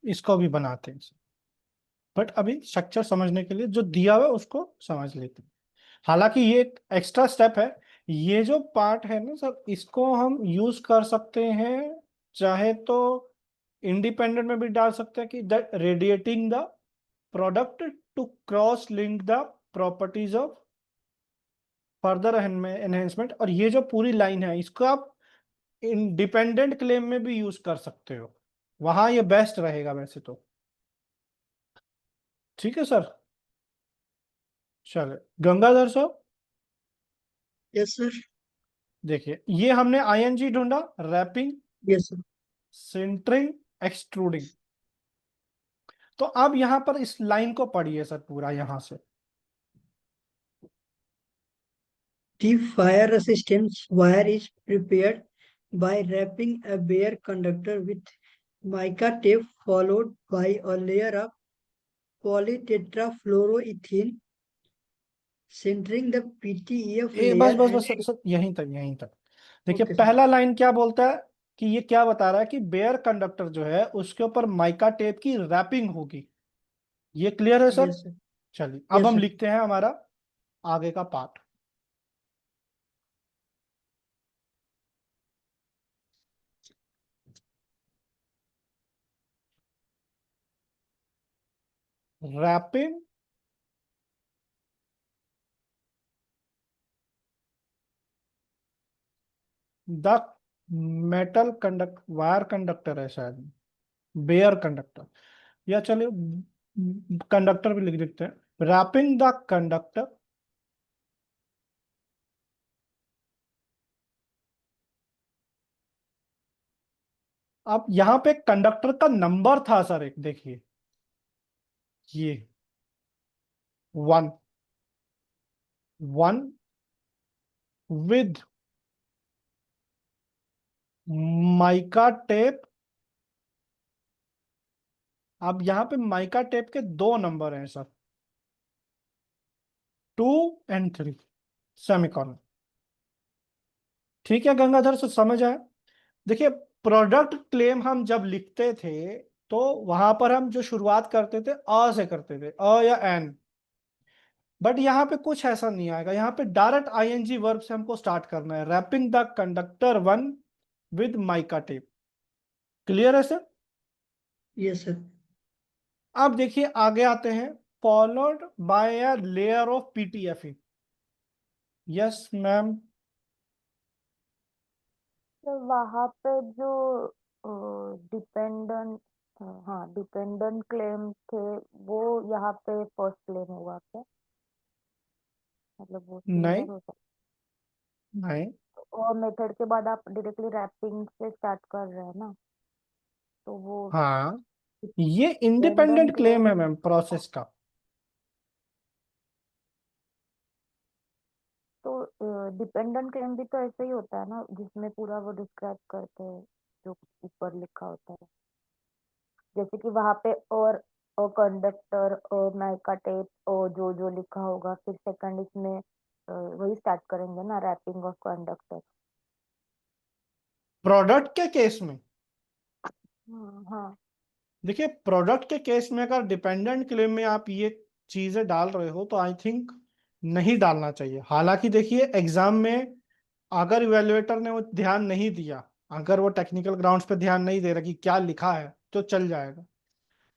इसको भी बनाते हैं, बट अभी स्ट्रक्चर समझने के लिए जो दिया हुआ है उसको समझ लेते हैं। हालांकि ये एक एक्स्ट्रा स्टेप है। ये जो पार्ट है ना सर, इसको हम यूज कर सकते हैं, चाहे तो इंडिपेंडेंट में भी डाल सकते हैं कि that radiating the product to cross link the properties of further enhancement. और ये जो पूरी लाइन है इसको आप इंडिपेंडेंट क्लेम में भी यूज कर सकते हो, वहां ये बेस्ट रहेगा वैसे तो। ठीक है सर, चलो गंगाधर साहब। Yes sir. देखिए ये हमने आईएनजी ढूंढा, wrapping, yes sir. Sintering, extruding. तो अब यहां पर इस लाइन को पढ़िए सर पूरा यहां से। The fire resistance wire is prepared by wrapping a bare conductor with mica tape followed by a layer of polytetrafluoroethylene centering the PTEF बस layer बस and बस सर, सर यहीं तक यहीं तक। देखिए Okay, sir. पहला लाइन क्या बोलता है कि ये क्या बता रहा है कि बेयर कंडक्टर जो है उसके ऊपर माइका टेप की रैपिंग होगी। ये क्लियर है सर? Yes, sir. चलिए अब Yes, हम sir. लिखते हैं हमारा आगे का part. wrapping the metal conduct wire conductor है शायद, बेयर कंडक्टर, या चलिए कंडक्टर भी लिख देते हैं। wrapping the conductor अब यहां पे कंडक्टर का नंबर था सर, एक देखिए ये 1 1 with माइका टेप। अब यहां पे माइका टेप के 2 नंबर हैं सर, 2 और 3 सेमीकोलन। ठीक है गंगाधर से समझ आया? देखिए प्रोडक्ट क्लेम हम जब लिखते थे तो वहां पर हम जो शुरुआत करते थे अ से करते थे, अ या एन। बट यहाँ पे कुछ ऐसा नहीं आएगा, यहाँ पे डायरेक्ट आईएनजी वर्ब से हमको स्टार्ट करना है। Wrapping the conductor 1 with mica tape. Clear है सर? Yes, sir. अब देखिए आगे आते हैं, followed by a layer of PTFE. Yes ma'am. तो वहां पे जो डिपेंडेंट हाँ डिपेंडेंट क्लेम थे वो यहाँ पे फर्स्ट क्लेम हुआ क्या? मतलब वो नहीं सिमिलर हो सकता नहीं, और मेथड के बाद आप डायरेक्टली रैपिंग से स्टार्ट कर रहे हैं ना, तो वो हाँ ये इंडिपेंडेंट डिपेंडेंट क्लेम क्लेम। है मैम प्रोसेस का। डिपेंडेंट क्लेम भी तो ऐसे ही होता है ना, जिसमें पूरा वो डिस्क्राइब करते हैं जो ऊपर लिखा होता है, जैसे कि वहां पे और कंडक्टर और माइका टेप और जो जो लिखा होगा, फिर सेकंड इसमें वही स्टार्ट करेंगे ना, रैपिंग ऑफ कंडक्टर। प्रोडक्ट के केस में हाँ। देखिए, प्रोडक्ट के केस में अगर डिपेंडेंट क्लेम में आप ये चीजें डाल रहे हो तो आई थिंक नहीं डालना चाहिए। हालांकि देखिए, एग्जाम में अगर इवेल्युएटर ने वो ध्यान नहीं दिया, अगर वो टेक्निकल ग्राउंड्स पे ध्यान नहीं दे रहा कि क्या लिखा है, तो चल जाएगा।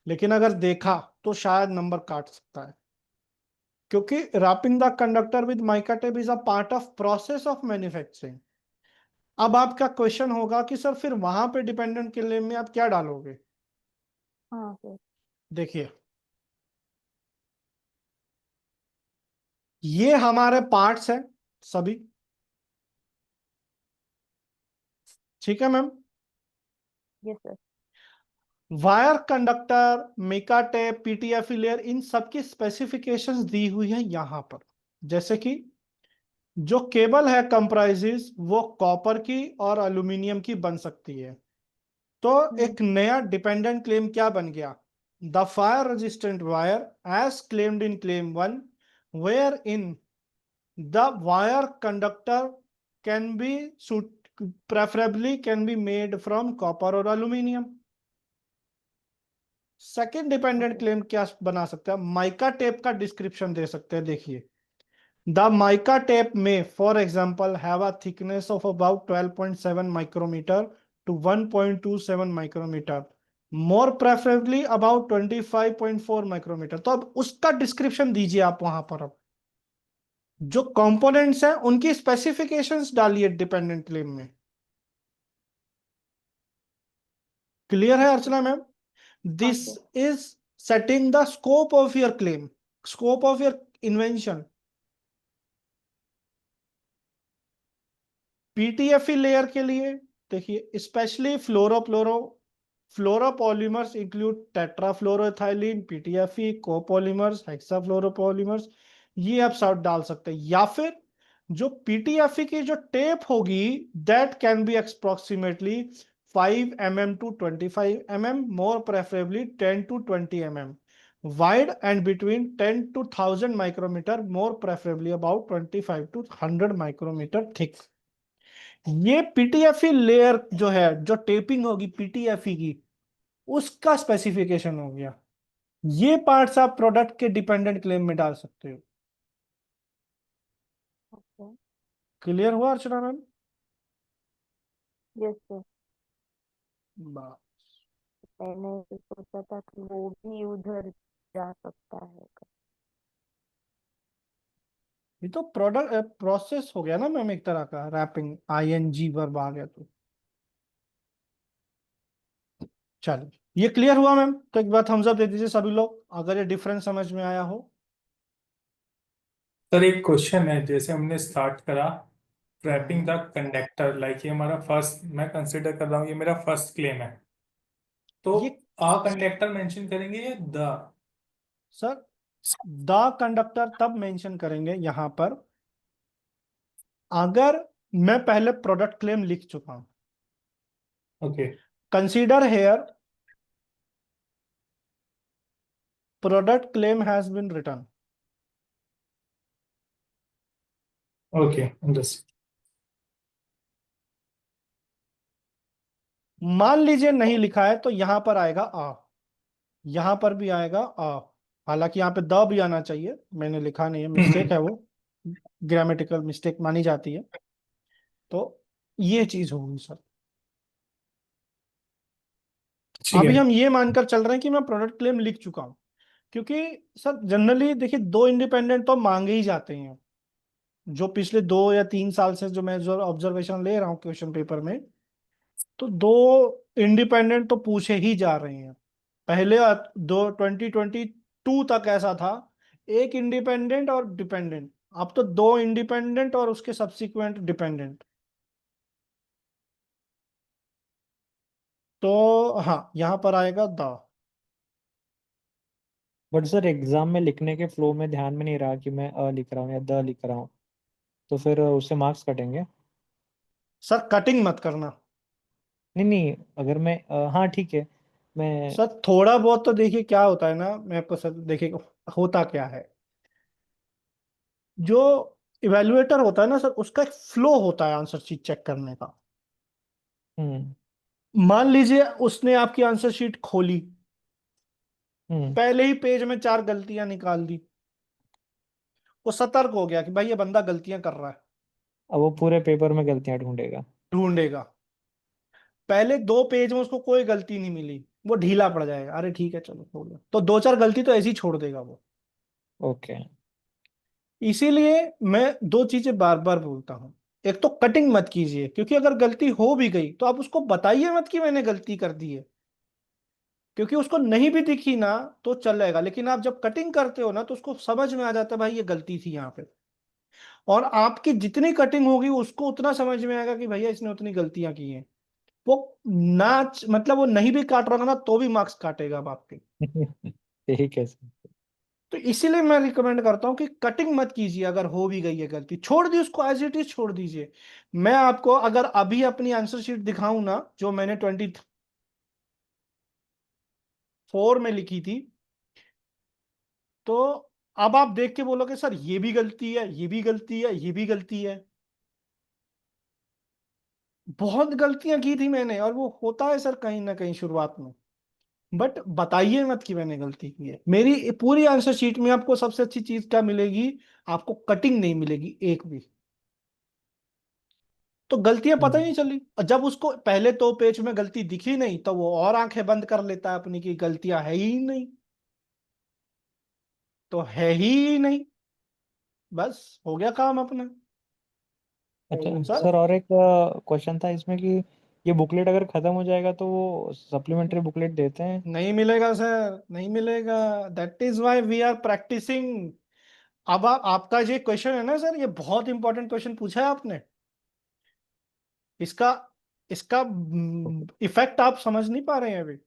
लेकिन अगर देखा तो शायद नंबर काट सकता है, क्योंकि wrapping the conductor with mica tape is a part of process of manufacturing. अब आपका क्वेश्चन होगा कि सर फिर वहां पे डिपेंडेंट क्लेम में आप क्या डालोगे। हाँ सर। देखिए, ये हमारे पार्ट्स हैं सभी, ठीक है ma'am. Yes sir. Wire conductor, mica tape, PTF layer, इन सबकी स्पेसिफिकेशंस दी हुई है यहां पर। जैसे कि जो केबल है कंप्राइजेस वो कॉपर की और एल्यूमिनियम की बन सकती है। तो एक नया डिपेंडेंट क्लेम क्या बन गया, the fire resistant wire as claimed in claim 1, wherein the wire conductor can be preferably can be made from copper और aluminium। सेकेंड डिपेंडेंट क्लेम क्या बना सकते हैं, माइका टेप का डिस्क्रिप्शन दे सकते हैं। देखिए, द माइका टेप में for example have a thickness of about 12.7 micrometer to 1.27 micrometer, more preferably about 25.4 micrometer. तो अब उसका डिस्क्रिप्शन दीजिए आप वहां पर। अब जो कंपोनेंट्स हैं उनकी स्पेसिफिकेशंस डालिए डिपेंडेंट क्लेम में। क्लियर है Archana ma'am? This is setting the scope of your claim, scope of your invention. PTFE layer के लिए देखिए, specially fluoropolymers include tetrafluoroethylene, PTFE, copolymers, hexafluoropolymers, ये आप सब डाल सकते हैं। या फिर जो पीटीएफई की जो टेप होगी that can be approximately 5 mm to 25 mm, more preferably 10 to 20 mm wide and between 10 to 1000 micrometer, more preferably about 25 to 100 micrometer thick। ये पीटीएफई लेयर जो है, जो टेपिंग होगी पीटीएफई की, उसका स्पेसिफिकेशन हो गया। ये पार्ट्स आप प्रोडक्ट के डिपेंडेंट क्लेम में डाल सकते हो। क्लियर हुआ अर्चना मैम? Yes sir. बस, मैंने सोचा था कि वो भी उधर जा सकता है। ये तो प्रोडक्ट प्रोसेस हो गया ना मैम, एक तरह का रैपिंग, आईएनजी वर्ब आ गया। तो चलिए, ये क्लियर हुआ मैम? तो एक बार थम्स अप दे दीजिए सभी लोग अगर ये डिफरेंस समझ में आया हो। सर एक क्वेश्चन है, जैसे हमने स्टार्ट करा रैपिंग द कंडक्टर, लाइक ये हमारा फर्स्ट, मैं कंसिडर कर रहा हूँ ये मेरा फर्स्ट क्लेम है, तो ये आ कंडक्टर मेंशन करेंगे या द? सर, द कंडक्टर तब मेंशन करेंगे यहां पर अगर मैं पहले प्रोडक्ट क्लेम लिख चुका हूं। Okay. Consider here product claim has been written. Okay understood. मान लीजिए नहीं लिखा है तो यहां पर आएगा आ, यहां पर भी आएगा आ। हालांकि यहाँ पे द भी आना चाहिए, मैंने लिखा नहीं है, मिस्टेक है वो, ग्रामेटिकल मिस्टेक मानी जाती है। तो ये चीज होगी सर। ठीक अभी है। हम ये मानकर चल रहे हैं कि मैं प्रोडक्ट क्लेम लिख चुका हूं, क्योंकि सर जनरली देखिए 2 इंडिपेंडेंट तो मांगे ही जाते हैं। जो पिछले 2 या 3 साल से जो मैं जो ऑब्जर्वेशन ले रहा हूँ क्वेश्चन पेपर में, तो 2 इंडिपेंडेंट तो पूछे ही जा रहे हैं। पहले 2022 तक ऐसा था, एक इंडिपेंडेंट और डिपेंडेंट। अब तो 2 इंडिपेंडेंट और उसके सब्सिक्वेंट डिपेंडेंट। तो हाँ, यहाँ पर आएगा द। बट सर एग्जाम में लिखने के फ्लो में ध्यान में नहीं रहा कि मैं अ लिख रहा हूँ या द लिख रहा हूँ, तो फिर उससे मार्क्स कटेंगे? सर कटिंग मत करना नहीं नहीं, अगर मैं हाँ ठीक है, मैं सर। थोड़ा बहुत तो देखिए क्या होता है ना, मैं आपको सर देखिए होता क्या है। जो इवेलुएटर होता है ना सर, उसका एक फ्लो होता है आंसर शीट चेक करने का। हम्म मान लीजिए उसने आपकी आंसर शीट खोली, हम्म पहले ही पेज में 4 गलतियां निकाल दी, वो सतर्क हो गया कि भाई ये बंदा गलतियां कर रहा है, अब वो पूरे पेपर में गलतियां ढूंढेगा। ढूंढेगा। पहले 2 पेज में उसको कोई गलती नहीं मिली, वो ढीला पड़ जाएगा, अरे ठीक है चलो हो गया, तो 2-4 गलती तो ऐसे ही छोड़ देगा वो। ओके। इसीलिए मैं 2 चीजें बार बार बोलता हूं। एक तो कटिंग मत कीजिए, क्योंकि अगर गलती हो भी गई तो आप उसको बताइए मत कि मैंने गलती कर दी है, क्योंकि उसको नहीं भी दिखी ना तो चलेगा, लेकिन आप जब कटिंग करते हो ना तो उसको समझ में आ जाता है भाई ये गलती थी यहाँ पे। और आपकी जितनी कटिंग होगी उसको उतना समझ में आएगा कि भैया इसने उतनी गलतियां की हैं। वो नाच मतलब वो नहीं भी काट रहा होगा ना तो भी मार्क्स काटेगा अब आपके। ठीक है सर। तो इसीलिए मैं रिकमेंड करता हूँ कि कटिंग मत कीजिए, अगर हो भी गई है गलती छोड़ दी उसको, एज इट इज छोड़ दीजिए। मैं आपको अगर अभी अपनी आंसर शीट दिखाऊं ना, जो मैंने 24 में लिखी थी, तो अब आप देख के बोलोगे सर ये भी गलती है, ये भी गलती है, ये भी गलती है। बहुत गलतियां की थी मैंने, और वो होता है सर कहीं ना कहीं शुरुआत में। बट बताइए मत कि मैंने गलती की है। मेरी पूरी आंसर शीट में आपको सबसे अच्छी चीज क्या मिलेगी, आपको कटिंग नहीं मिलेगी एक भी। तो गलतियां पता ही नहीं चली, और जब उसको पहले 2 पेज में गलती दिखी नहीं तो वो और आंखें बंद कर लेता है अपनी की गलतियां है ही नहीं, तो है ही नहीं, बस हो गया काम अपना। अच्छा सर सर, और एक क्वेश्चन था इसमें कि ये बुकलेट अगर खत्म हो जाएगा तो वो सप्लीमेंट्री बुकलेट देते हैं? नहीं मिलेगा सर, नहीं मिलेगा। That is why we are practising. अब आपका ये क्वेश्चन है ना सर, ये बहुत इंपॉर्टेंट क्वेश्चन पूछा है आपने। इसका इसका इफेक्ट आप समझ नहीं पा रहे हैं अभी,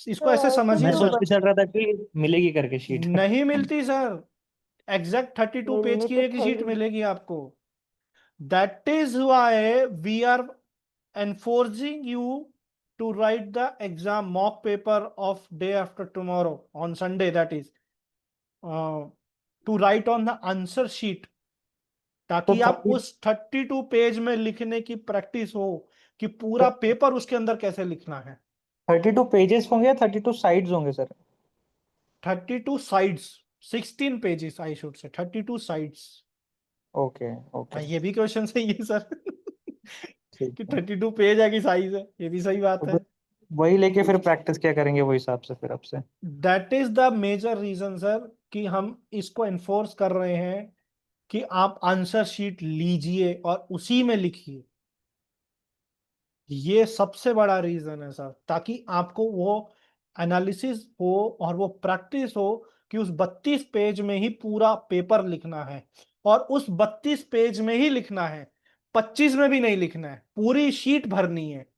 इसको ऐसे मैं समझिए सोच सर। के चल रहा था कि मिलेगी करके शीट। नहीं मिलती सर, एग्जैक्ट 32 पेज मिलनी की तो एक ही शीट चाहिए। मिलेगी आपको। That is why we are enforcing you to write the exam mock paper of day after tomorrow on Sunday, that is to write on the answer sheet, तो ताकि आप 30 उस 32 पेज में लिखने की प्रैक्टिस हो कि पूरा पेपर उसके अंदर कैसे लिखना है। 32 पेजेस होंगे या 32 साइड्स होंगे sir? 32 sides, 16 pages I should say, 32 sides. Okay okay, ये भी क्वेश्चन सही है सर ठीक कि है। 32 पेज है कि साइज है, ये भी सही बात तो है। वही लेके फिर प्रैक्टिस क्या करेंगे वो हिसाब से फिर आपसे? That is the major reason sir कि हम इसको एनफोर्स कर रहे हैं कि आप आंसर शीट लीजिए और उसी में लिखिए। ये सबसे बड़ा रीजन है सर, ताकि आपको वो एनालिसिस हो और वो प्रैक्टिस हो कि उस 32 पेज में ही पूरा पेपर लिखना है, और उस 32 पेज में ही लिखना है, 25 में भी नहीं लिखना है, पूरी शीट भरनी है।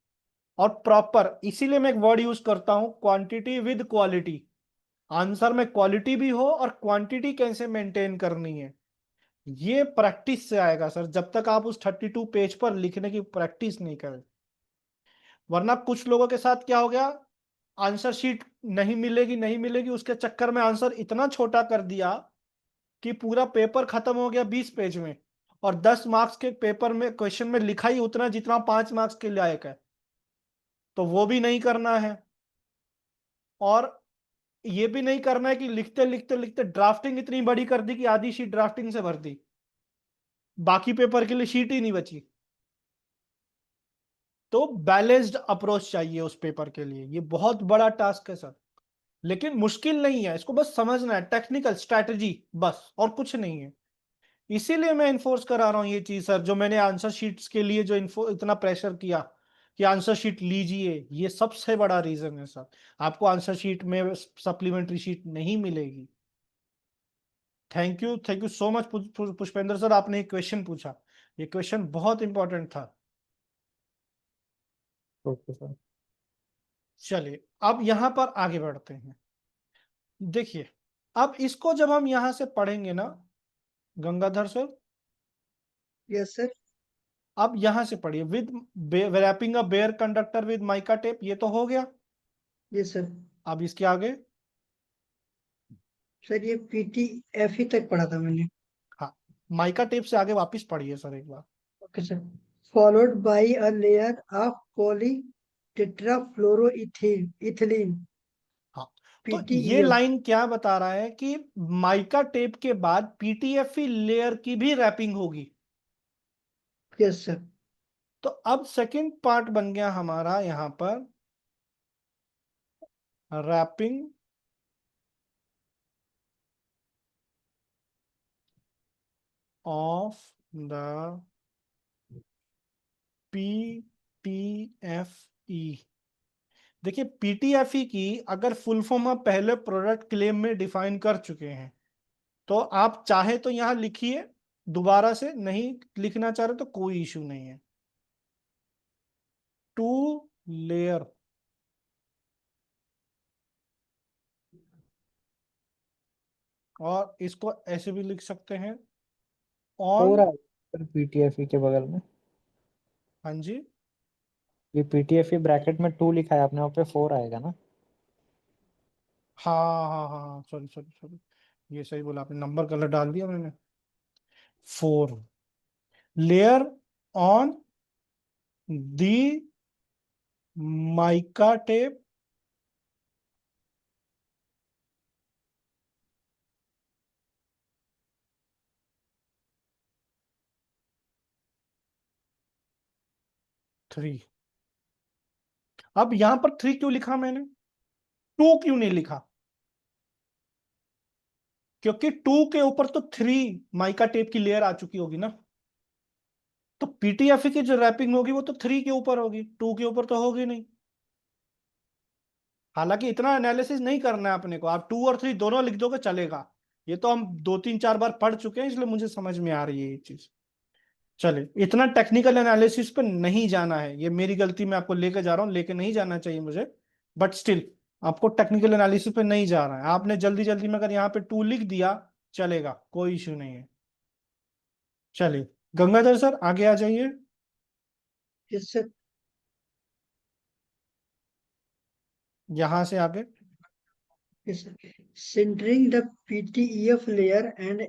और प्रॉपर, इसीलिए मैं एक वर्ड यूज करता हूं, क्वांटिटी विद क्वालिटी। आंसर में क्वालिटी भी हो और क्वांटिटी कैसे मेंटेन करनी है, ये प्रैक्टिस से आएगा सर, जब तक आप उस 32 पेज पर लिखने की प्रैक्टिस नहीं करें। वरना कुछ लोगों के साथ क्या हो गया, आंसर शीट नहीं मिलेगी नहीं मिलेगी उसके चक्कर में आंसर इतना छोटा कर दिया कि पूरा पेपर खत्म हो गया 20 पेज में, और 10 मार्क्स के पेपर में क्वेश्चन में लिखा ही उतना जितना 5 मार्क्स के लायक है, तो वो भी नहीं करना है। और ये भी नहीं करना है कि लिखते लिखते लिखते ड्राफ्टिंग इतनी बड़ी कर दी कि आधी शीट ड्राफ्टिंग से भर दी, बाकी पेपर के लिए शीट ही नहीं बची। तो बैलेंस्ड अप्रोच चाहिए उस पेपर के लिए, ये बहुत बड़ा टास्क है सर, लेकिन मुश्किल नहीं है, इसको बस समझना है, टेक्निकल स्ट्रैटेजी बस, और कुछ नहीं है। इसीलिए मैं इन्फोर्स करा रहा हूं ये चीज सर, जो मैंने आंसर शीट्स के लिए जो इतना प्रेशर किया कि आंसर शीट लीजिए, ये सबसे बड़ा रीजन है सर। आपको आंसर शीट में सप्लीमेंट्री शीट नहीं मिलेगी। Thank you so much Pushpendra sir, आपने एक क्वेश्चन पूछा, ये क्वेश्चन बहुत इंपॉर्टेंट था। Okay sir. चलिए अब यहां पर आगे बढ़ते हैं। देखिए अब इसको जब हम यहां से पढ़ेंगे ना गंगाधर सर, यस सर। अब यहां से पढ़िए, with wrapping a bare conductor with mica tape, ये तो हो गया। Yes sir. अब इसके आगे, सर ये PTF ही तक पढ़ा था मैंने। हाँ, माइका टेप से आगे वापस पढ़िए सर एक बार। Okay sir. Followed by a layer of poly tetrafluoroethene ethylene हाँ, तो ये PTEF। लाइन क्या बता रहा है कि माइका टेप के बाद पीटीएफई लेयर की भी रैपिंग होगी। Yes sir. तो अब सेकंड पार्ट बन गया हमारा यहां पर, रैपिंग ऑफ द पीटीएफई। देखिए, पीटीएफई की अगर फुल फॉर्म आप पहले प्रोडक्ट क्लेम में डिफाइन कर चुके हैं, तो आप चाहे तो यहां लिखिए, दोबारा से नहीं लिखना चाह रहे तो कोई इश्यू नहीं है। टू लेयर और इसको ऐसे भी लिख सकते हैं, फोर ऑन। आएगा पीटीएफई के बगल में। हाँ जी, ये पीटीएफई ब्रैकेट में 2 लिखा है आपने, वहाँ पे 4 आएगा ना। हाँ हाँ हाँ हाँ, सॉरी सॉरी सॉरी, ये सही बोला आपने, नंबर गलत डाल दिया मैंने। 4 layer on the mica tape three. अब यहां पर 3 क्यों लिखा मैंने, 2 क्यों नहीं लिखा? क्योंकि 2 के ऊपर तो 3 माइका टेप की लेयर आ चुकी होगी ना। तो पीटीएफई की जो रैपिंग होगी वो तो 3 के ऊपर होगी, 2 के ऊपर तो होगी नहीं। हालांकि इतना एनालिसिस नहीं करना है अपने को, आप 2 और 3 दोनों लिख दोगे चलेगा। ये तो हम 2 3 4 बार पढ़ चुके हैं, इसलिए मुझे समझ में आ रही है ये चीज। चले, इतना टेक्निकल एनालिसिस पे नहीं जाना है, ये मेरी गलती, मैं आपको लेके जा रहा हूँ, लेके नहीं जाना चाहिए मुझे, बट स्टिल आपको टेक्निकल एनालिसिस पे नहीं जा रहा है। आपने जल्दी जल्दी में अगर यहाँ पे 2 लिख दिया चलेगा, कोई इश्यू नहीं है। चलिए, गंगाधर सर आगे आ जाइए। Yes sir. यहां से आगे, yes sir. Centering the PTEF layer and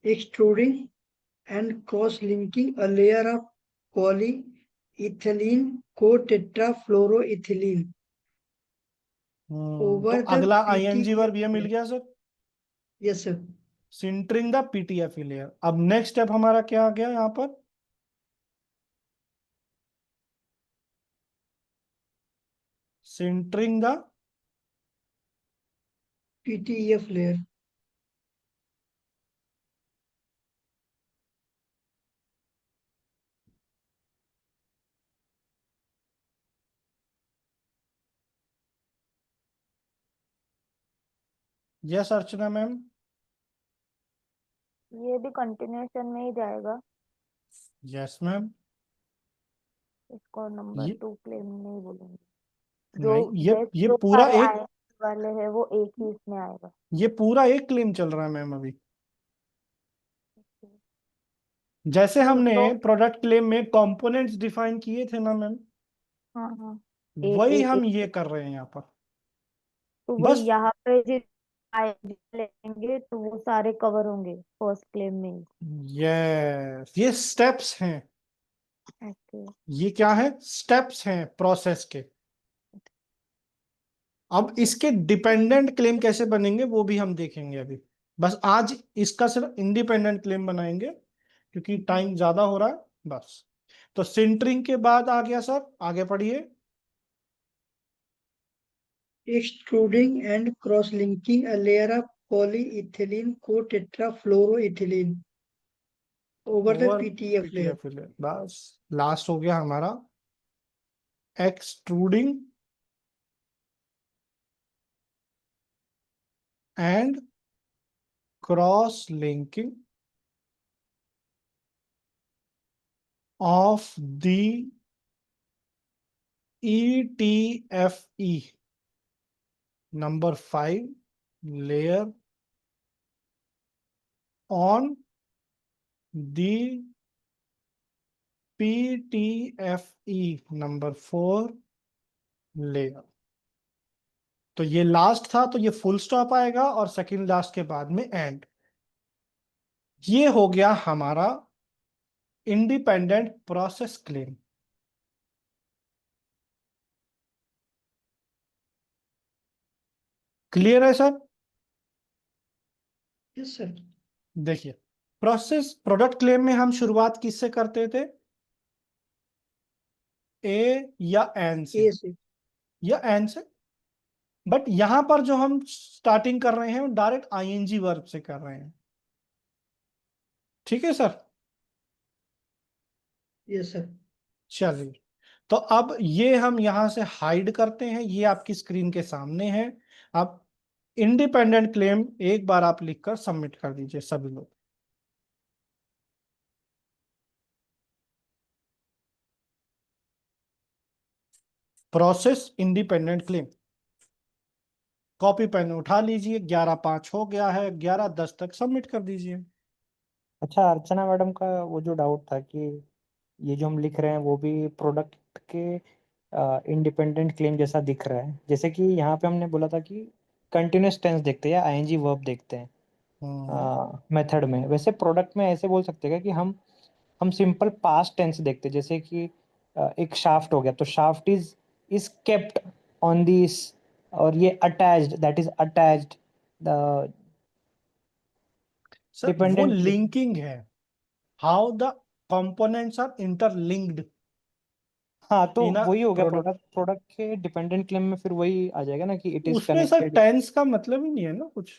extruding and cross-linking a layer of polyethylene co-tetrafluoroethylene तो over the अगला आईएनजी PTEF वर्ब ये मिल layer. गया sir, Yes sir. Sintering the PTFE layer. अब नेक्स्ट स्टेप हमारा क्या आ गया यहाँ पर, sintering the PTEF layer. Yes Archana ma'am. ये भी कंटिन्यूएशन में ही जाएगा। Yes ma'am. इसको नंबर ये 2 क्लेम नहीं बोलेंगे। जो नहीं, ये जो पूरा सारे एक, आए वाले हैं वो एक ही इसमें आएगा। ये पूरा एक क्लेम चल रहा है मैम अभी। जैसे तो हमने जो प्रोडक्ट क्लेम में कंपोनेंट्स डिफाइन किए थे ना मैम, हाँ हाँ वही ए हम ये कर रहे हैं यहाँ पर। तो वही बस, यहाँ पे जो आए लेंगे तो वो सारे कवर होंगे फर्स्ट क्लेम में ही। ये स्टेप्स हैं, ओके। ये क्या है, स्टेप्स हैं प्रोसेस के। अब इसके डिपेंडेंट क्लेम कैसे बनेंगे वो भी हम देखेंगे अभी। बस आज इसका सिर्फ इंडिपेंडेंट क्लेम बनाएंगे, क्योंकि टाइम ज्यादा हो रहा है बस। तो सिंटरिंग के बाद आ गया सर, आगे पढ़िए। Extruding and cross-linking a layer of polyethylene co-tetrafluoroethylene over the over PTEF layer. PTF layer, बस लास्ट हो गया हमारा, extruding and cross linking of the ETFE number 5 layer on the PTFE number 4 layer. तो ये last था, तो ये full stop आएगा और सेकंड लास्ट के बाद में एंड। ये हो गया हमारा इंडिपेंडेंट प्रोसेस क्लेम। क्लियर है सर? Yes sir. देखिए, प्रोसेस प्रोडक्ट क्लेम में हम शुरुआत किससे करते थे? ए या एन से, ए से। या एन से। बट यहां पर जो हम स्टार्टिंग कर रहे हैं वो डायरेक्ट आईएनजी वर्ब से कर रहे हैं। ठीक है सर? Yes sir. चलिए, तो अब ये हम यहां से हाइड करते हैं, ये आपकी स्क्रीन के सामने है। अब इंडिपेंडेंट क्लेम एक बार आप लिखकर सबमिट कर दीजिए सभी लोग। Process independent claim, copy pen उठा लीजिए। 11/5 हो गया है, 11:10 तक सबमिट कर दीजिए। अच्छा, अर्चना मैडम का वो जो डाउट था कि ये जो हम लिख रहे हैं वो भी प्रोडक्ट के इंडिपेंडेंट क्लेम जैसा दिख रहा है। जैसे कि यहाँ पे हमने बोला था कि कंटिन्यूस टेंस देखते हैं या आईएनजी वर्ब देखते हैं मेथड में, वैसे प्रोडक्ट में ऐसे बोल सकते हैं कि हम सिंपल पास्ट टेंस देखते हैं। जैसे कि एक शाफ्ट हो गया तो shaft is kept on this, और ये attached, that is attached. The sir वो डिपेंडेंट लिंकिंग है, how the components are interlinked हाँ, तो इन अ वही हो गया प्रोडक्ट। प्रोडक्ट प्रोडक्ट के डिपेंडेंट क्लेम में, फिर वही आ जाएगा ना कि इट इज उसमें सर कनेक्टेड। टेंस का मतलब ही नहीं है ना कुछ,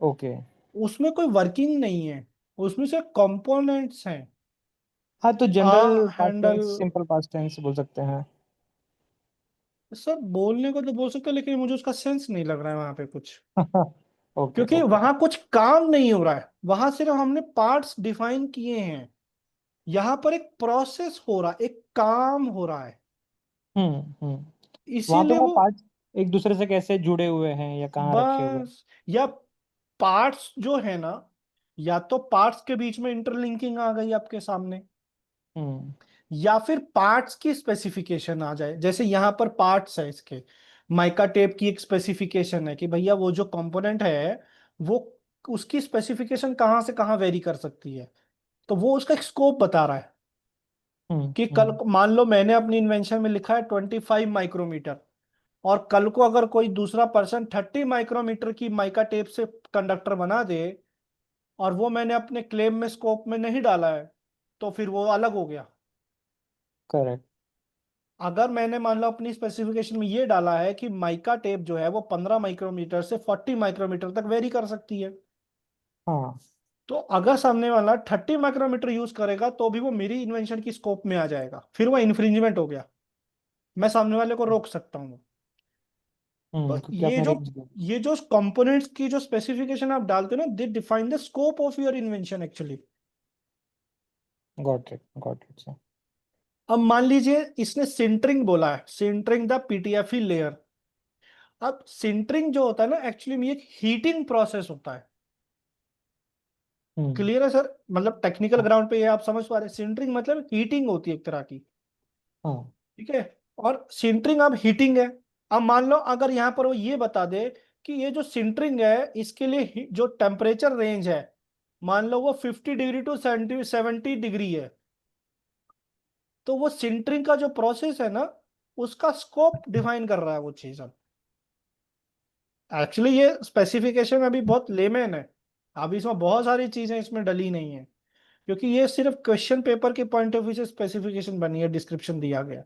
ओके। उसमें कोई वर्किंग नहीं है, उसमें सिर्फ कंपोनेंट्स हैं। हाँ, तो uh general past handle. Tense, simple past tense बोल सकते हैं। सर बोलने को तो बोल सकते हैं, लेकिन मुझे उसका सेंस नहीं लग रहा है वहां पे कुछ, ओके क्योंकि ओके। वहां कुछ काम नहीं हो रहा है, वहां सिर्फ हमने पार्ट्स डिफाइन किए हैं। यहाँ पर एक प्रोसेस हो रहा है, एक काम हो रहा है, हम्म। वहां पे इसीलिए वो वो पार्ट्स एक दूसरे से कैसे जुड़े हुए हैं या कहाँ रखे हुए हैं। बस, या पार्ट्स जो है ना, या तो पार्ट्स के बीच में इंटरलिंकिंग आ गई आपके सामने, हम्म या फिर पार्ट्स की स्पेसिफिकेशन आ जाए। जैसे यहाँ पर पार्ट्स है इसके, माइका टेप की एक स्पेसिफिकेशन है कि भैया वो जो कंपोनेंट है वो, उसकी स्पेसिफिकेशन कहाँ से कहाँ वेरी कर सकती है, तो वो उसका एक स्कोप बता रहा है कि कल हम्म। को मान लो मैंने अपनी इन्वेंशन में लिखा है 25 माइक्रोमीटर, और कल को अगर कोई दूसरा पर्सन 30 माइक्रोमीटर की माइका टेप से कंडक्टर बना दे, और वो मैंने अपने क्लेम में स्कोप में नहीं डाला है, तो फिर वो अलग हो गया। करेक्ट। अगर मैंने मान लो अपनी स्पेसिफिकेशन में ये डाला है कि माइका टेप जो है वो 15 माइक्रोमीटर से 40 माइक्रोमीटर तक वेरी कर सकती है, हाँ। तो अगर सामने वाला 30 माइक्रोमीटर यूज करेगा तो भी वो मेरी इन्वेंशन की स्कोप में आ जाएगा, फिर वो इन्फ्रिंजमेंट हो गया, मैं सामने वाले को रोक सकता हूँ। बस क्योंकि आपने रेंज दिया। ये जो कंपोनेंट्स की जो स्पेसिफिकेशन आप डालते हो ना, दे define the scope of your invention actually. Got it sir. अब मान लीजिए इसने सिंटरिंग बोला है, सिंटरिंग द पीटीएफई लेयर। अब सिंटरिंग जो होता है ना, एक्चुअली में एक हीटिंग प्रोसेस होता है। हम्म। क्लियर है सर? मतलब टेक्निकल हाँ ग्राउंड पे ये आप समझ पा रहे हैं, सिंटरिंग मतलब हीटिंग होती है एक तरह की। हाँ। ठीक है, और सिंटरिंग अब हीटिंग है। अब मान लो अगर यहाँ पर वो ये बता दे कि ये जो सिंटरिंग है इसके लिए जो टेम्परेचर रेंज है, मान लो वो 50 डिग्री टू 70 डिग्री है, तो वो सिंटरिंग का जो प्रोसेस है ना, उसका स्कोप डिफाइन कर रहा है वो चीज। अब एक्चुअली ये स्पेसिफिकेशन अभी बहुत लेमैन है, अभी इसमें बहुत सारी चीजें इसमें डली नहीं है, क्योंकि ये सिर्फ क्वेश्चन पेपर के पॉइंट ऑफ व्यू से स्पेसिफिकेशन बनी है, डिस्क्रिप्शन दिया गया।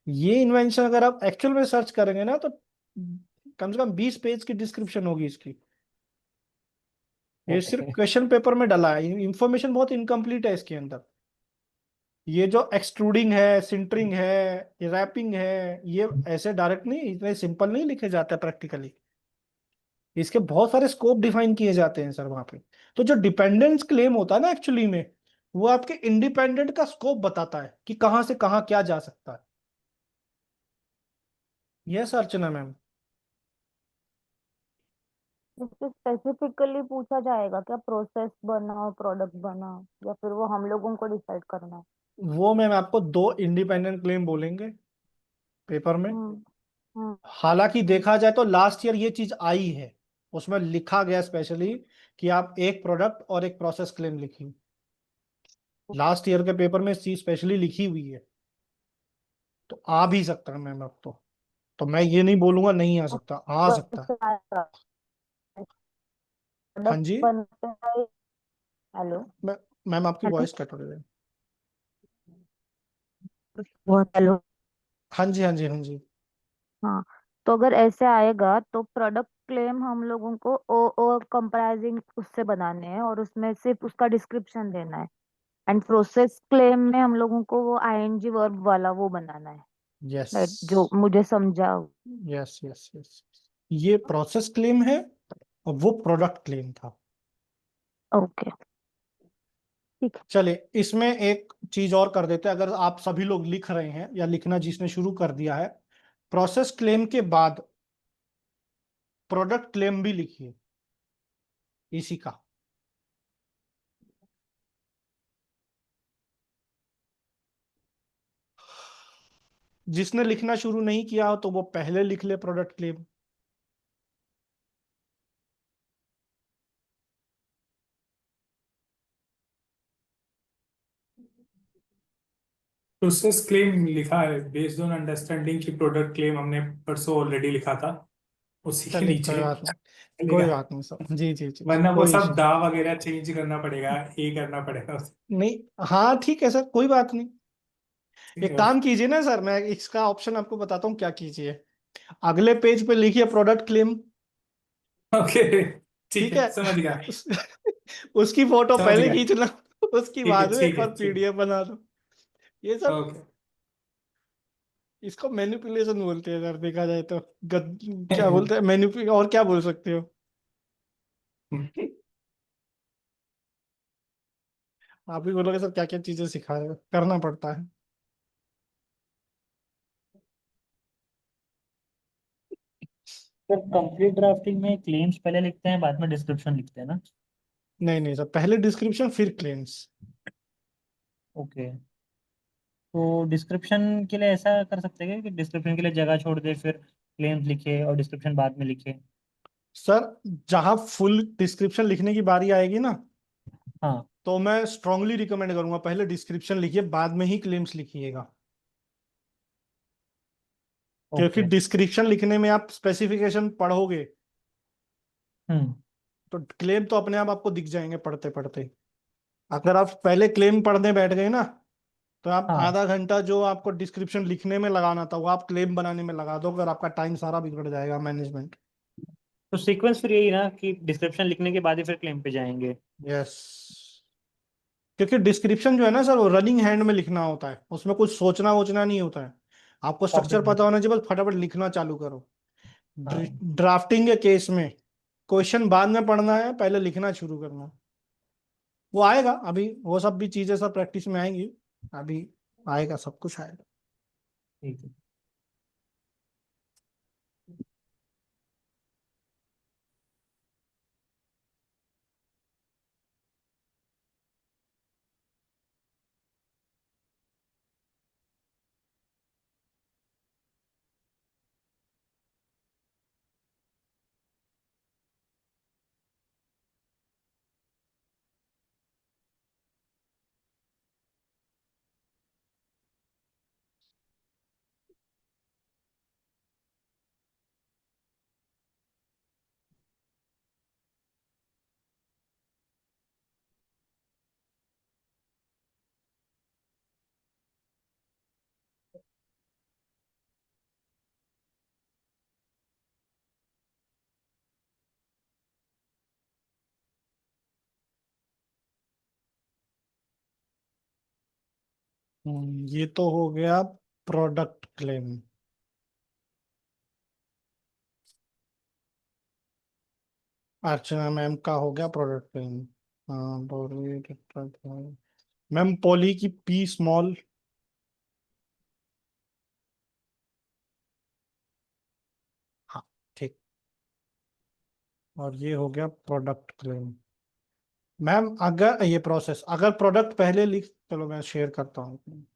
ये इन्वेंशन अगर आप एक्चुअल में सर्च करेंगे ना, तो कम से कम 20 पेज की डिस्क्रिप्शन होगी इसकी। ये सिर्फ ओके। क्वेश्चन पेपर में डला है, इंफॉर्मेशन बहुत इनकम्प्लीट है इसके अंदर। ये जो एक्सट्रूडिंग है, सिंटरिंग है, रैपिंग है, ये ऐसे डायरेक्ट नहीं, इतने सिंपल नहीं लिखे जाते प्रैक्टिकली, इसके बहुत सारे स्कोप डिफाइन किए जाते हैं सर वहां पे। तो जो डिपेंडेंस क्लेम होता है ना एक्चुअली में, वो आपके इंडिपेंडेंट का स्कोप बताता है कि कहां से कहां क्या जा सकता है। यस अर्चना मैम। इससे स्पेसिफिकली पूछा जाएगा क्या, प्रोसेस बनाओ प्रोडक्ट बनाओ, या फिर वो हम लोगों को डिसाइड करना है? वो मैम आपको दो इंडिपेंडेंट क्लेम बोलेंगे पेपर में। हम्म हम्म हालांकि देखा जाए तो लास्ट ईयर ये चीज आई है, उसमें लिखा गया स्पेशली कि आप एक प्रोडक्ट और एक प्रोसेस क्लेम लिखिए। लास्ट ईयर के पेपर में इस चीज स्पेशली लिखी हुई है, तो आ भी सकता है मैम अब तो मैं ये नहीं बोलूंगा नहीं आ सकता, आ सकता है। हाँ प्रोडक्ट जी। बनते हैं। हेलो। मैम आपकी हेलो। वॉइस कट हो रही है। हेलो। हाँ जी हाँ जी हाँ जी। हाँ, तो अगर ऐसे आएगा तो प्रोडक्ट क्लेम हम लोगों को ओ ओ कंप्राइजिंग उससे बनाने हैं और उसमें सिर्फ उसका डिस्क्रिप्शन देना है। एंड प्रोसेस क्लेम में हम लोगों को वो आईएनजी वर्ब वाला वो बनाना है, यस राइट, जो मुझे समझा। Yes yes yes. ये प्रोसेस क्लेम है और वो प्रोडक्ट क्लेम था। ओके, ठीक है। चलिए इसमें एक चीज और कर देते हैं, अगर आप सभी लोग लिख रहे हैं या लिखना जिसने शुरू कर दिया है, प्रोसेस क्लेम के बाद प्रोडक्ट क्लेम भी लिखिए इसी का। जिसने लिखना शुरू नहीं किया हो तो वो पहले लिख ले प्रोडक्ट क्लेम। प्रोसेस क्लेम लिखा है बेस्ड ऑन अंडरस्टैंडिंग की प्रोडक्ट क्लेम हमने परसों ऑलरेडी लिखा था, उसी के चलिए नीचे कोई बात नहीं, कोई चलेगा। बात नहीं सर, जी जी जी जी वरना वो कोई सब इशू दा वगैरह चेंज करना पड़ेगा, ए करना पड़ेगा उसे। नहीं। हाँ ठीक है सर, कोई बात नहीं। ठीक एक है। काम कीजिए ना सर, मैं इसका ऑप्शन आपको बताता हूँ क्या कीजिए। अगले पेज पे लिखिए प्रोडक्ट क्लेम। ओके, ठीक ठीक है, है। समझ गया। उस, उसकी फोटो समझ पहले गया। खींच लो, उसकी ठीक है बाद में ठीक एक है और ठीक पीडीएफ बना दो। ये सब है। ओके। इसको मैनिपुलेशन बोलते हैं सर, देखा जाए तो क्या बोलते हैं मैनिपुल, और क्या बोल सकते हो। आप ही बोलोगे सर क्या क्या चीजें सिखा रहे हो, करना पड़ता है। सर कंप्लीट ड्राफ्टिंग में क्लेम्स पहले लिखते हैं, बाद में डिस्क्रिप्शन लिखते हैं ना? नहीं नहीं सर, पहले डिस्क्रिप्शन फिर क्लेम्स। ओके, तो डिस्क्रिप्शन के लिए ऐसा कर सकते हैं कि डिस्क्रिप्शन के लिए जगह छोड़ दे, फिर क्लेम्स लिखे और डिस्क्रिप्शन बाद में लिखे? सर जहां फुल डिस्क्रिप्शन लिखने की बारी आएगी ना, हाँ। तो मैं स्ट्रांगली रिकमेंड करूंगा पहले डिस्क्रिप्शन लिखिए, बाद में ही क्लेम्स लिखिएगा। क्योंकि ओके। डिस्क्रिप्शन लिखने में आप स्पेसिफिकेशन पढ़ोगे हम्म। तो क्लेम तो अपने आप आपको दिख जाएंगे पढ़ते पढ़ते। अगर आप पहले क्लेम पढ़ने बैठ गए ना, तो आप हाँ, आधा घंटा जो आपको डिस्क्रिप्शन लिखने में लगाना था वो आप क्लेम बनाने में लगा दो, अगर आपका टाइम सारा बिगड़ जाएगा मैनेजमेंट। तो सीक्वेंस फिर यही ना कि डिस्क्रिप्शन लिखने के बाद ही फिर क्लेम पे जाएंगे? यस, क्योंकि डिस्क्रिप्शन जो है ना सर वो रनिंग हैंड में लिखना होता है, उसमें कुछ सोचना वोचना नहीं होता है। आपको कॉपी स्ट्रक्चर में। पता होना चाहिए, बस फटाफट लिखना चालू करो। हाँ। ड्राफ्टिंग के केस में क्वेश्चन बाद में पढ़ना है, पहले लिखना शुरू करना है। वो आएगा अभी, वो सब भी चीजें सब प्रैक्टिस में आएंगी अभी, आएगा सब कुछ आएगा। ठीक है। ये तो हो गया प्रोडक्ट क्लेम। अर्चना मैम का हो गया प्रोडक्ट क्लेम। हाँ मैम पॉली की पी स्मॉल। हाँ ठीक। और ये हो गया प्रोडक्ट क्लेम। मैम अगर ये प्रोसेस, अगर प्रोडक्ट पहले लिख, चलो मैं शेयर करता हूँ।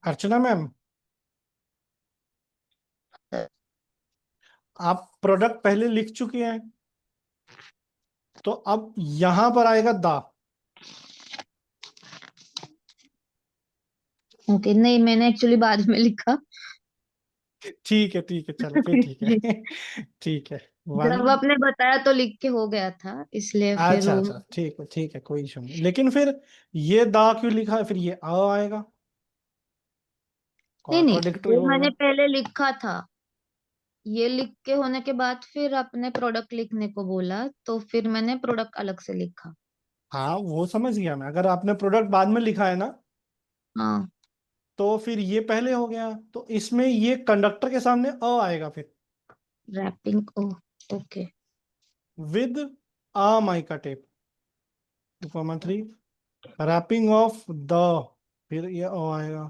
अर्चना मैम, आप प्रोडक्ट पहले लिख चुके हैं, तो अब यहां पर आएगा दा। ओके, नहीं मैंने एक्चुअली बाद में लिखा। ठीक है चलो फिर ठीक है। ठीक है, वन। जब आपने बताया तो लिख के हो गया था, इसलिए फिर अच्छा वो अच्छा, ठीक है, कोई इशू नहीं। लेकिन फिर ये दा क्यों लिखा है, फिर ये आ आएगा, नहीं नहीं, कॉन्ट्राडिक्टरी वो होगा। मैंने पहले लिखा था। ये लिख के होने के बाद फिर आपने प्रोडक्ट लिखने को बोला, तो फिर मैंने प्रोडक्ट अलग से लिखा। हाँ वो समझ गया मैं, अगर आपने प्रोडक्ट बाद में लिखा है ना, हाँ, तो फिर ये पहले हो गया, तो इसमें ये कंडक्टर के सामने अ आएगा फिर, wrapping. Oh, okay. With mica tape 2,3, wrapping of the, फिर ये अ आएगा,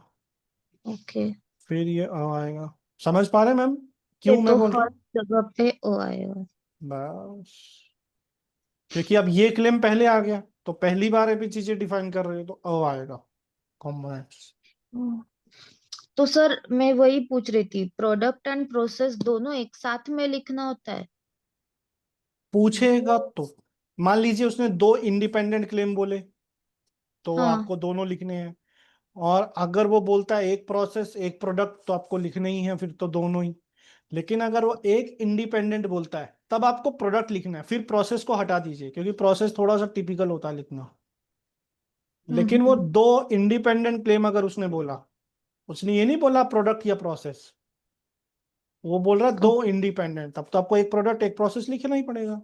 ओके, फिर ये अ आएगा। समझ पा रहे हैं मैम ये क्यों मैं तो बोल रहा हर हूँ? जगह पे ओ आएगा। बस, क्योंकि अब ये क्लेम पहले आ गया, तो पहली बार ये भी चीजें डिफाइन कर रहे हो, तो अ आएगा कॉम्पोनेंट्स। हम्म। तो सर मैं वही पूछ रही थी, प्रोडक्ट एंड प्रोसेस दोनों एक साथ में लिखना होता है? पूछेगा तो, मान लीजिए उसने दो इंडिपेंडेंट क्लेम बोले, तो हाँ। आपको दोनों लिखने हैं। और अगर वो बोलता है एक प्रोसेस एक प्रोडक्ट, तो आपको लिखने ही है फिर तो दोनों ही। लेकिन अगर वो एक इंडिपेंडेंट बोलता है, तब आपको प्रोडक्ट लिखना है, फिर प्रोसेस को हटा दीजिए, क्योंकि प्रोसेस थोड़ा सा टिपिकल होता है लिखना। लेकिन वो हम्म। दो इंडिपेंडेंट क्लेम अगर उसने बोला, उसने ये नहीं बोला प्रोडक्ट या प्रोसेस, वो बोल रहा है दो ओके, इंडिपेंडेंट, तब तो आपको एक प्रोडक्ट एक प्रोसेस लिखना ही पड़ेगा।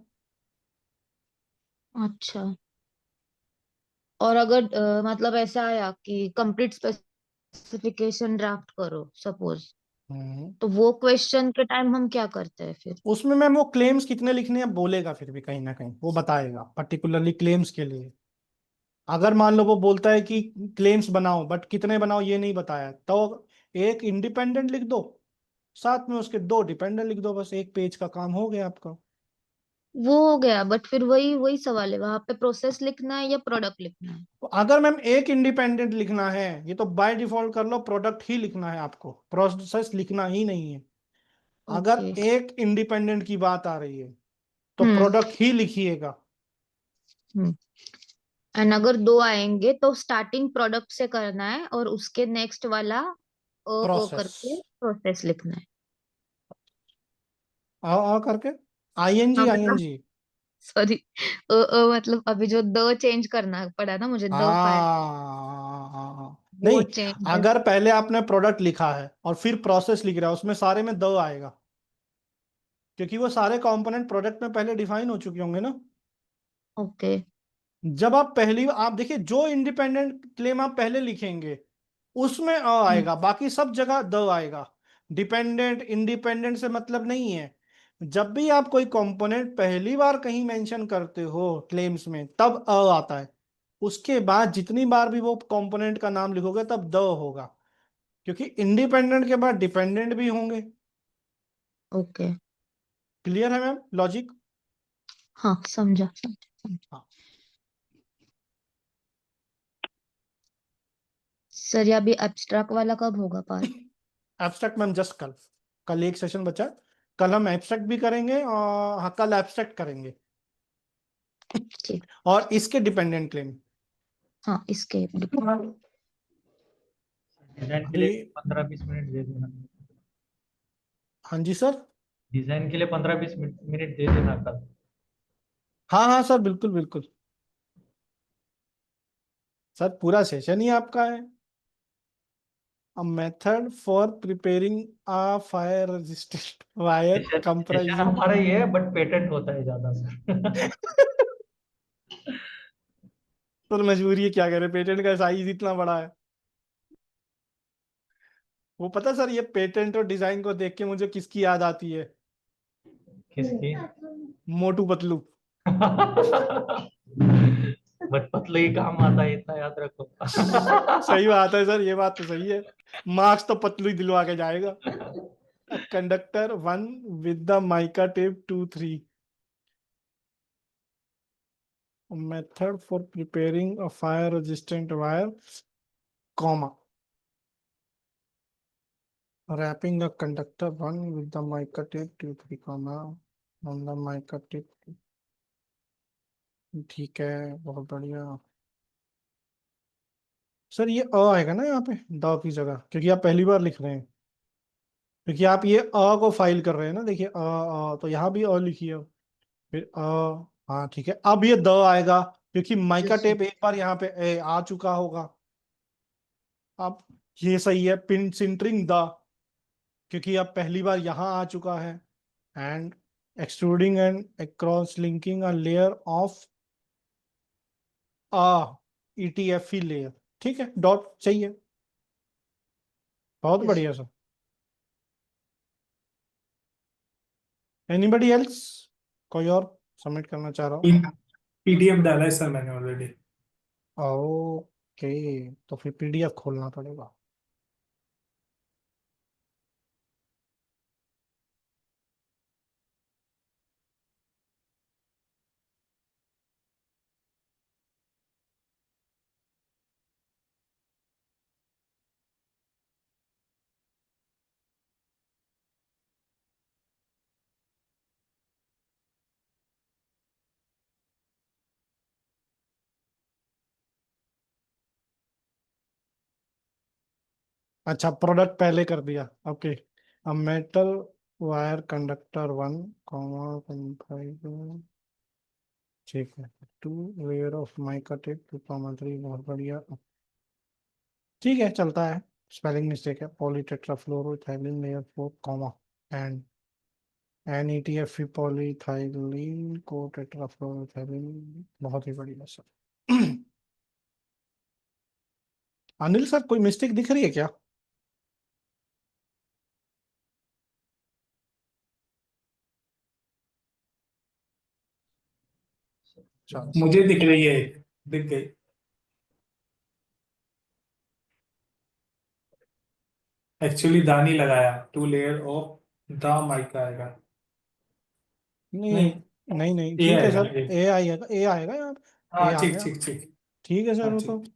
अच्छा। और अगर मतलब ऐसा आया कि कंप्लीट स्पेसिफिकेशन ड्राफ्ट करो सपोज, हम्म। तो वो क्वेश्चन के टाइम हम क्या करते हैं फिर? उसमें मैम वो क्लेम्स कितने लिखने हैं बोलेगा, फिर भी कहीं ना कहीं वो बताएगा पर्टिकुलरली क्लेम्स के लिए। अगर मान लो वो बोलता है कि क्लेम्स बनाओ, बट कितने बनाओ ये नहीं बताया, तो एक इंडिपेंडेंट लिख दो, साथ में उसके दो डिपेंडेंट लिख दो, बस एक पेज का काम हो गया आपका। वो हो गया, बट फिर वही वही सवाल है, वहां पे प्रोसेस लिखना है या प्रोडक्ट लिखना है? तो अगर मैम एक इंडिपेंडेंट लिखना है, ये तो बाय डिफॉल्ट कर लो, प्रोडक्ट ही लिखना है आपको, प्रोसेस लिखना ही नहीं है। अगर ओके। एक इंडिपेंडेंट की बात आ रही है, तो हम्म। प्रोडक्ट ही लिखिएगा। हम्म। एंड अगर दो आएंगे तो स्टार्टिंग प्रोडक्ट से करना है और उसके नेक्स्ट वाला ओ प्रोसेस करके प्रोसेस लिखना है। आ करके आईएनजी हाँ मतलब, आईएनजी। सॉरी, मतलब अभी जो द चेंज करना पड़ा ना मुझे, द फायर, वो नहीं, चेंज। अगर पहले आपने प्रोडक्ट लिखा है और फिर प्रोसेस लिख रहा है, उसमें सारे में द आएगा, क्योंकि वो सारे कंपोनेंट प्रोडक्ट में पहले डिफाइन हो चुके होंगे ना। ओके। जब आप पहली, आप देखिए जो इंडिपेंडेंट क्लेम आप पहले लिखेंगे, उसमें अ आएगा, बाकी सब जगह द आएगा। डिपेंडेंट इंडिपेंडेंट से मतलब नहीं है। जब भी आप कोई कंपोनेंट पहली बार कहीं मेंशन करते हो क्लेम्स में, तब अ आता है। उसके बाद जितनी बार भी वो कंपोनेंट का नाम लिखोगे, तब द होगा, क्योंकि इंडिपेंडेंट के बाद डिपेंडेंट भी होंगे। ओके। क्लियर है मैम लॉजिक? हाँ, समझा समझा। हाँ। सर ये अभी एब्स्ट्रैक्ट वाला कब होगा पार्ट? एब्स्ट्रैक्ट मैम जस्ट कल, कल एक सेशन बचा है। कल हम एब्स्ट्रैक्ट भी करेंगे, और हाँ कल एब्स्ट्रैक्ट करेंगे, ठीक। और इसके डिपेंडेंट क्लेम। हाँ, इसके डिजाइन के अभी, लिए 15-20 मिनट दे देना। हाँ जी सर। डिजाइन के लिए 15-20 मिनट दे देना कल। हाँ हाँ सर, बिल्कुल बिल्कुल सर, पूरा सेशन ही आपका है। A method for preparing a fire resistant wire session comprising. हमारा ही है, बट पेटेंट होता है ज्यादा सर। तो मजबूरी है, क्या करें, पेटेंट का साइज इतना बड़ा है। वो पता सर, ये पेटेंट और डिजाइन को देख के मुझे किसकी याद आती है? किसकी? मोटू पतलू। बस पतले ही काम आता है, इतना याद रखो। सही बात है सर, ये बात तो सही है। मार्क्स तो पतलू ही दिलवा के जाएगा। Conductor 1 with the mica tape 2 3. A method for preparing a fire resistant wire, comma, wrapping a conductor 1 with the mica tape 2 3, comma, on the mica tape। ठीक है, बहुत बढ़िया सर। ये अ आएगा ना यहाँ पे द की जगह, क्योंकि आप पहली बार लिख रहे हैं, क्योंकि आप ये अ को फाइल कर रहे हैं ना। देखिए तो यहाँ भी अ लिखिए, फिर हाँ ठीक है। अब ये द आएगा, क्योंकि माइका Yes, टेप एक बार यहाँ पे आ चुका होगा। अब ये सही है, पिन सिंटरिंग द, क्योंकि अब पहली बार यहाँ आ चुका है। And extruding and across linking a layer of uh ETFE layer. ठीक है, डॉट सही है, बहुत yes. बढ़िया सर। एनीबडी एल्स, कोई और सबमिट करना चाह रहा हो? पीडीएफ डाला है सर मैंने ऑलरेडी। ओके, तो फिर पीडीएफ खोलना पड़ेगा। अच्छा, प्रोडक्ट पहले कर दिया, ओके। अब मेटल वायर कंडक्टर 1, ठीक है, 2 लेयर ऑफ माइका टेप 2,3, बहुत बढ़िया। ठीक है, चलता है। स्पेलिंग मिस्टेक है, polytetrafluoroethylene layer 4, comma, and NETFE polyethylene co tetrafluoroethylene, बहुत ही बढ़िया सर। अनिल सर, कोई मिस्टेक दिख रही है क्या? चलो, मुझे दिख रही है, दिख गई। एक्चुअली दानी लगाया, 2 लेयर ऑफ द माइका आएगा। नहीं नहीं, नहीं नहीं, ए ठीक है आएगा सर, ए। ए आएगा, ए आएगा यहाँ पे, ए हाँ आ ठीक गया। ठीक ठीक। ठीक है सर, हाँ वो तो ठीक।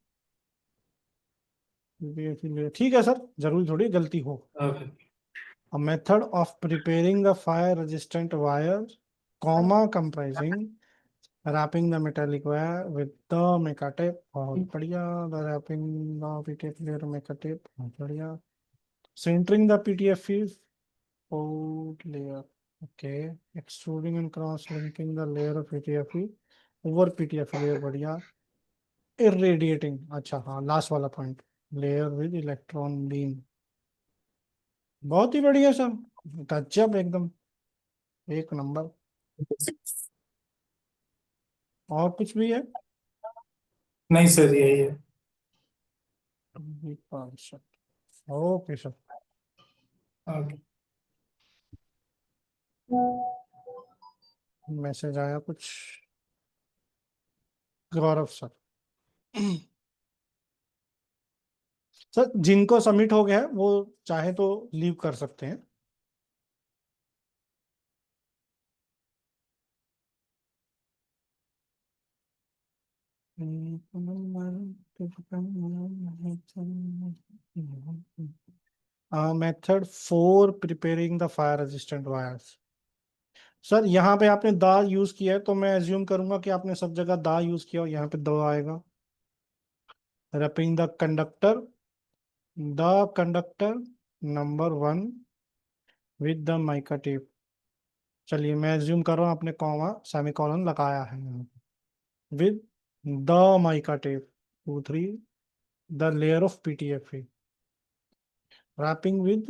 ठीक है सर, जरूरी थोड़ी गलती हो। Okay. A method of preparing a fire resistant wire, comma, comprising wrapping the metallic wire with the mica tape, बहुत बढ़िया। The wrapping the PTF layer mica tape, बहुत बढ़िया। Centering the PTF is out layer, okay। Extruding and cross linking the layer of PTFE over PTFE layer, बढ़िया। Irradiating, अच्छा हाँ, last वाला point, layer with electron beam, बहुत ही बढ़िया sir, गजब एकदम, एक नंबर। और कुछ भी है? नहीं सर, यही है। Okay sir. ओके। मैसेज आया कुछ, गौरव सर। सर जिनको सबमिट हो गया है वो चाहे तो लीव कर सकते हैं। Method for preparing the fire resistant wires. Sir यहाँ पे आपने दा यूज किया है, तो मैं एज्यूम करूंगा कि आपने सब जगह दा यूज किया और यहाँ पे द आएगा। Wrapping the conductor number 1 with the mica tape. चलिए, मैं एज्यूम कर रहा हूँ आपने कॉमा सेमीकोलन लगाया है यहाँ पे। With the mica tape 2 3, the layer of PTFE, wrapping with,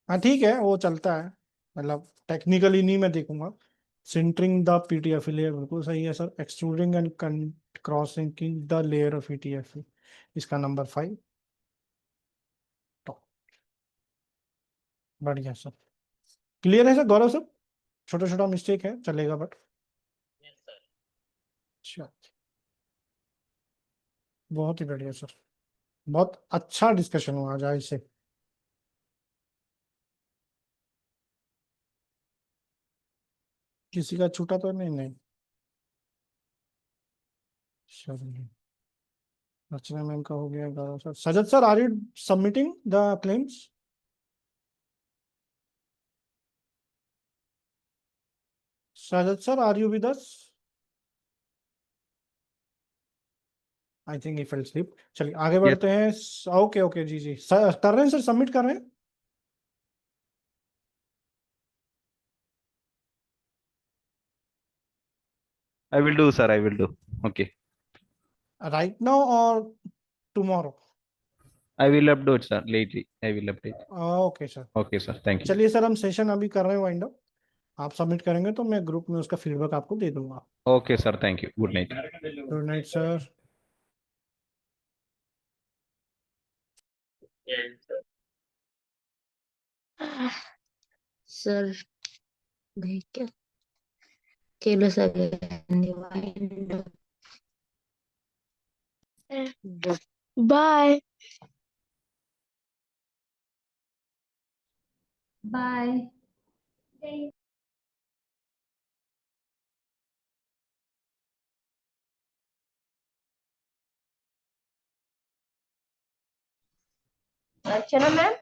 हाँ ठीक है, वो चलता है, मतलब टेक्निकली नहीं मैं देखूंगा। सिंटरिंग द PTFE लेयर बिल्कुल सही है sir. Extruding and crossing the layer of PTFE, इसका नंबर 5, तो बढ़िया सर। क्लियर है सर गौरव सर? छोटा छोटा मिस्टेक है, चलेगा बट। अच्छा, बहुत ही बढ़िया सर, बहुत अच्छा डिस्कशन हुआ आज से। किसी का छूटा तो नहीं? नहीं, चलिए। रचना मैम का हो गया 11 sir. Sajat sir, are you submitting the claims? Sajat sir, are you with us? I think he fell sleep. चलिए आगे बढ़ते हैं। ओके ओके, जी जी सर, कर रहे हैं सर, सबमिट कर रहे हैं। I will do, sir. I will do. Okay. Right now और tomorrow? I will update, sir. Lately, I will update. Okay sir. Okay, sir. Thank you. चलिए सर, हम सेशन अभी कर रहे हैं वाइंड अप। आप सबमिट करेंगे तो मैं ग्रुप में उसका फीडबैक आपको दे दूंगा। Okay, sir. Thank you. Good night. Good night sir. Sir गए क्या? चलो सर, बाय। बाय। अर्चना मैम।